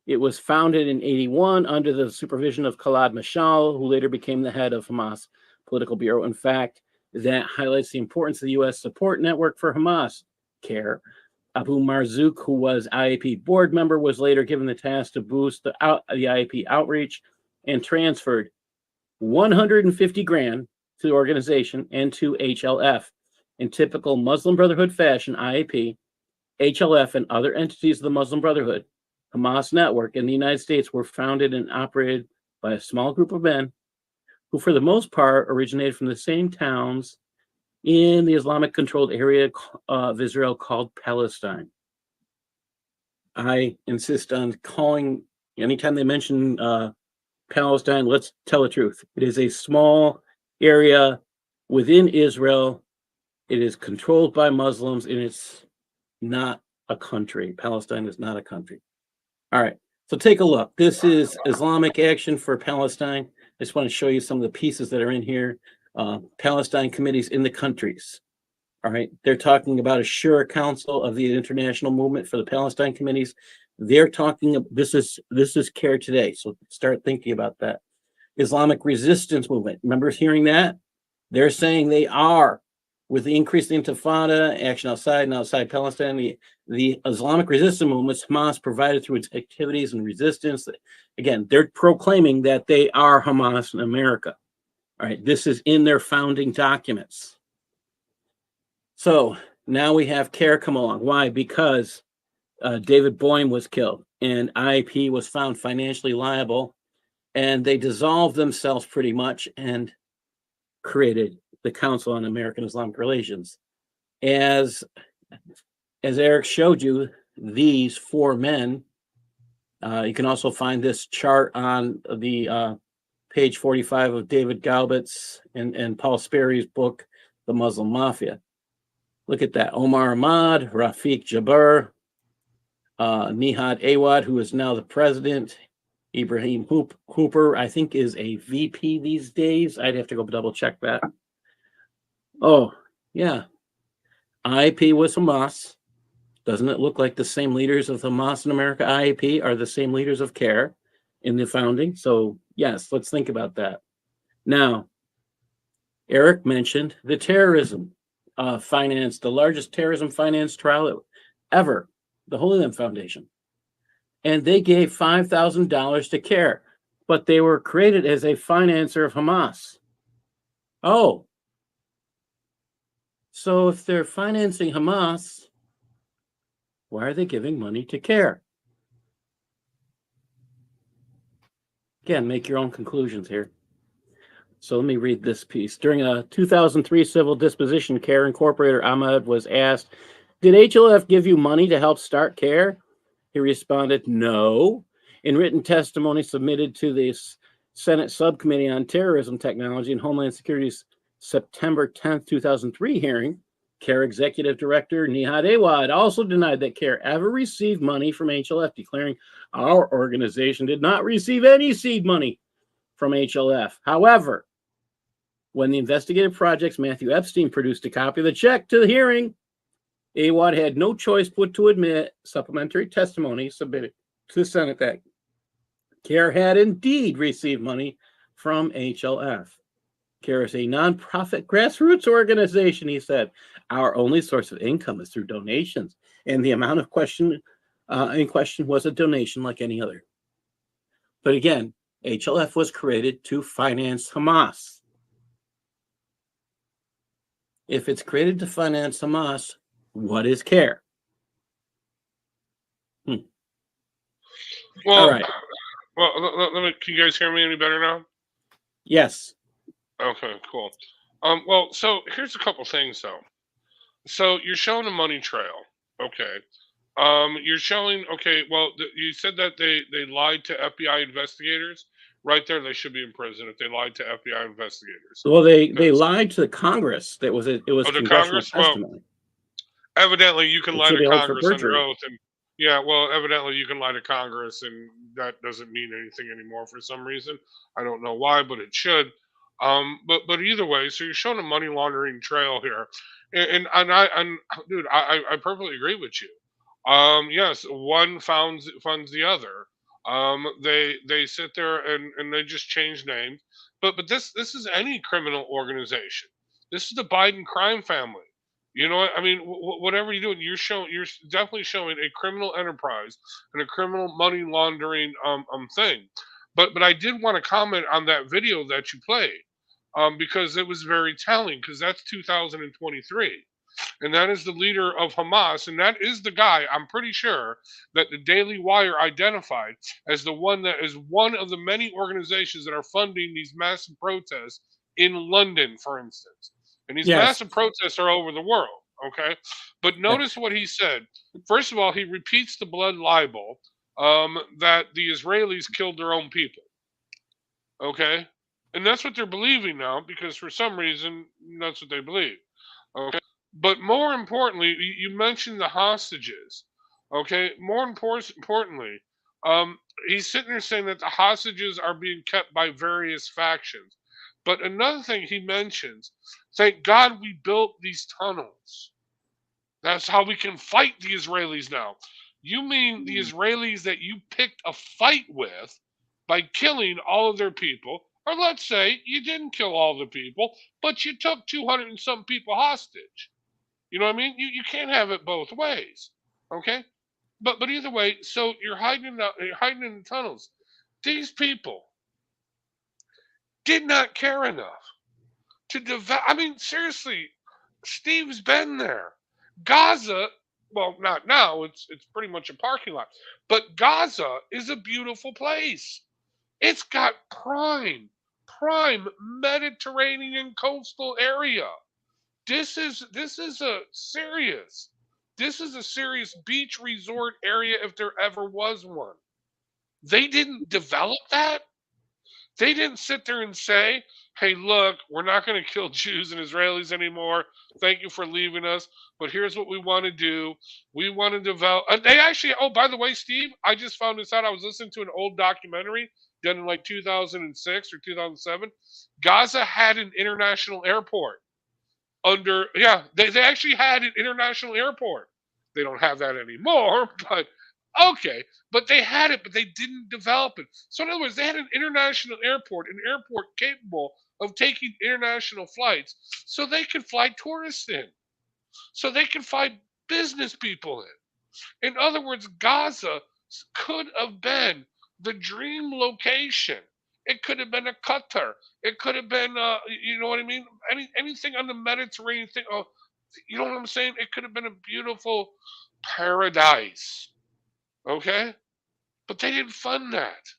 It was founded in 81 under the supervision of Khaled Mashal, who later became the head of Hamas Political Bureau. In fact, that highlights the importance of the U.S. support network for Hamas, CAIR. Abu Marzouk, who was IAP board member, was later given the task to boost the IAP outreach and transferred 150 grand to the organization and to HLF. In typical Muslim Brotherhood fashion, IAP, HLF, and other entities of the Muslim Brotherhood, Hamas network in the United States were founded and operated by a small group of men who, for the most part, originated from the same towns in the Islamic-controlled area of Israel called Palestine. I insist on calling, anytime they mention Palestine, let's tell the truth. It is a small area within Israel. It is controlled by Muslims, and it's not a country. Palestine is not a country. All right, so take a look. This is Islamic Action for Palestine. I just want to show you some of the pieces that are in here. Palestine committees in the countries. All right, they're talking about a Shura Council of the International Movement for the Palestine Committees. They're talking, this is CAIR today, so start thinking about that. Islamic Resistance Movement, remember hearing that? They're saying they are, with the increased intifada, action outside and outside Palestine, the Islamic resistance movements Hamas provided through its activities and resistance. Again, they're proclaiming that they are Hamas in America. All right, this is in their founding documents. So now we have CAIR come along. Why? Because David Boyne was killed and IAP was found financially liable, and they dissolved themselves pretty much and created the Council on American Islamic Relations. As Eric showed you, these four men, you can also find this chart on the page 45 of David Galbit's and Paul Sperry's book, The Muslim Mafia. Look at that. Omar Ahmad, Rafiq Jabbar, Nihad Awad, who is now the president, Ibrahim Hooper, I think is a VP these days. I'd have to go double check that. Oh, yeah. IAP was Hamas. Doesn't it look like the same leaders of Hamas in America, IAP, are the same leaders of CAIR in the founding? So, yes, let's think about that. Now, Eric mentioned the terrorism finance, the largest terrorism finance trial ever, the Holy Land Foundation. And they gave $5,000 to CAIR, but they were created as a financer of Hamas. Oh, so if they're financing Hamas, why are they giving money to CAIR? Again, make your own conclusions here. So let me read this piece. During a 2003 civil disposition, CAIR Incorporator Ahmed was asked, "Did HLF give you money to help start CAIR?" He responded, "No." In written testimony submitted to the Senate Subcommittee on Terrorism Technology and Homeland Security's September 10th, 2003 hearing, CAIR Executive Director Nihad Awad also denied that CAIR ever received money from HLF, declaring our organization did not receive any seed money from HLF. However, when the investigative project's Matthew Epstein produced a copy of the check to the hearing, Awad had no choice but to admit supplementary testimony submitted to the Senate that CAIR had indeed received money from HLF. CAIR is a nonprofit grassroots organization, he said. Our only source of income is through donations, and the amount of in question was a donation like any other. But again, HLF was created to finance Hamas. If it's created to finance Hamas, what is CAIR? Well, all right. Well, let me. Can you guys hear me any better now? Yes. Okay, cool. Well, so here's a couple things though. So you're showing a money trail. Okay. You're showing. Okay. Well, you said that they lied to FBI investigators. Right there, they should be in prison if they lied to FBI investigators. Well, they lied to the Congress. It was congressional Congress? testimony. Well, evidently, you can lie to Congress under oath, and yeah, well, evidently you can lie to Congress, and that doesn't mean anything anymore for some reason. I don't know why, but it should. But either way, so you're showing a money laundering trail here, and dude, I perfectly agree with you. Yes, one funds the other. They sit there and they just change names. But this is any criminal organization. This is the Biden crime family. You know what I mean? Whatever you're doing, you're definitely showing a criminal enterprise and a criminal money laundering thing. But I did want to comment on that video that you played, because it was very telling, because that's 2023. And that is the leader of Hamas, and that is the guy, I'm pretty sure, that the Daily Wire identified as the one that is one of the many organizations that are funding these massive protests in London, for instance. And these Yes. massive protests are over the world, okay? But notice what he said. First of all, he repeats the blood libel, that the Israelis killed their own people, okay? And that's what they're believing now, because for some reason, that's what they believe, okay? But more importantly, you mentioned the hostages, okay? More importantly, he's sitting there saying that the hostages are being kept by various factions. But another thing he mentions, thank God we built these tunnels. That's how we can fight the Israelis now. You mean the Israelis that you picked a fight with by killing all of their people? Or let's say you didn't kill all the people, but you took 200 and some people hostage. You know what I mean? You can't have it both ways, okay? But either way, so you're hiding in the tunnels. These people did not care enough to develop. I mean, seriously, Steve's been there. Gaza, well, not now. It's pretty much a parking lot. But Gaza is a beautiful place. It's got prime Mediterranean coastal area. This is a serious beach resort area if there ever was one. They didn't develop that. They didn't sit there and say, "Hey, look, we're not going to kill Jews and Israelis anymore. Thank you for leaving us. But here's what we want to do. We want to develop." They actually, oh, by the way, Steve, I just found this out. I was listening to an old documentary done in like 2006 or 2007. Gaza had an international airport. They actually had an international airport. They don't have that anymore, but okay. But they had it, but they didn't develop it. So in other words, they had an international airport, an airport capable of taking international flights, so they could fly tourists in, so they could fly business people in. In other words, Gaza could have been the dream location. It could have been a Qatar. It could have been, you know what I mean? Anything on the Mediterranean thing. Oh, you know what I'm saying? It could have been a beautiful paradise. Okay? But they didn't fund that.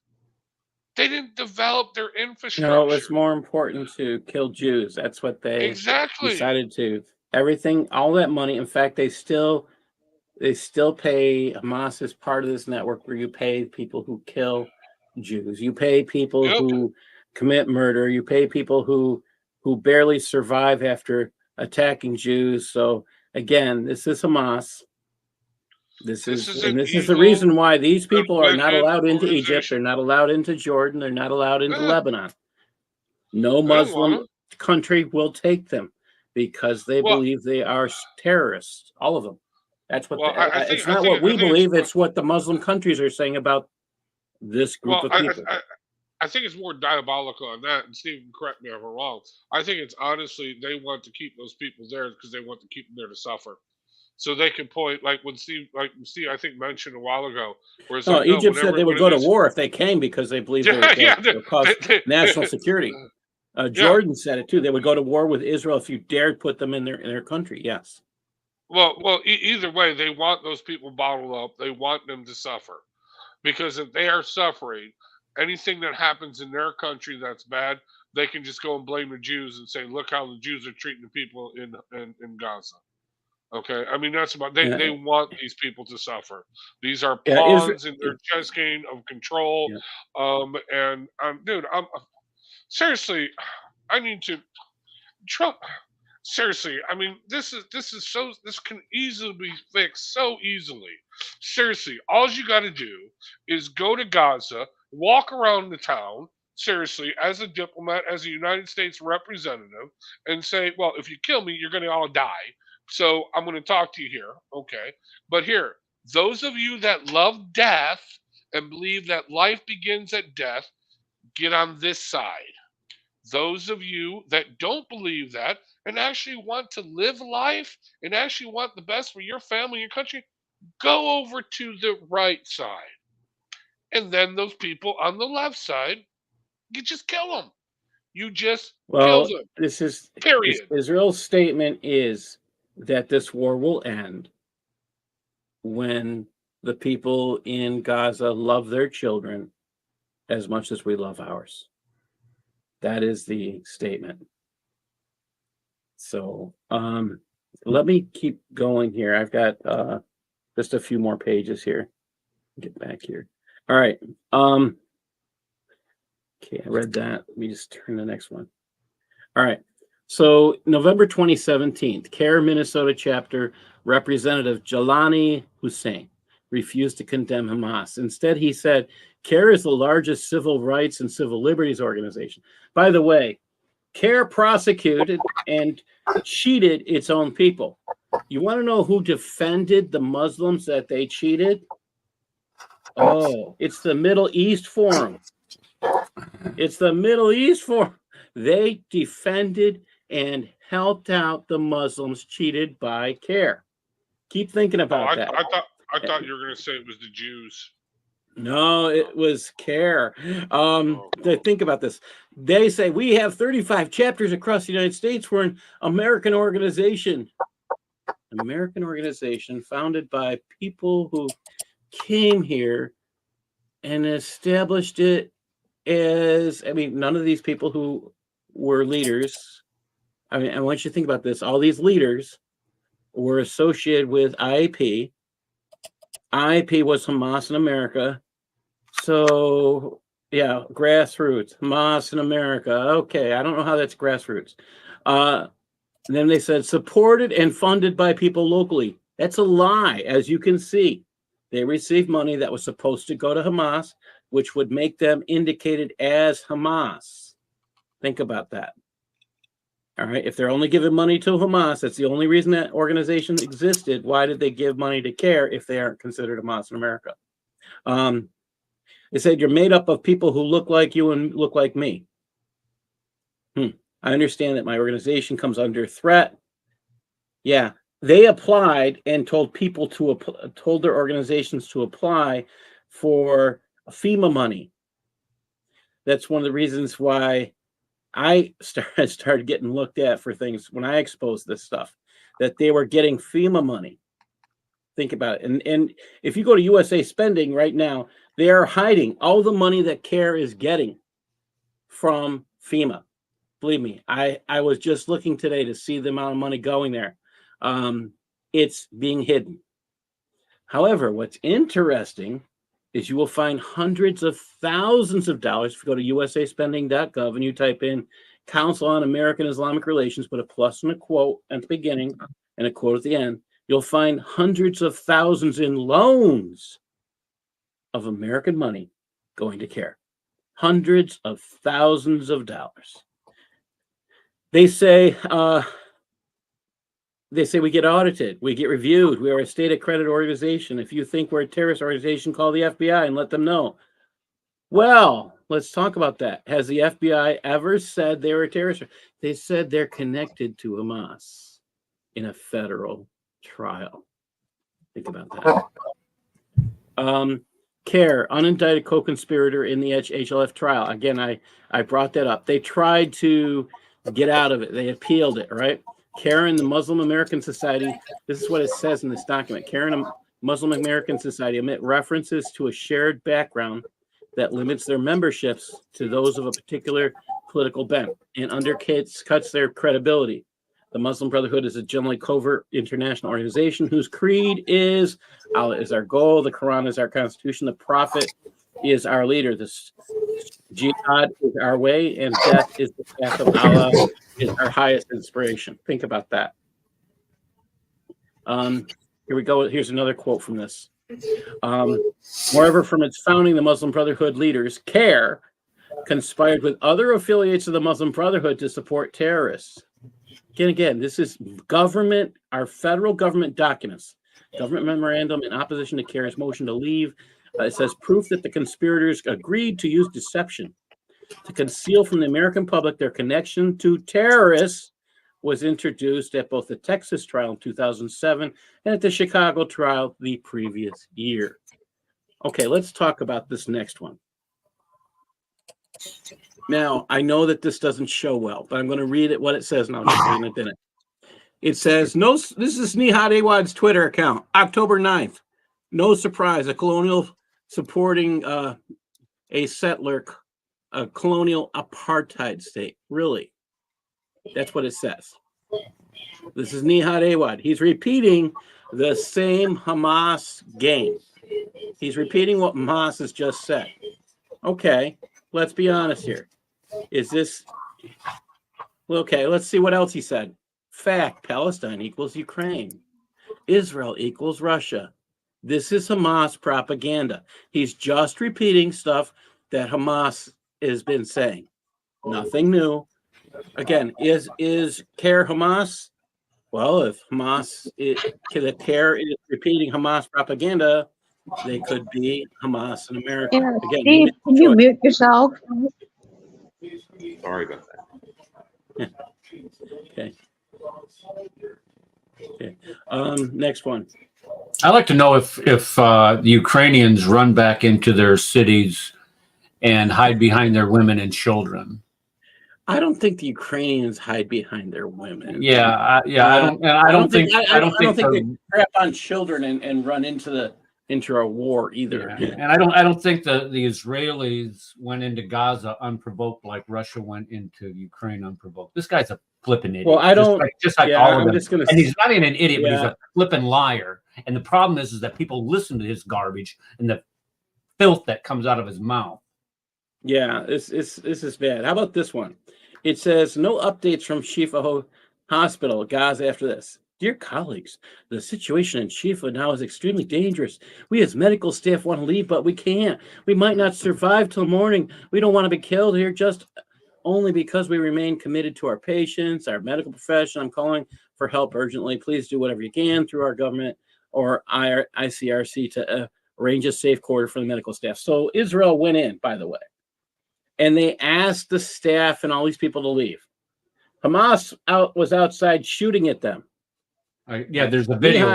They didn't develop their infrastructure. No, it's more important to kill Jews. That's what they decided to. Everything, all that money. In fact, they still pay. Hamas as part of this network where you pay people who kill Jews. You pay people who commit murder. You pay people who barely survive after attacking Jews. So again, this is Hamas. This is the reason why these people are not allowed into Egypt. They're not allowed into Jordan. They're not allowed into Lebanon. No Muslim country will take them because they believe they are terrorists. All of them. That's what. It's not what we believe. It's what the Muslim countries are saying about this group of people. I think it's more diabolical on that. And Steve, correct me if I'm wrong. I think it's honestly they want to keep those people there because they want to keep them there to suffer. So they can point like Steve I think mentioned a while ago. Whereas Egypt said they would go to war if they came because they believe they would cause national security. Jordan said it too. They would go to war with Israel if you dared put them in their country. Yes. Well, either way, they want those people bottled up. They want them to suffer, because if they are suffering, anything that happens in their country that's bad, they can just go and blame the Jews and say, "Look how the Jews are treating the people in Gaza." Okay, I mean that's about they want these people to suffer. These are pawns in their chess game of control. Dude, I'm seriously, I need to Trump. Seriously, I mean this can easily be fixed so easily. Seriously, all you got to do is go to Gaza, walk around the town. Seriously, as a diplomat, as a United States representative, and say, "Well, if you kill me, you're going to all die. So I'm going to talk to you here, okay? But here, those of you that love death and believe that life begins at death, get on this side. Those of you that don't believe that and actually want to live life and actually want the best for your family, your country, go over to the right side. And then those people on the left side, you just kill them. You just kill Well, them. this is Period. Israel's statement is that this war will end when the people in Gaza love their children as much as we love ours. That is the statement. So let me keep going here. I've got just a few more pages here. Get back here. All right. Okay, I read that. Let me just turn to the next one. All right. So November 2017, CAIR Minnesota chapter representative Jelani Hussein refused to condemn Hamas. Instead, he said, CAIR is the largest civil rights and civil liberties organization. By the way, CAIR prosecuted and cheated its own people. You want to know who defended the Muslims that they cheated? Oh, it's the Middle East Forum. It's the Middle East Forum. They defended and helped out the Muslims cheated by CAIR. Keep thinking about that. I thought you were going to say it was the Jews. No, it was CAIR. Think about this. They say we have 35 chapters across the United States. We're an American organization. American organization founded by people who came here and established it as, I mean, none of these people who were leaders, I mean, I want you to think about this. All these leaders were associated with IAP. IAP was Hamas in America. So, yeah, grassroots, Hamas in America. Okay, I don't know how that's grassroots. And then they said supported and funded by people locally. That's a lie, as you can see. They received money that was supposed to go to Hamas, which would make them indicated as Hamas. Think about that. All right, if they're only giving money to Hamas, that's the only reason that organization existed. Why did they give money to CAIR if they aren't considered Hamas in America? They said you're made up of people who look like you and look like me. I understand that my organization comes under threat. Yeah, they applied and told people told their organizations to apply for FEMA money. That's one of the reasons why I started getting looked at for things when I exposed this stuff, that they were getting FEMA money. Think about it. And if you go to USA Spending right now, they are hiding all the money that CAIR is getting from FEMA. Believe me, I was just looking today to see the amount of money going there. It's being hidden. However, what's interesting is you will find hundreds of thousands of dollars. If you go to usaspending.gov and you type in Council on American Islamic Relations, put a plus and a quote at the beginning and a quote at the end, you'll find hundreds of thousands in loans of American money going to CAIR. Hundreds of thousands of dollars. They say we get audited, we get reviewed, we are a state accredited organization. If you think we're a terrorist organization, call the FBI and let them know. Well, let's talk about that. Has the FBI ever said they were a terrorist? They said they're connected to Hamas in a federal trial. Think about that. CAIR, unindicted co-conspirator in the HLF trial. Again, I brought that up. They tried to get out of it. They appealed it, right? CAIR and the Muslim American Society, this is what it says in this document. CAIR and the Muslim American Society omit references to a shared background that limits their memberships to those of a particular political bent and undercuts their credibility. The Muslim Brotherhood is a generally covert international organization whose creed is Allah is our goal, the Quran is our constitution, the Prophet is our leader, this jihad is our way, and death is the path of Allah, is our highest inspiration. Think about that. Here we go. Here's another quote from this. Moreover, from its founding, the Muslim Brotherhood leaders, CAIR, conspired with other affiliates of the Muslim Brotherhood to support terrorists. Again, this is government, our federal government documents, government memorandum in opposition to CAIR's motion to leave It says proof that the conspirators agreed to use deception to conceal from the American public their connection to terrorists was introduced at both the Texas trial in 2007 and at the Chicago trial the previous year. Okay, let's talk about this next one. Now, I know that this doesn't show well, but I'm going to read it what it says now. Just reading it in it. It says, no, this is Nihad Awad's Twitter account, October 9th. No surprise, a colonial supporting a settler, a colonial apartheid state. Really? That's what it says. This is Nihad Awad. He's repeating the same Hamas game. He's repeating what Hamas has just said. Okay, let's be honest here. Is this... Okay, let's see what else he said. Fact, Palestine equals Ukraine. Israel equals Russia. This is Hamas propaganda. He's just repeating stuff that Hamas has been saying. Nothing new. Again, is CAIR Hamas? Well, if Hamas, the CAIR is repeating Hamas propaganda, they could be Hamas in America. Yeah, Again, Steve, can you mute yourself? Sorry about that. Okay. Okay. Next one. I'd like to know if the Ukrainians run back into their cities and hide behind their women and children. I don't think the Ukrainians hide behind their women. I don't think they crap on children and run into a war either. Yeah. And I don't think the Israelis went into Gaza unprovoked like Russia went into Ukraine unprovoked. This guy's a flipping idiot. Well, I don't just like all of them. Gonna, and he's not even an idiot, but he's a flipping liar. And the problem is that people listen to his garbage and the filth that comes out of his mouth. Yeah, this is bad. How about this one? It says no updates from Shifa Hospital, Gaza after this. Dear colleagues, the situation in Shifa now is extremely dangerous. We as medical staff want to leave, but we can't. We might not survive till morning. We don't want to be killed here just only because we remain committed to our patients, our medical profession. I'm calling for help urgently. Please do whatever you can through our government or ICRC to arrange a safe quarter for the medical staff. So Israel went in, by the way, and they asked the staff and all these people to leave. Hamas was outside shooting at them. There's a video.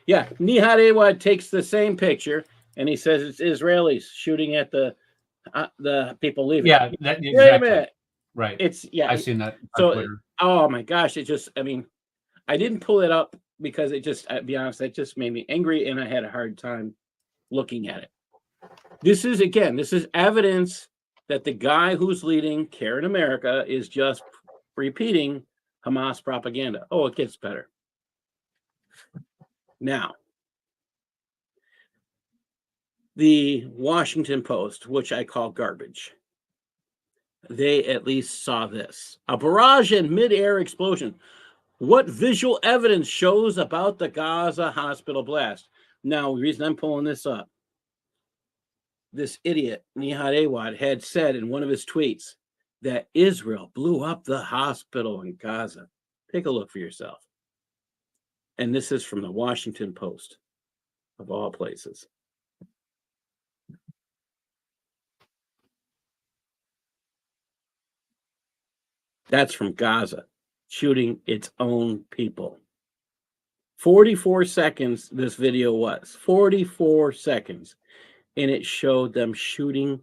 Nihad Awad takes the same picture and he says it's Israelis shooting at the people leaving. Yeah, exactly. Wait a minute. Right. I've seen that. So, oh my gosh, I didn't pull it up because I'll be honest, it just made me angry and I had a hard time looking at it. This is evidence that the guy who's leading CAIR in America is just repeating Hamas propaganda. Oh, it gets better. Now, the Washington Post, which I call garbage, they at least saw this. A barrage and mid-air explosion. What visual evidence shows about the Gaza hospital blast? Now, the reason I'm pulling this up, this idiot, Nihad Awad, had said in one of his tweets that Israel blew up the hospital in Gaza. Take a look for yourself. And this is from the Washington Post, of all places. That's from Gaza, shooting its own people. 44 seconds this video was. 44 seconds. And it showed them shooting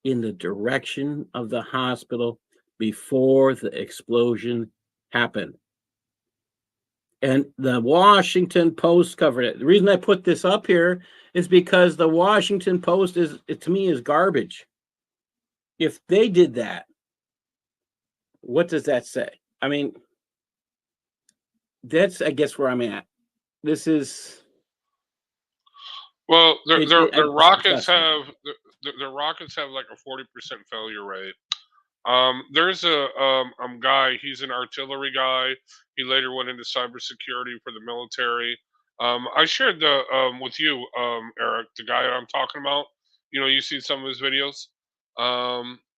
in the direction of the hospital before the explosion happened. And the Washington Post covered it. The reason I put this up here is because the Washington Post to me is garbage. If they did that, what does that say? I mean, that's, I guess, where I'm at. This is... Well, the rockets have like a 40% failure rate. There's a guy. He's an artillery guy. He later went into cybersecurity for the military. I shared with you, Eric, the guy I'm talking about. You know, you see some of his videos.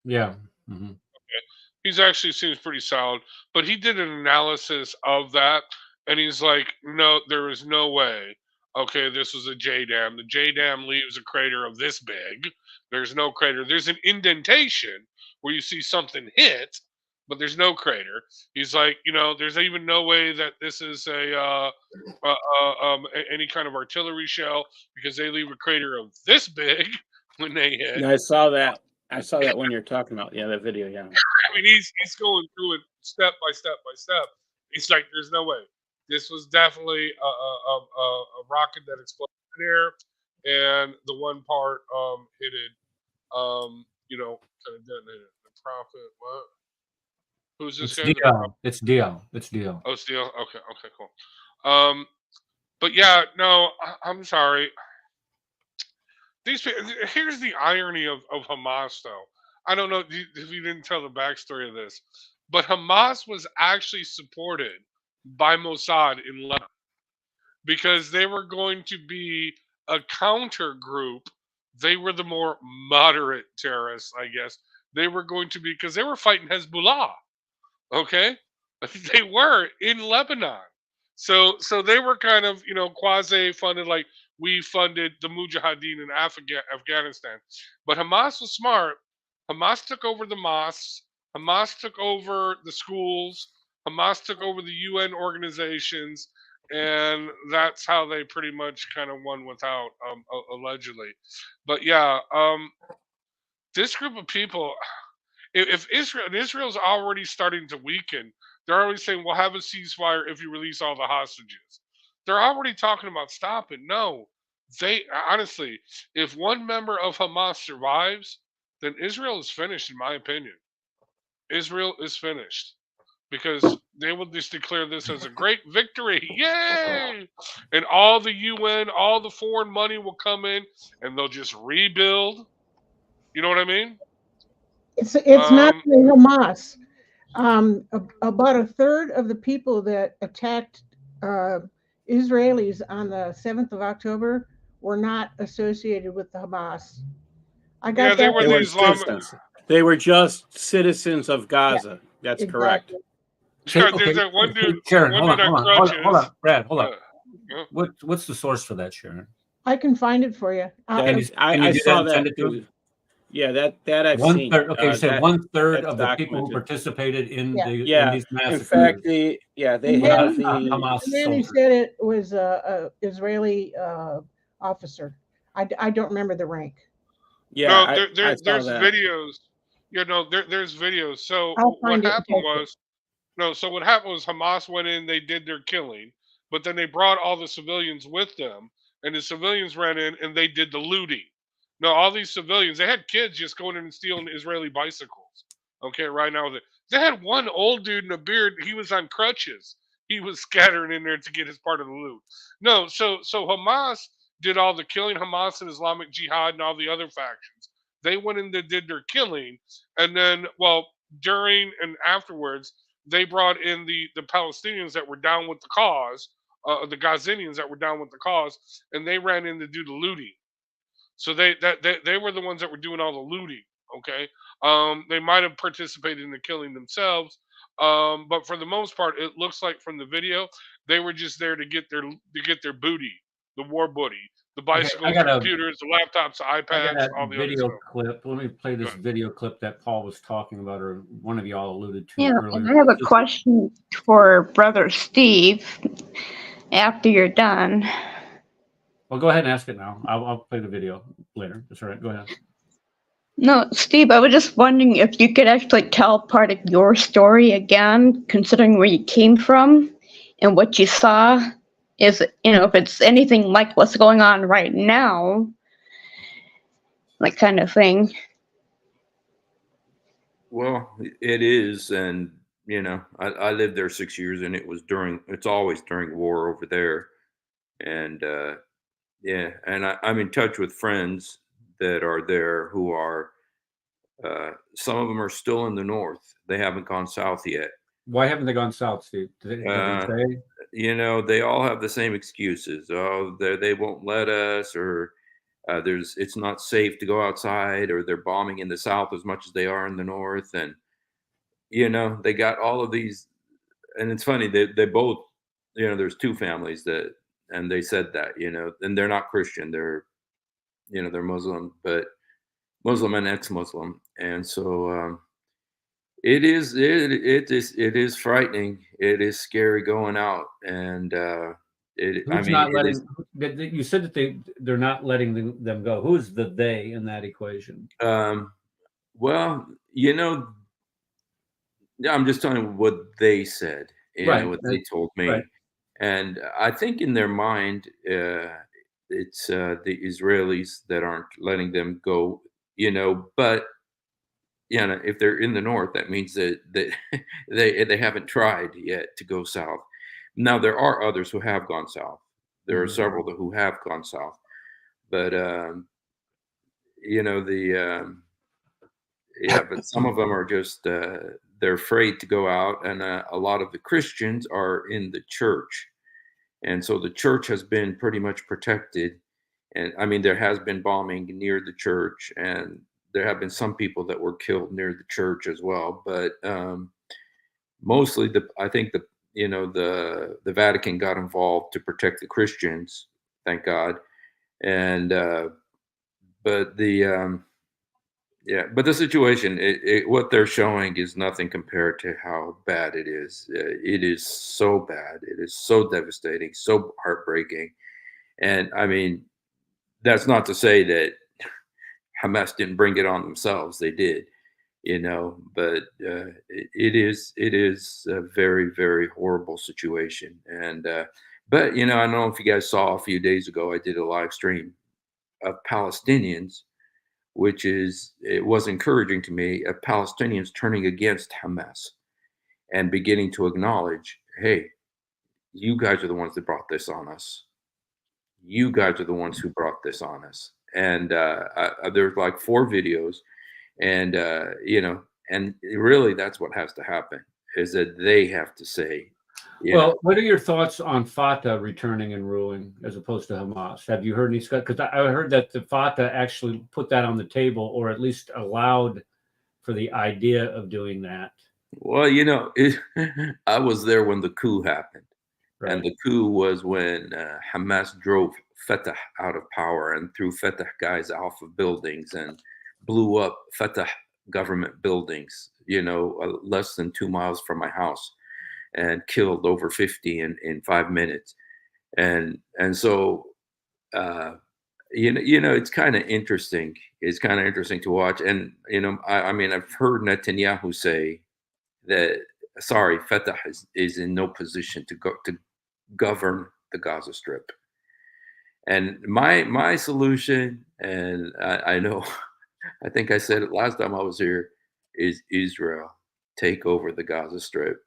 Yeah. Mm-hmm. Okay. He's actually seems pretty solid, but he did an analysis of that, and he's like, no, there is no way okay, this was a J dam. The J dam leaves a crater of this big. There's no crater. There's an indentation where you see something hit, but there's no crater. He's like, there's even no way that this is any kind of artillery shell because they leave a crater of this big when they hit. Yeah, I saw that. I saw that when you're talking about that video. Yeah. I mean, he's going through it step by step by step. It's like there's no way. This was definitely a rocket that exploded in air, and the one part hit it. Kind of detonated. The Prophet. What? Who's this guy? It's DL. It's DL. Oh, it's DL. Okay, cool. But yeah, no, I'm sorry. Here's the irony of Hamas, though. I don't know if you didn't tell the backstory of this, but Hamas was actually supported by Mossad in Lebanon because they were going to be a counter group. They were the more moderate terrorists, I guess. They were going to be because they were fighting Hezbollah. Okay, they were in Lebanon. So they were kind of quasi funded, like we funded the Mujahideen in Afghanistan. But Hamas was smart. Hamas took over the mosques. Hamas took over the schools. Hamas took over the UN organizations, and that's how they pretty much kind of won without, allegedly. But yeah, this group of people, if Israel's already starting to weaken, they're already saying we'll have a ceasefire if you release all the hostages. They're already talking about stopping. No, they honestly, if one member of Hamas survives, then Israel is finished, in my opinion. Israel is finished because they will just declare this as a great victory. Yay! And all the UN, all the foreign money will come in and they'll just rebuild. You know what I mean? It's not the Hamas. About a third of the people that attacked Israelis on the 7th of October were not associated with the Hamas. I got they that. were the Islamic. They were just citizens of Gaza. That's correct. There's that one dude. Sharon, one dude on hold crutches. on, Brad, hold on. What's the source for that, Sharon? I can find it for you. I saw that too. Yeah, that I've seen. Okay, you said 1/3 of the people who participated in these massacres. In fact, they have the Hamas. The man who said it was a Israeli officer. I don't remember the rank. Yeah, no, there's videos. There's videos. So what happened was Hamas went in, they did their killing, but then they brought all the civilians with them, and the civilians ran in and they did the looting. No, all these civilians, they had kids just going in and stealing Israeli bicycles. Okay, right now they had one old dude in a beard. He was on crutches. He was scattering in there to get his part of the loot. No, so Hamas did all the killing. Hamas and Islamic Jihad and all the other factions. They went in and did their killing, and then, during and afterwards, they brought in the Palestinians that were down with the cause, the Gazanians that were down with the cause, and they ran in to do the looting. So they were the ones that were doing all the looting. Okay, they might have participated in the killing themselves, but for the most part, it looks like from the video they were just there to get their booty, the war booty, the bicycles, the computers, the laptops, the iPads, all the video other stuff. clip. Let me play this video clip that Paul was talking about, or one of y'all alluded to Yeah, earlier. and I have a question for Brother Steve after you're done. Well, go ahead and ask it now. I'll play the video later. That's all right. Go ahead. No, Steve, I was just wondering if you could actually tell part of your story again, considering where you came from and what you saw. If it's anything like what's going on right now, like kind of thing. Well, it is, and I lived there 6 years, and it's always during war over there, and and I'm in touch with friends that are there who are, some of them are still in the north. They haven't gone south yet. Why haven't they gone south, Steve? Did they say? They all have the same excuses. Oh, they won't let us, or it's not safe to go outside, or they're bombing in the south as much as they are in the north, and they got all of these. And it's funny, they both, there's two families that and they said that, and they're not Christian, they're they're Muslim, but Muslim and ex-Muslim, and so it is frightening. It is scary going out, and Who's not letting? You said that they're not letting them go. Who's the they in that equation? Well, I'm just telling you what they said. Right. What they told me, right. And I think in their mind, it's the Israelis that aren't letting them go. But if they're in the north, that means that they haven't tried yet to go south. Now there are others who have gone south. There are several who have gone south, but but some of them are just they're afraid to go out, and a lot of the Christians are in the church, and so the church has been pretty much protected. And I mean, there has been bombing near the church, and there have been some people that were killed near the church as well. But mostly, I think the Vatican got involved to protect the Christians, thank God. And but the situation, what they're showing is nothing compared to how bad it is. It is so bad. It is so devastating, so heartbreaking. And I mean, that's not to say that Hamas didn't bring it on themselves. They did, but it is a very, very horrible situation. And but I don't know if you guys saw a few days ago, I did a live stream of Palestinians, it was encouraging to me, of Palestinians turning against Hamas and beginning to acknowledge, hey, you guys are the ones that brought this on us. You guys are the ones who brought this on us. And there's like 4 videos, and and really that's what has to happen, is that they have to say. Well, what are your thoughts on Fatah returning and ruling as opposed to Hamas? Have you heard any? Because I heard that the Fatah actually put that on the table, or at least allowed for the idea of doing that. Well, I was there when the coup happened. Right. And the coup was when Hamas drove Fatah out of power and threw Fatah guys off of buildings and blew up Fatah government buildings, less than 2 miles from my house, and killed over 50 in 5 minutes. And so, it's kind of interesting. It's kind of interesting to watch. And, I mean, I've heard Netanyahu say that, sorry, Fatah is in no position to govern the Gaza Strip. And my solution, and I know, I think I said it last time I was here, is Israel take over the Gaza Strip.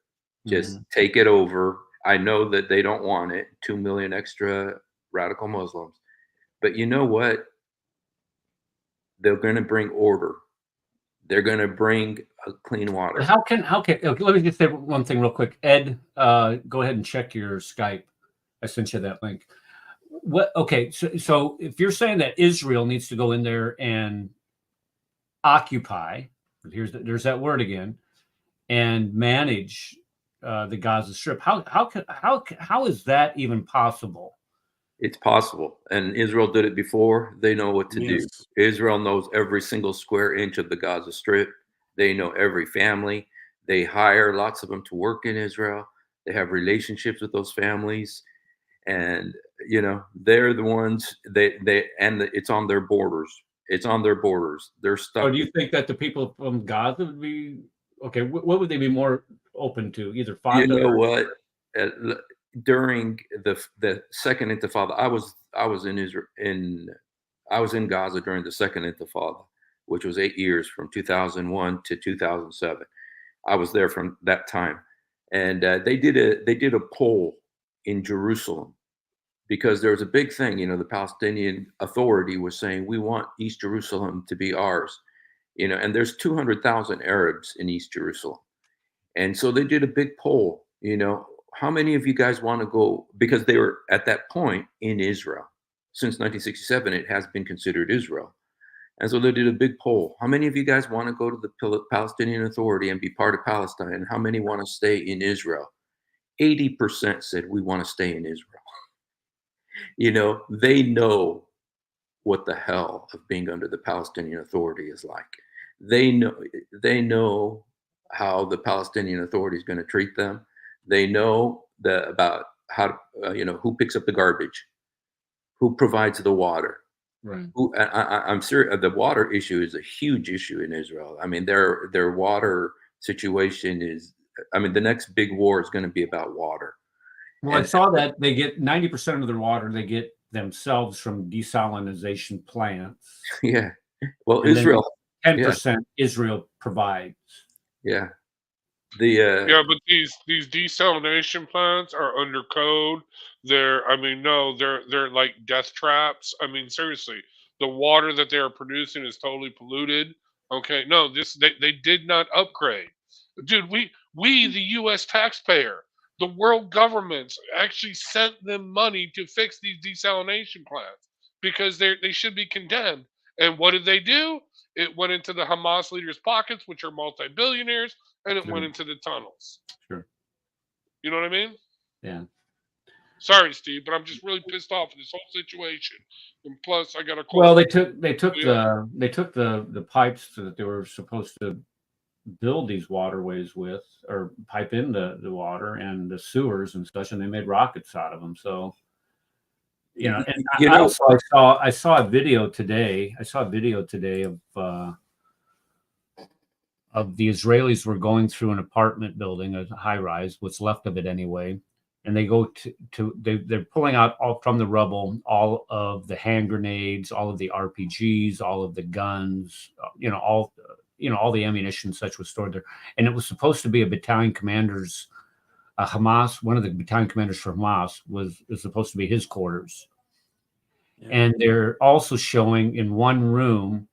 Just take it over. I know that they don't want it, 2 million extra radical Muslims. But you know what? They're going to bring order. They're going to bring clean water. How can okay, let me just say one thing real quick. Ed, go ahead and check your Skype. I sent you that link. Okay, so if you're saying that Israel needs to go in there and occupy, there's that word again, and manage the Gaza Strip, how is that even possible? It's possible, and Israel did it before. They know what to do. Israel knows every single square inch of the Gaza Strip. They know every family. They hire lots of them to work in Israel. They have relationships with those families, and they're the ones it's on their borders. It's on their borders. They're stuck. So do you think that the people from Gaza would be okay? What would they be more open to? Either Fatah. You know what? During the second Intifada, I was in Israel I was in Gaza during the second Intifada, which was 8 years, from 2001 to 2007. I was there from that time, and they did a poll in Jerusalem, because there was a big thing. The Palestinian Authority was saying, we want East Jerusalem to be ours, and there's 200,000 Arabs in East Jerusalem, and so they did a big poll. How many of you guys want to go? Because they were at that point in Israel. Since 1967, it has been considered Israel. And so they did a big poll. How many of you guys want to go to the Palestinian Authority and be part of Palestine? And how many want to stay in Israel? 80% said we want to stay in Israel. You know, they know what the hell of being under the Palestinian Authority is like. They know how the Palestinian Authority is going to treat them. They know about how who picks up the garbage, who provides the water. Right. I'm serious. The water issue is a huge issue in Israel. I mean, their water situation is. I mean, the next big war is going to be about water. Well, I saw that they get 90% of their water they get themselves from desalinization plants. Yeah. Well, And Israel. 10% Israel provides. Yeah. Yeah, but these desalination plants are under code. They're like death traps. I mean, seriously, the water that they are producing is totally polluted. Okay, no, they did not upgrade, dude. We the U.S. taxpayer, the world governments actually sent them money to fix these desalination plants because they should be condemned. And what did they do? It went into the Hamas leaders' pockets, which are multi-billionaires, and it went into the tunnels. Sure. You know what I mean? Yeah. Sorry, Steve, but I'm just really pissed off at this whole situation. And plus, I got a Well, they took the pipes that they were supposed to build these waterways with, or pipe in the water and the sewers and such, and they made rockets out of them. So, and I saw a video today. I saw a video today of the Israelis were going through an apartment building, a high rise, what's left of it anyway, and they go they're pulling out all from the rubble all of the hand grenades, all of the RPGs, all of the guns, all the ammunition such was stored there, and it was supposed to be a battalion commander's. Hamas, one of the battalion commanders for Hamas was supposed to be his quarters. Yeah. And they're also showing in one room,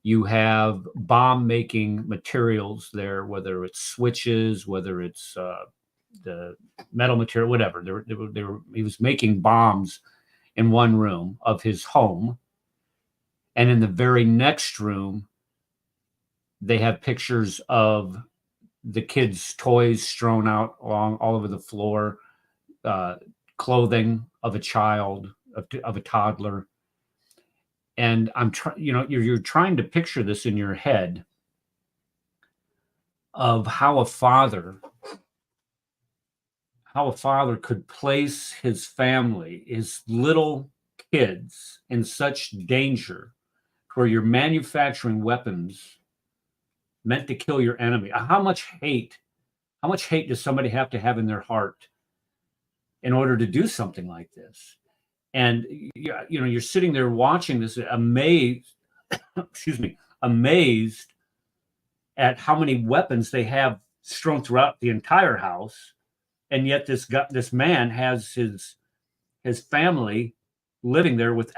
you have bomb making materials there, whether it's switches, whether it's the metal material, whatever. He was making bombs in one room of his home. And in the very next room, they have pictures of the kids' toys strewn out along all over the floor, clothing of a child, of a toddler. And I'm trying, you're trying to picture this in your head of how a father could place his family, his little kids, in such danger where you're manufacturing weapons meant to kill your enemy. How much hate does somebody have to have in their heart in order to do something like this? And you're sitting there watching this, amazed at how many weapons they have strewn throughout the entire house, and yet this man has his family living there with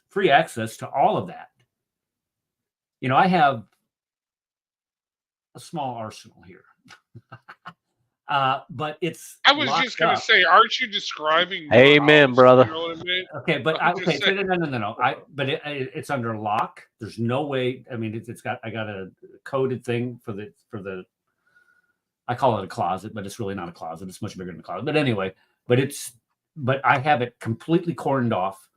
free access to all of that. I have a small arsenal here. But it's. I was just going to say, aren't you describing? Amen, brother. You know what I mean? Okay, but no. But it's under lock. There's no way. I mean, I got a coded thing for the. I call it a closet, but it's really not a closet. It's much bigger than a closet. But anyway, but I have it completely cordoned off.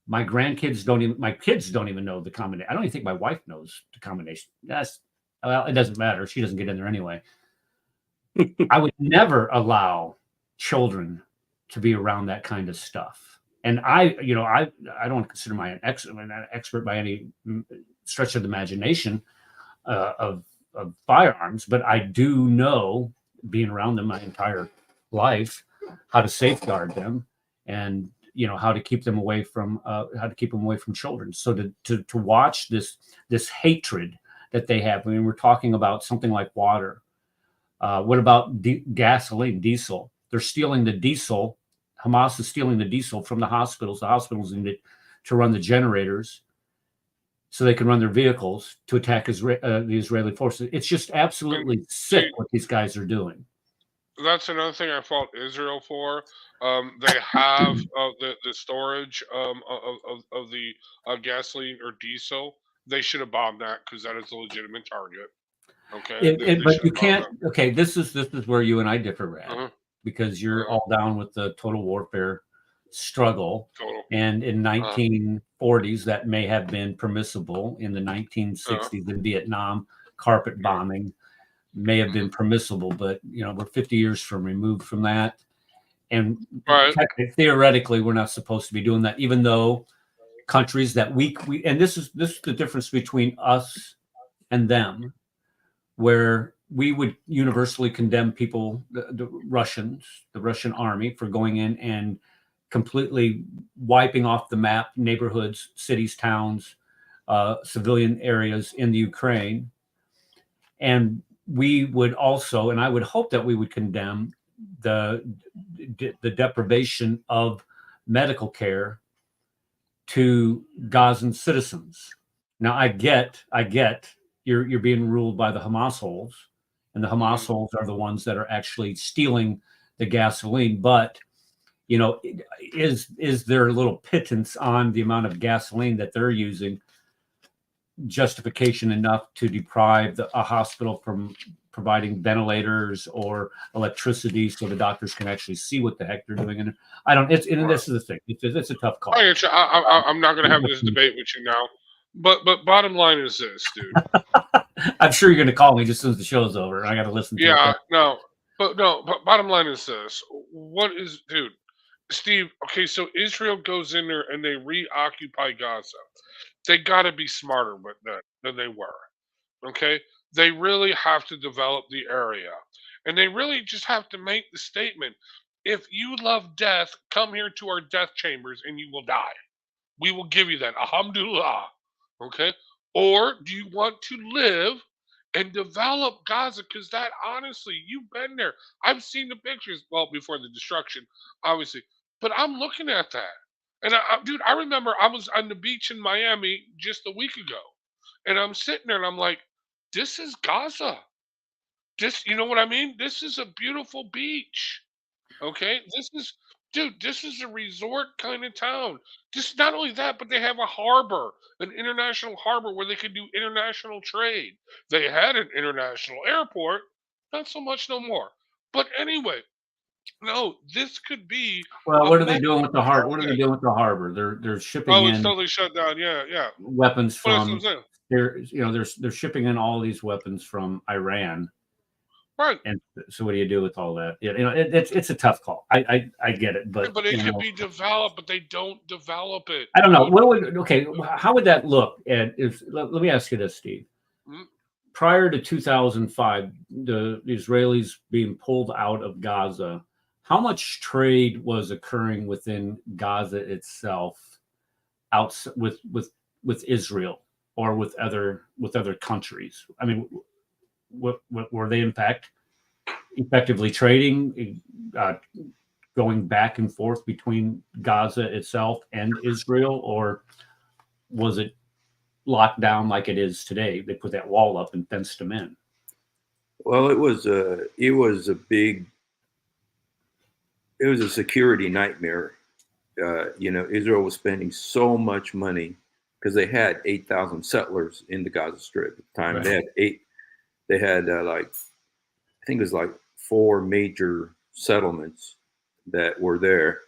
My kids don't even know the combination. I don't even think my wife knows the combination. Well, it doesn't matter. She doesn't get in there anyway. I would never allow children to be around that kind of stuff. And I don't consider myself an expert by any stretch of the imagination of firearms, but I do know, being around them my entire life, how to safeguard them and how to keep them away from children. So to watch this hatred that they have. I mean, we're talking about something like water. What about gasoline, diesel? They're stealing the diesel. Hamas is stealing the diesel from the hospitals. The hospitals need it to run the generators so they can run their vehicles to attack the Israeli forces. It's just absolutely sick what these guys are doing. That's another thing I fault Israel for. They have the storage of the gasoline or diesel. They should have bombed that because that is a legitimate target. Okay, but you can't. Okay, this is where you and I differ, Brad, because you're all down with the total warfare struggle. Total. And in 1940s, that may have been permissible. In the 1960s, in Vietnam, carpet bombing may have been permissible, but we're 50 years removed from that. And theoretically, we're not supposed to be doing that, even though countries that we and this is the difference between us and them, where we would universally condemn people, the Russian army, for going in and completely wiping off the map neighborhoods, cities, towns, civilian areas in the Ukraine. And we would also, and I would hope that we would condemn the deprivation of medical care to Gazan citizens. Now, I get you're being ruled by the Hamasholes, and the Hamasholes are the ones that are actually stealing the gasoline. But is there a little pittance on the amount of gasoline that they're using justification enough to deprive a hospital from providing ventilators or electricity so the doctors can actually see what the heck they're doing? And this is the thing. It's a tough call. I'm not going to have this debate with you now, but bottom line is this, dude. I'm sure you're going to call me just as soon as the show's over. I got to listen to it. Yeah, but bottom line is this. Dude, Steve, okay, so Israel goes in there and they reoccupy Gaza. They got to be smarter than they were, okay? They really have to develop the area. And they really just have to make the statement, if you love death, come here to our death chambers and you will die. We will give you that. Alhamdulillah, okay? Or do you want to live and develop Gaza? Because that, honestly, you've been there. I've seen the pictures, well, before the destruction, obviously. But I'm looking at that. And, dude, I remember I was on the beach in Miami just a week ago. And I'm sitting there and I'm like, this is Gaza. You know what I mean? This is a beautiful beach. Okay? This is a resort kind of town. Just not only that, but they have a harbor, an international harbor where they can do international trade. They had an international airport, not so much no more. But anyway, no, this could be. Well, what are they doing with the harbor? What are they doing with the harbor? They're shipping in. Oh, it's totally shut down. Yeah. Weapons from. They're shipping in all these weapons from Iran. Right. And so, what do you do with all that? It's a tough call. I get it, but it could be developed, but they don't develop it. I don't know. How would that look? Let me ask you this, Steve. Mm-hmm. Prior to 2005, the Israelis being pulled out of Gaza, how much trade was occurring within Gaza itself, with Israel or with other countries? I mean, what were they effectively trading, going back and forth between Gaza itself and Israel, or was it locked down like it is today? They put that wall up and fenced them in. Well, it was a security nightmare. Israel was spending so much money because they had 8,000 settlers in the Gaza Strip at the time. Right. They had I think it was like 4 major settlements that were there,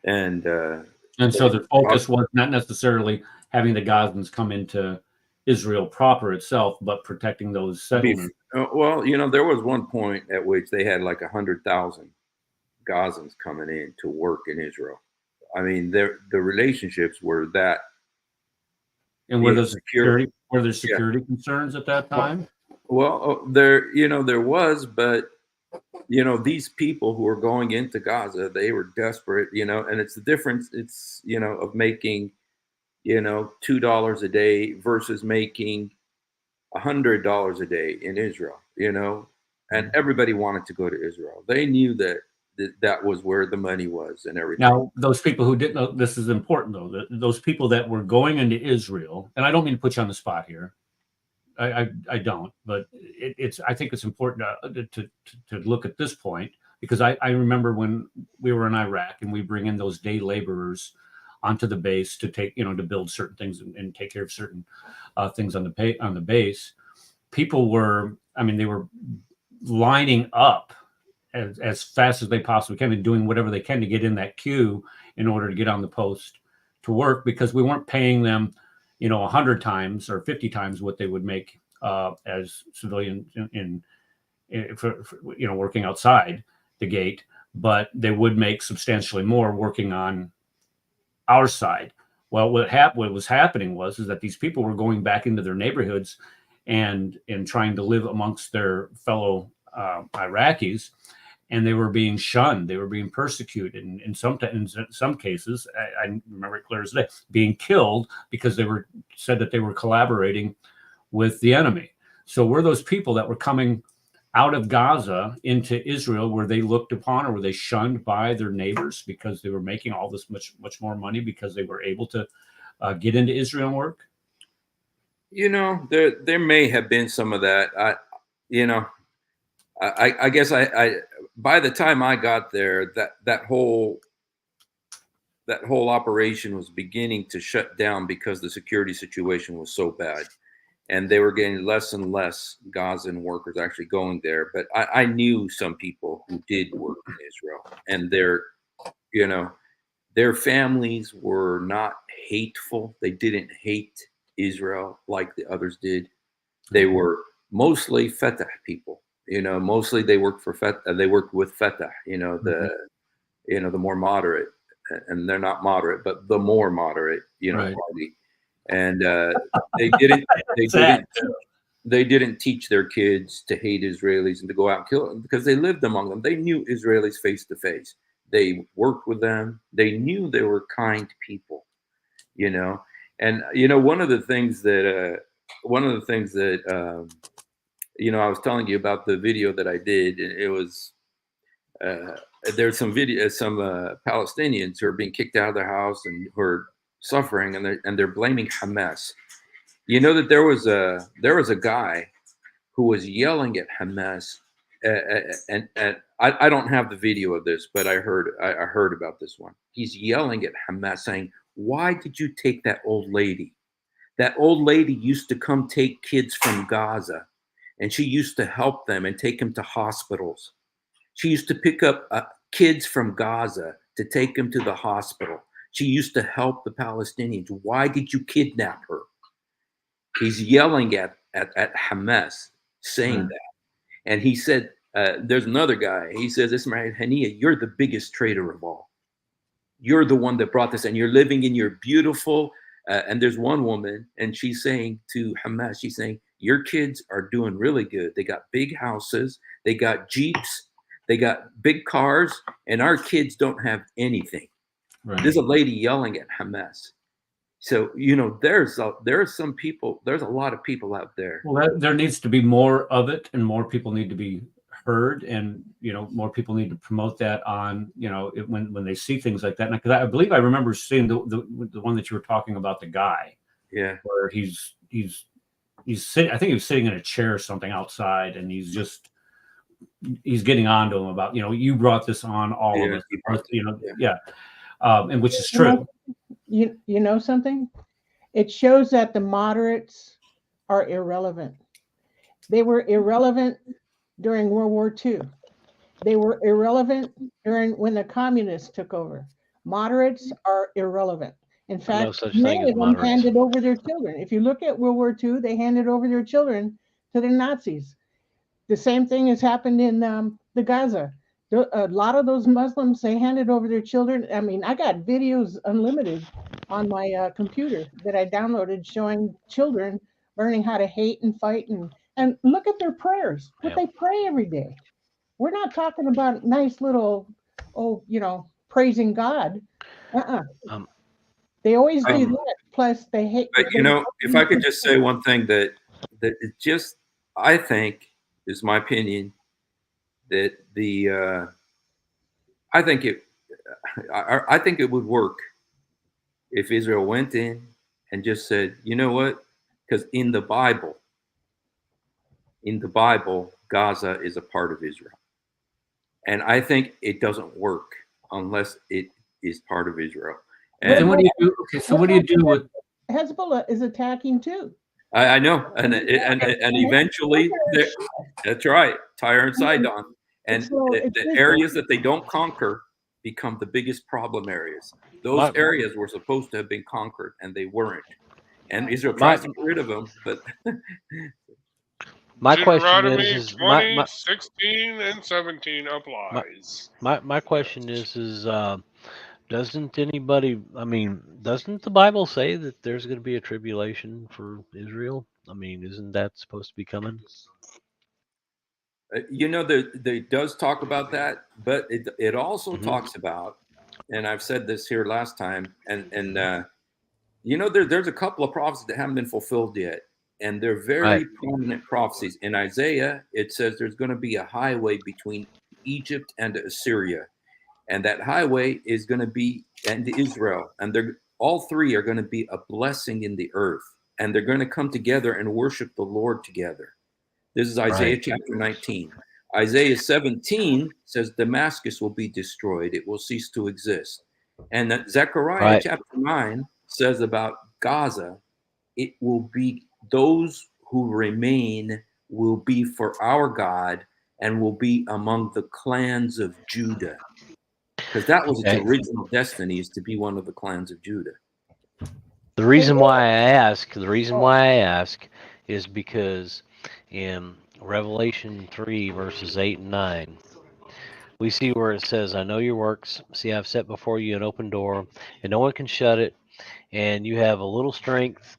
and so the focus was not necessarily having the Gazans come into Israel proper itself, but protecting those settlements. Well, there was one point at which they had like 100,000 Gazans coming in to work in Israel. I mean, the relationships were that. And were there security concerns at that time? Well, there was, but these people who were going into Gaza, they were desperate, and it's the difference. It's of making $2 a day versus making $100 a day in Israel, and everybody wanted to go to Israel. They knew that was where the money was and everything. Now, those people who didn't know, this is important though, those people that were going into Israel, and I don't mean to put you on the spot here. I don't, but I think it's important to look at this point, because I remember when we were in Iraq and we bring in those day laborers onto the base to take, to build certain things and take care of certain things on the base. People were, they were lining up as fast as they possibly can and doing whatever they can to get in that queue in order to get on the post to work, because we weren't paying them, 100 times or 50 times what they would make as civilians for working outside the gate, but they would make substantially more working on our side. Well, what was happening was that these people were going back into their neighborhoods and trying to live amongst their fellow Iraqis, and they were being shunned, they were being persecuted, and in some cases, I remember it clear as day, being killed because they said that they were collaborating with the enemy. So were those people that were coming out of Gaza into Israel, were they looked upon or were they shunned by their neighbors because they were making all this much more money because they were able to get into Israel and work? There may have been some of that. I guess I by the time I got there, that whole operation was beginning to shut down because the security situation was so bad, and they were getting less and less Gazan workers actually going there. But I knew some people who did work in Israel, and their families were not hateful. They didn't hate Israel like the others did. They were mostly Fatah people. Mostly they worked for Fatah. They worked with Fatah. The more moderate, and they're not moderate, but the more moderate, right. party. And they didn't teach their kids to hate Israelis and to go out and kill them, because they lived among them. They knew Israelis face to face. They worked with them. They knew they were kind people. And one of the things that I was telling you about the video that I did. It was there's some Palestinians who are being kicked out of their house and who are suffering, and they're blaming Hamas. That there was a guy who was yelling at Hamas, and I don't have the video of this, but I heard about this one. He's yelling at Hamas saying, "Why did you take that old lady? That old lady used to come take kids from Gaza, and she used to help them and take them to hospitals. She used to pick up kids from Gaza to take them to the hospital. She used to help the Palestinians. Why did you kidnap her?" He's yelling at Hamas, saying that. And he said, there's another guy. He says, "Ismail Haniyeh, you're the biggest traitor of all. You're the one that brought this, and you're living in your beautiful," and there's one woman, and she's saying to Hamas, she's saying, "Your kids are doing really good. They got big houses, they got Jeeps, they got big cars, and our kids don't have anything." Right. There's a lady yelling at Hamas. So, there's some people, there's a lot of people out there. Well, there needs to be more of it, and more people need to be heard, and more people need to promote that on when they see things like that. Because I believe I remember seeing the one that you were talking about, the guy, where he's sitting, I think he was sitting in a chair or something outside, and he's getting on to him about you brought this on all of us, and which is true. You know something? It shows that the moderates are irrelevant. They were irrelevant during World War II. They were irrelevant when the communists took over. Moderates are irrelevant. In fact, many of them handed over their children. If you look at World War II, they handed over their children to the Nazis. The same thing has happened in the Gaza. A lot of those Muslims, they handed over their children. I mean, I got videos unlimited on my computer that I downloaded showing children learning how to hate and fight, and look at their prayers. But they pray every day. We're not talking about nice little, praising God. They always do that. Plus, they hate. But if I could just say one thing that it just, I think, is my opinion, that I think it would work if Israel went in and just said, "You know what?" Because in the Bible, Gaza is a part of Israel, and I think it doesn't work unless it is part of Israel. And then what do you do? Okay, so what do you do with Hezbollah? Is attacking too. I know, and eventually, that's right, Tyre and Sidon. And So the it's areas that they don't conquer become the biggest problem areas. Those areas were supposed to have been conquered, and they weren't. And Israel tries to get rid of them, but my question Deuteronomy is 20, 16, and 17 applies. my question is doesn't anybody? I mean, doesn't the Bible say that there's going to be a tribulation for Israel? I mean, isn't that supposed to be coming? you know, there does talk about that, but it also Mhm. talks about, and I've said this here last time, and you know, there's a couple of prophecies that haven't been fulfilled yet, and they're very prominent prophecies. In Isaiah, it says there's going to be a highway between Egypt and Assyria, and that highway is going to be and Israel, and they're all three are going to be a blessing in the earth, and they're going to come together and worship the Lord together. This is Isaiah chapter 19. Isaiah 17 says Damascus will be destroyed. It will cease to exist. And that Zechariah chapter 9 says about Gaza, it will be those who remain will be for our God and will be among the clans of Judah. Because that was its original destiny, is to be one of the clans of Judah. The reason why I ask is because in Revelation 3 verses 8 and 9, we see where it says, I know your works. See, I've set before you an open door, and no one can shut it. And you have a little strength,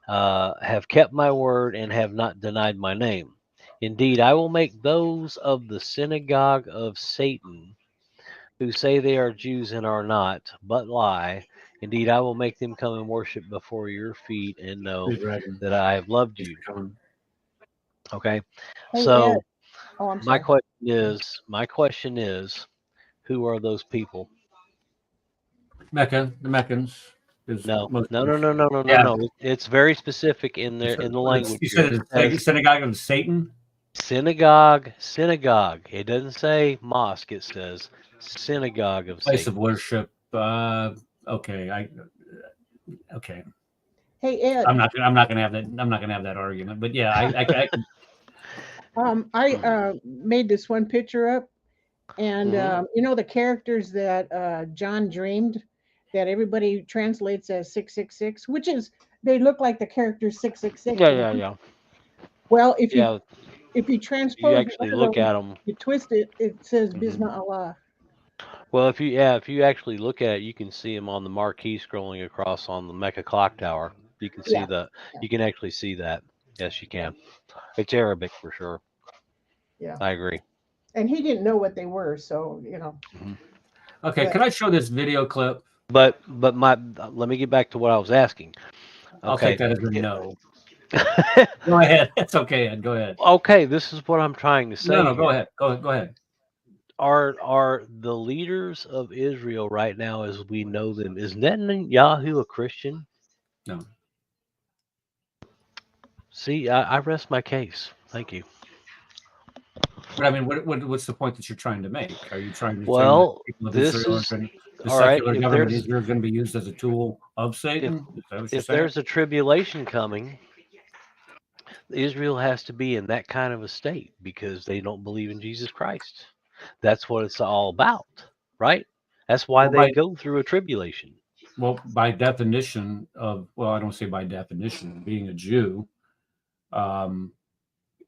have kept my word, and have not denied my name. Indeed, I will make those of the synagogue of Satan who say they are Jews and are not, but lie. Indeed, I will make them come and worship before your feet and know that I have loved you. Okay, so my question is, who are those people? Mecca, the Meccans. No. It's very specific in there in the language. You said it's synagogue of Satan. Synagogue. It doesn't say mosque. It says synagogue of Place Satan. of worship. Okay. Hey Ed. I'm not gonna have that. I'm not gonna have that argument. But yeah, I made this one picture up, and you know the characters that John dreamed that everybody translates as 666, which is they look like the character 666. Yeah. Well, if you transpose, you actually look at them, you twist it, it says Bismillah Allah. Well, if you actually look at it, you can see them on the marquee scrolling across on the Mecca clock tower. You can see you can actually see that. Yes, you can. It's Arabic for sure. Yeah, I agree. And he didn't know what they were, so you know. Okay, can I show this video clip? But let me get back to what I was asking. Okay. I'll take that as a no. Go ahead. It's okay, Ed. Go ahead. Okay, this is what I'm trying to say. No, go ahead. Go ahead. Are the leaders of Israel right now, as we know them, is Netanyahu a Christian? No. See, I rest my case. Thank you. But I mean, what's the point that you're trying to make? Are you trying to say this is the secular government is going to be used as a tool of Satan? If there's a tribulation coming, Israel has to be in that kind of a state because they don't believe in Jesus Christ. That's what it's all about, right? That's why they go through a tribulation. Well, by definition I don't say by definition, being a Jew,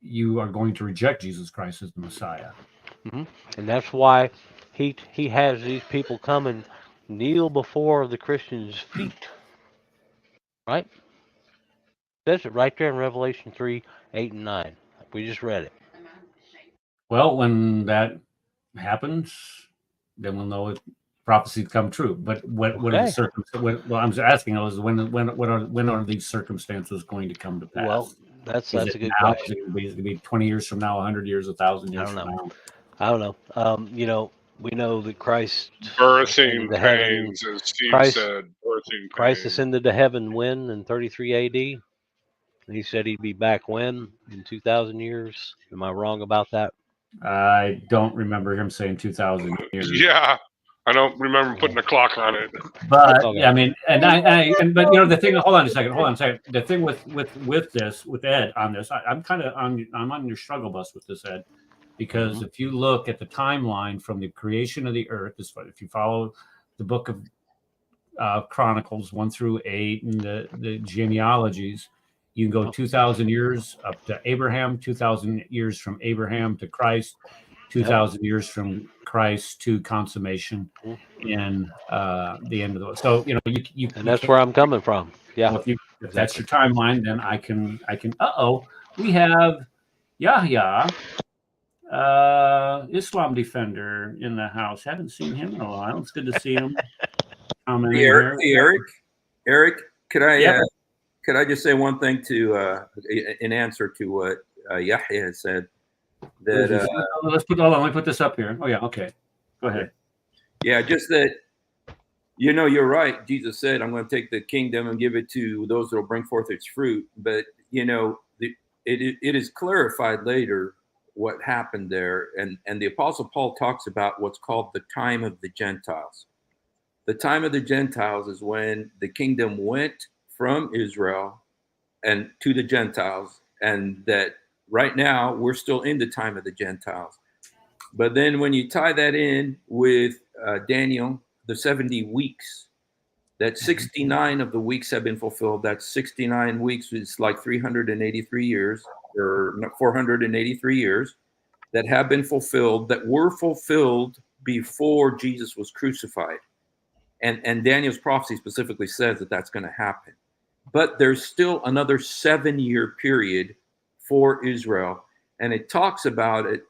you are going to reject Jesus Christ as the Messiah. Mm-hmm. And that's why he has these people come and kneel before the Christians' feet. Right? That's it right there in Revelation 3, 8, and 9. We just read it. Well, when that happens, then we'll know if prophecies come true. But what are the circumstances? Well, I'm asking is when are these circumstances going to come to pass? Well, that's a good question. Is it going to be 20 years from now, 100 years, 1,000 years from now? I don't know. We know that Christ birthing pains, as Steve said. Birthing Christ pains. ascended to heaven when in 33 AD. He said he'd be back when in 2,000 years. Am I wrong about that? I don't remember him saying 2,000 years. Yeah, I don't remember putting a clock on it. But I mean, but you know the thing. Hold on a second. The thing with Ed on this, I'm on your struggle bus with this, Ed. because if you look at the timeline from the creation of the earth, if you follow the book of Chronicles 1 through 8 and the genealogies, you can go 2,000 years up to Abraham, 2,000 years from Abraham to Christ, 2,000 years from Christ to consummation in the end of the world. So you And that's where I'm coming from. Yeah. well, if that's your timeline, then I can. We have Yahya, Islam defender in the house. Haven't seen him in a while. It's good to see him. Eric, could I Yep. could I just say one thing to in answer to what Yahya said? That let me put this up here. Oh yeah, okay. Go ahead. Yeah, just that. You're right. Jesus said, "I'm going to take the kingdom and give it to those that will bring forth its fruit." But it is clarified later what happened there, and the Apostle Paul talks about what's called the time of the Gentiles. The time of the Gentiles is when the kingdom went from Israel and to the Gentiles, and that right now we're still in the time of the Gentiles. But then when you tie that in with Daniel, the 70 weeks, that 69 of the weeks have been fulfilled. That's 69 weeks is like 383 years, or 483 years that have been fulfilled, that were fulfilled before Jesus was crucified. And Daniel's prophecy specifically says that that's going to happen. But there's still another 7-year period for Israel. And it talks about it,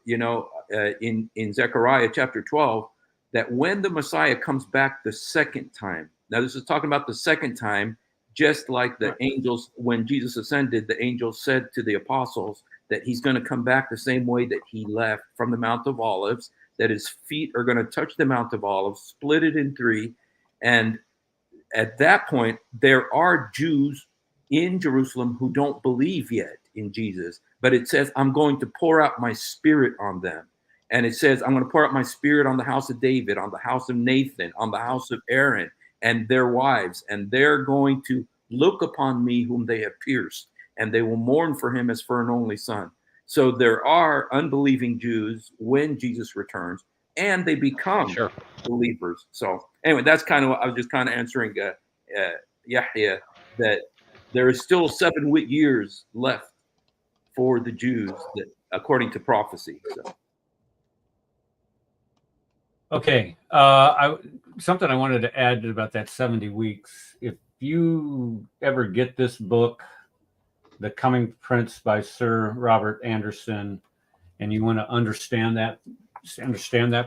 in Zechariah chapter 12, that when the Messiah comes back the second time, now this is talking about the second time, just like the angels, when Jesus ascended, the angels said to the apostles that he's going to come back the same way that he left from the Mount of Olives, that his feet are going to touch the Mount of Olives, split it in three. And at that point, there are Jews in Jerusalem who don't believe yet in Jesus, but it says, I'm going to pour out my spirit on them. And it says, I'm going to pour out my spirit on the house of David, on the house of Nathan, on the house of Aaron and their wives, and they're going to look upon me whom they have pierced, and they will mourn for him as for an only son. So there are unbelieving Jews when Jesus returns, and they become believers. So anyway, that's kind of what I was just kind of answering Yahya, that there is still 7 years left for the Jews, that, according to prophecy. So. Okay. Something I wanted to add about that 70 weeks. If you ever get this book, The Coming Prince by Sir Robert Anderson, and you want to understand that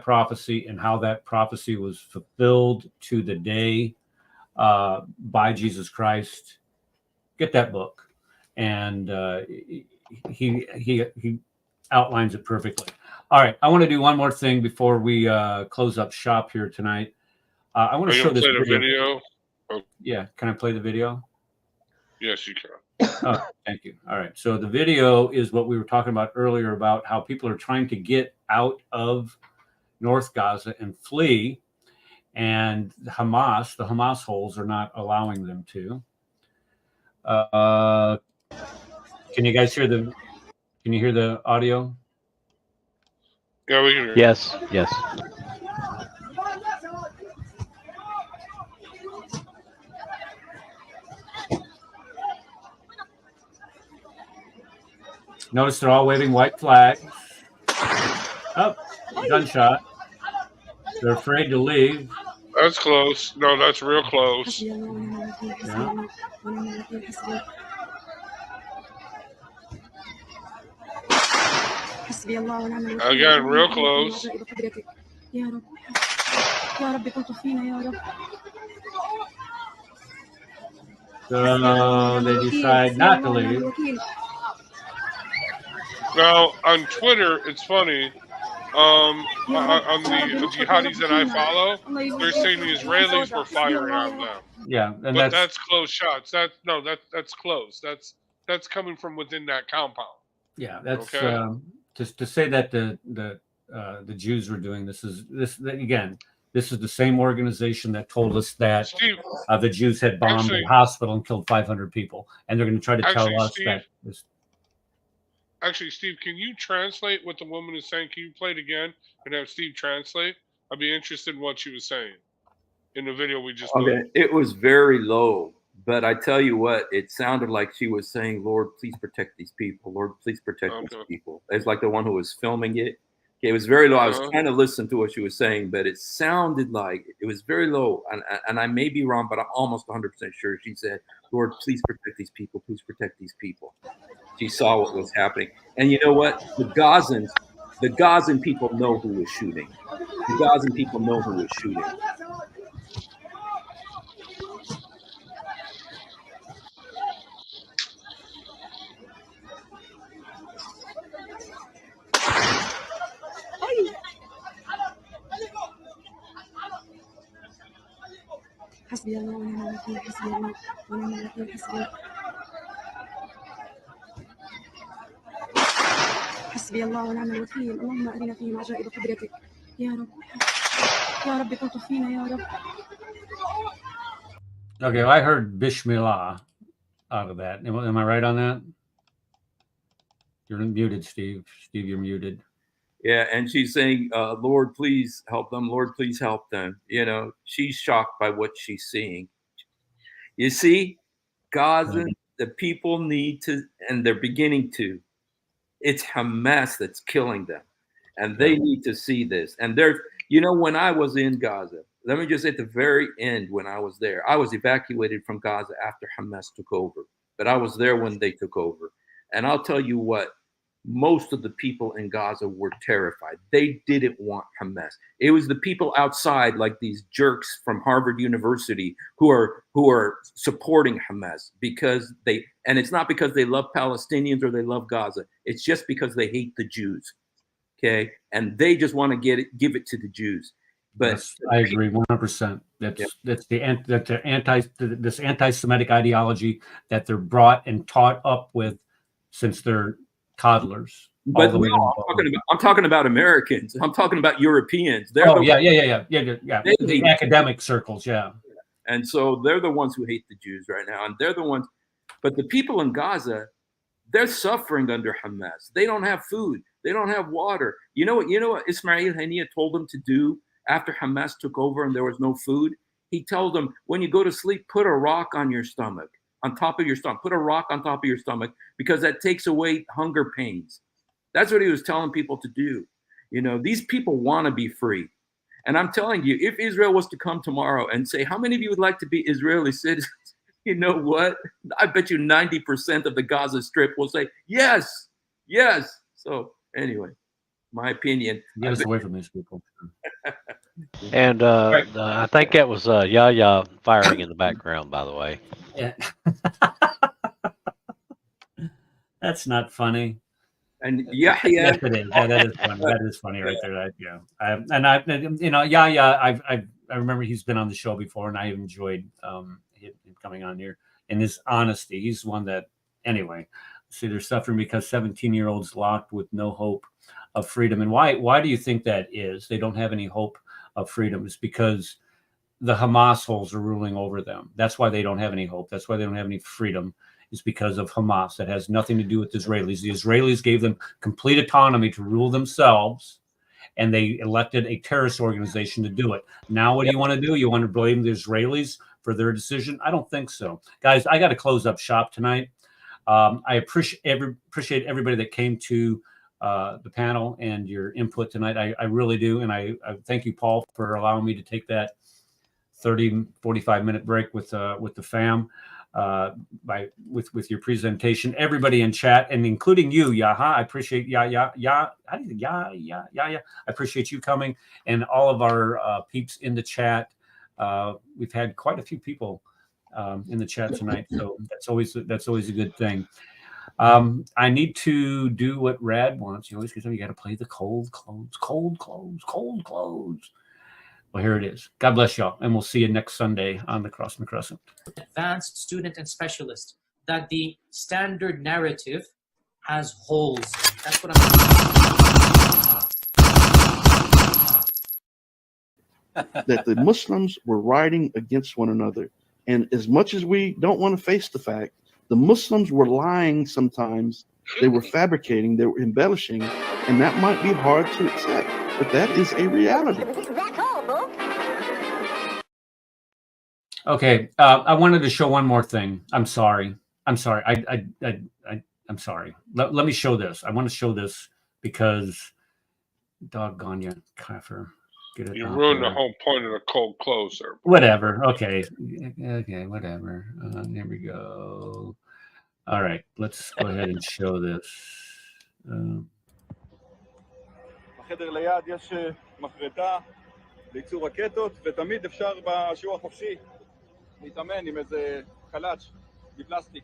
prophecy and how that prophecy was fulfilled to the day by Jesus Christ, get that book. And he outlines it perfectly. All right, I want to do one more thing before we close up shop here tonight. I want to show this video. Oh. Yeah, can I play the video? Yes, you can. Oh, thank you. All right, so the video is what we were talking about earlier about how people are trying to get out of North Gaza and flee, and the Hamasholes are not allowing them to. Can you guys hear the? Can you hear the audio? Yeah, we can hear. Yes, yes. Notice they're all waving white flags. Oh, gunshot. They're afraid to leave. That's close. No, that's real close. Yeah. Again, real close. So they decide not to leave. Now, on Twitter, it's funny. On the jihadis that I follow, they're saying the Israelis were firing on them. Yeah, and but that's close shots. That's close. That's coming from within that compound. Yeah, that's okay? Just to say that the Jews were doing this is this is the same organization that told us that Steve, the Jews had bombed a hospital and killed 500 people, and they're going to try to tell us Steve, that this. Actually, Steve, can you translate what the woman is saying? Can you play it again and have Steve translate? I'd be interested in what she was saying in the video we just put. Okay, it was very low, but I tell you what, it sounded like she was saying, "Lord, please protect these people. Lord, please protect these people." It's like the one who was filming it. Okay, it was very low. I was trying to listen to what she was saying, but it sounded like it was very low. And I may be wrong, but I'm almost 100% sure she said, "Lord, please protect these people. Please protect these people." She saw what was happening, and you know what? The Gazan people know who was shooting. The Gazan people know who was shooting. حسبي الله ونعم الوكيل حسبي الله ونعم الوكيل حسبي الله ونعم الوكيل اللهم أرنا فيهم عجائب قدرتك يا رب يا رب كنت فينا يا رب. Okay, well, I heard Bismillah out of that. Am I right on that? You're muted, Steve. Steve, you're muted. Yeah, and she's saying, Lord, please help them. Lord, please help them. You know, she's shocked by what she's seeing. You see, Gaza, the people need to, and they're beginning to. It's Hamas that's killing them. And they need to see this. And there's, you know, when I was in Gaza, let me just say at the very end when I was there, I was evacuated from Gaza after Hamas took over. But I was there when they took over. And I'll tell you what, most of the people in Gaza were terrified. They didn't want Hamas. It was the people outside, like these jerks from Harvard University, who are supporting Hamas because they, and it's not because they love Palestinians or they love Gaza. It's just because they hate the Jews. Okay, and they just want to give it to the Jews. But yes, I agree 100%. That's this anti-Semitic ideology that they're brought and taught up with since they're toddlers. But no, I'm talking about Americans. I'm talking about Europeans. They're the academic circles, yeah. And so they're the ones who hate the Jews right now, and they're the ones. But the people in Gaza, they're suffering under Hamas. They don't have food. They don't have water. You know what Ismail Haniyeh told them to do after Hamas took over and there was no food? He told them, when you go to sleep, put a rock on your stomach, on top of your stomach. Put a rock on top of your stomach because that takes away hunger pains. That's what he was telling people to do. You know, these people want to be free. And I'm telling you, if Israel was to come tomorrow and say, how many of you would like to be Israeli citizens? You know what? I bet you 90% of the Gaza Strip will say, yes, yes. So anyway, my opinion. Get us away from these people. And I think that was Yahya firing in the background, by the way. Yeah. That's not funny. And Yahya. Yes, it is. Yeah, that is funny. That is funny right there. I remember he's been on the show before, and I enjoyed him coming on here. And his honesty, he's one that, anyway, see, they're suffering because 17-year-olds locked with no hope of freedom. And why do you think that is? They don't have any hope of freedom. It's because the Hamasholes are ruling over them. That's why they don't have any hope. That's why they don't have any freedom. Is because of Hamas. That has nothing to do with the Israelis. The Israelis gave them complete autonomy to rule themselves, and they elected a terrorist organization to do it. Now, what do you want to do? You want to blame the Israelis for their decision? I don't think so. Guys, I got to close up shop tonight. I appreciate everybody that came to the panel and your input tonight. I really do. And I thank you, Paul, for allowing me to take that 30, 45-minute break with the fam. With your presentation, everybody in chat, and including you, Yaha. I appreciate I appreciate you coming, and all of our peeps in the chat. We've had quite a few people in the chat tonight, so that's always a good thing. I need to do what Rad wants. You always get you got to play the cold clothes. Well, here it is. God bless y'all, and we'll see you next Sunday on the Cross and Crescent. Advanced, student, and specialist. That the standard narrative has holes. That's what That the Muslims were rioting against one another. And as much as we don't want to face the fact, the Muslims were lying sometimes They were fabricating, they were embellishing, and that might be hard to accept, but that is a reality. Okay, I wanted to show one more thing. I'm sorry. I'm sorry. I'm sorry. Let me show this. I want to show this because doggone you, Kafir. Get it You out ruined there. the whole point of the cold close there. Whatever. Okay. Okay. Whatever. There we go. All right. Let's go ahead and show this. בחדר ליד יש מחרטה לייצור רקטות, ותמיד אפשר בשיעור החופשי להתאמן עם איזה קלאץ' מפלסטיק.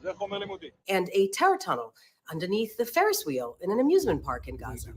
זה חומר לימודי. And a terror tunnel underneath the Ferris wheel in an amusement park in Gaza.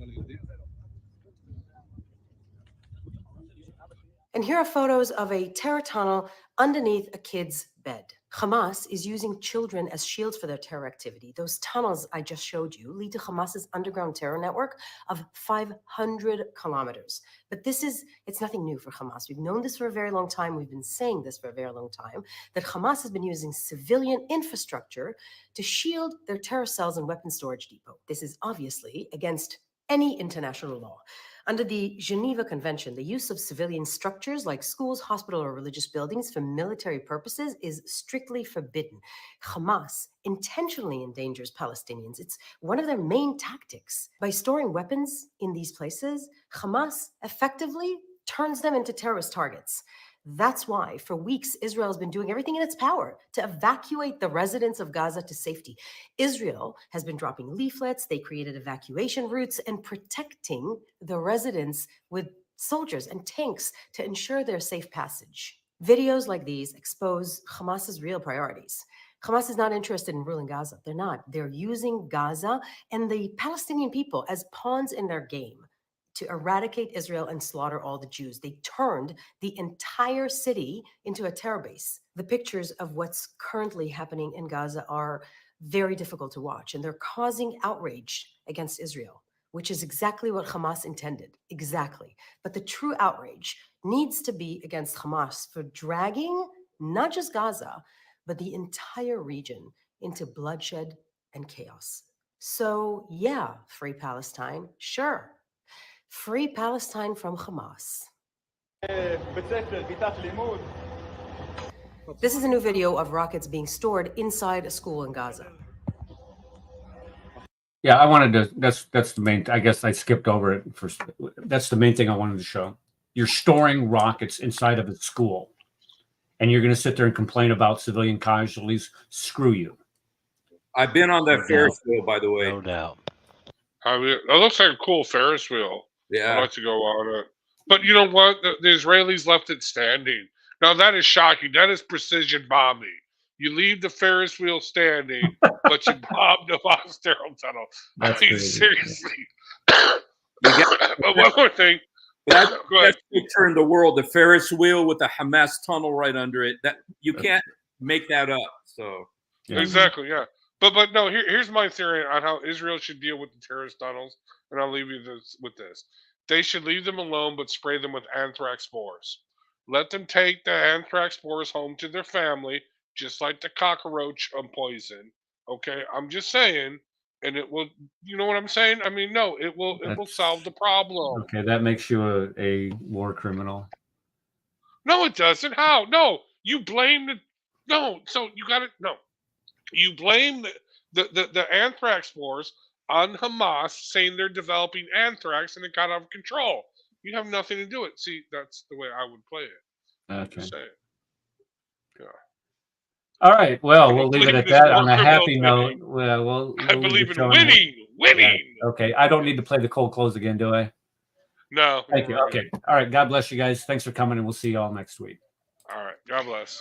And here are photos of a terror tunnel underneath a kid's bed. Hamas is using children as shields for their terror activity. Those tunnels I just showed you lead to Hamas's underground terror network of 500 kilometers. But it's nothing new for Hamas. We've known this for a very long time. We've been saying this for a very long time, that Hamas has been using civilian infrastructure to shield their terror cells and weapon storage depot. This is obviously against any international law. Under the Geneva Convention, the use of civilian structures like schools, hospitals, or religious buildings for military purposes is strictly forbidden. Hamas intentionally endangers Palestinians. It's one of their main tactics. By storing weapons in these places, Hamas effectively turns them into terrorist targets. That's why, for weeks, Israel has been doing everything in its power to evacuate the residents of Gaza to safety. Israel has been dropping leaflets, they created evacuation routes, and protecting the residents with soldiers and tanks to ensure their safe passage. Videos like these expose Hamas's real priorities. Hamas is not interested in ruling Gaza. They're not. They're using Gaza and the Palestinian people as pawns in their game to eradicate Israel and slaughter all the Jews. They turned the entire city into a terror base. The pictures of what's currently happening in Gaza are very difficult to watch, and they're causing outrage against Israel, which is exactly what Hamas intended. Exactly. But the true outrage needs to be against Hamas for dragging not just Gaza, but the entire region into bloodshed and chaos. So yeah, free Palestine, sure. Free Palestine from Hamas. This is a new video of rockets being stored inside a school in Gaza. Yeah, I wanted to. That's the main. I guess I skipped over it first. That's the main thing I wanted to show. You're storing rockets inside of a school, and you're going to sit there and complain about civilian casualties. Screw you. I've been on that Ferris wheel, by the way. No doubt. I mean, that looks like a cool Ferris wheel. Yeah. I'd like to go on it. But you know what? The Israelis left it standing. Now, that is shocking. That is precision bombing. You leave the Ferris wheel standing, but you bomb the Hamas terror tunnel. That's I mean, crazy. seriously. But one more thing. That's what turned the world. The Ferris wheel with the Hamas tunnel right under it. That you can't make that up. So Exactly, yeah. But no, here's my theory on how Israel should deal with the terrorist tunnels, and I'll leave you with this. They should leave them alone, but spray them with anthrax spores. Let them take the anthrax spores home to their family, just like the cockroach poison. Okay, I'm just saying, and it will. You know what I'm saying? I mean, no, it will solve the problem. Okay, that makes you a war criminal. No, it doesn't. How? No, you blame the. No, so you got it. No, you blame the anthrax spores on Hamas, saying they're developing anthrax and it got out of control. You have nothing to do with it. See, that's the way I would play it. Okay. Just saying. Yeah. All right. Well, we'll leave it at that on a happy criminal note. Well, I believe in winning. Winning. Yeah. Okay. I don't need to play the cold close again, do I? No. Thank you. Okay. All right. God bless you guys. Thanks for coming, and we'll see you all next week. All right. God bless.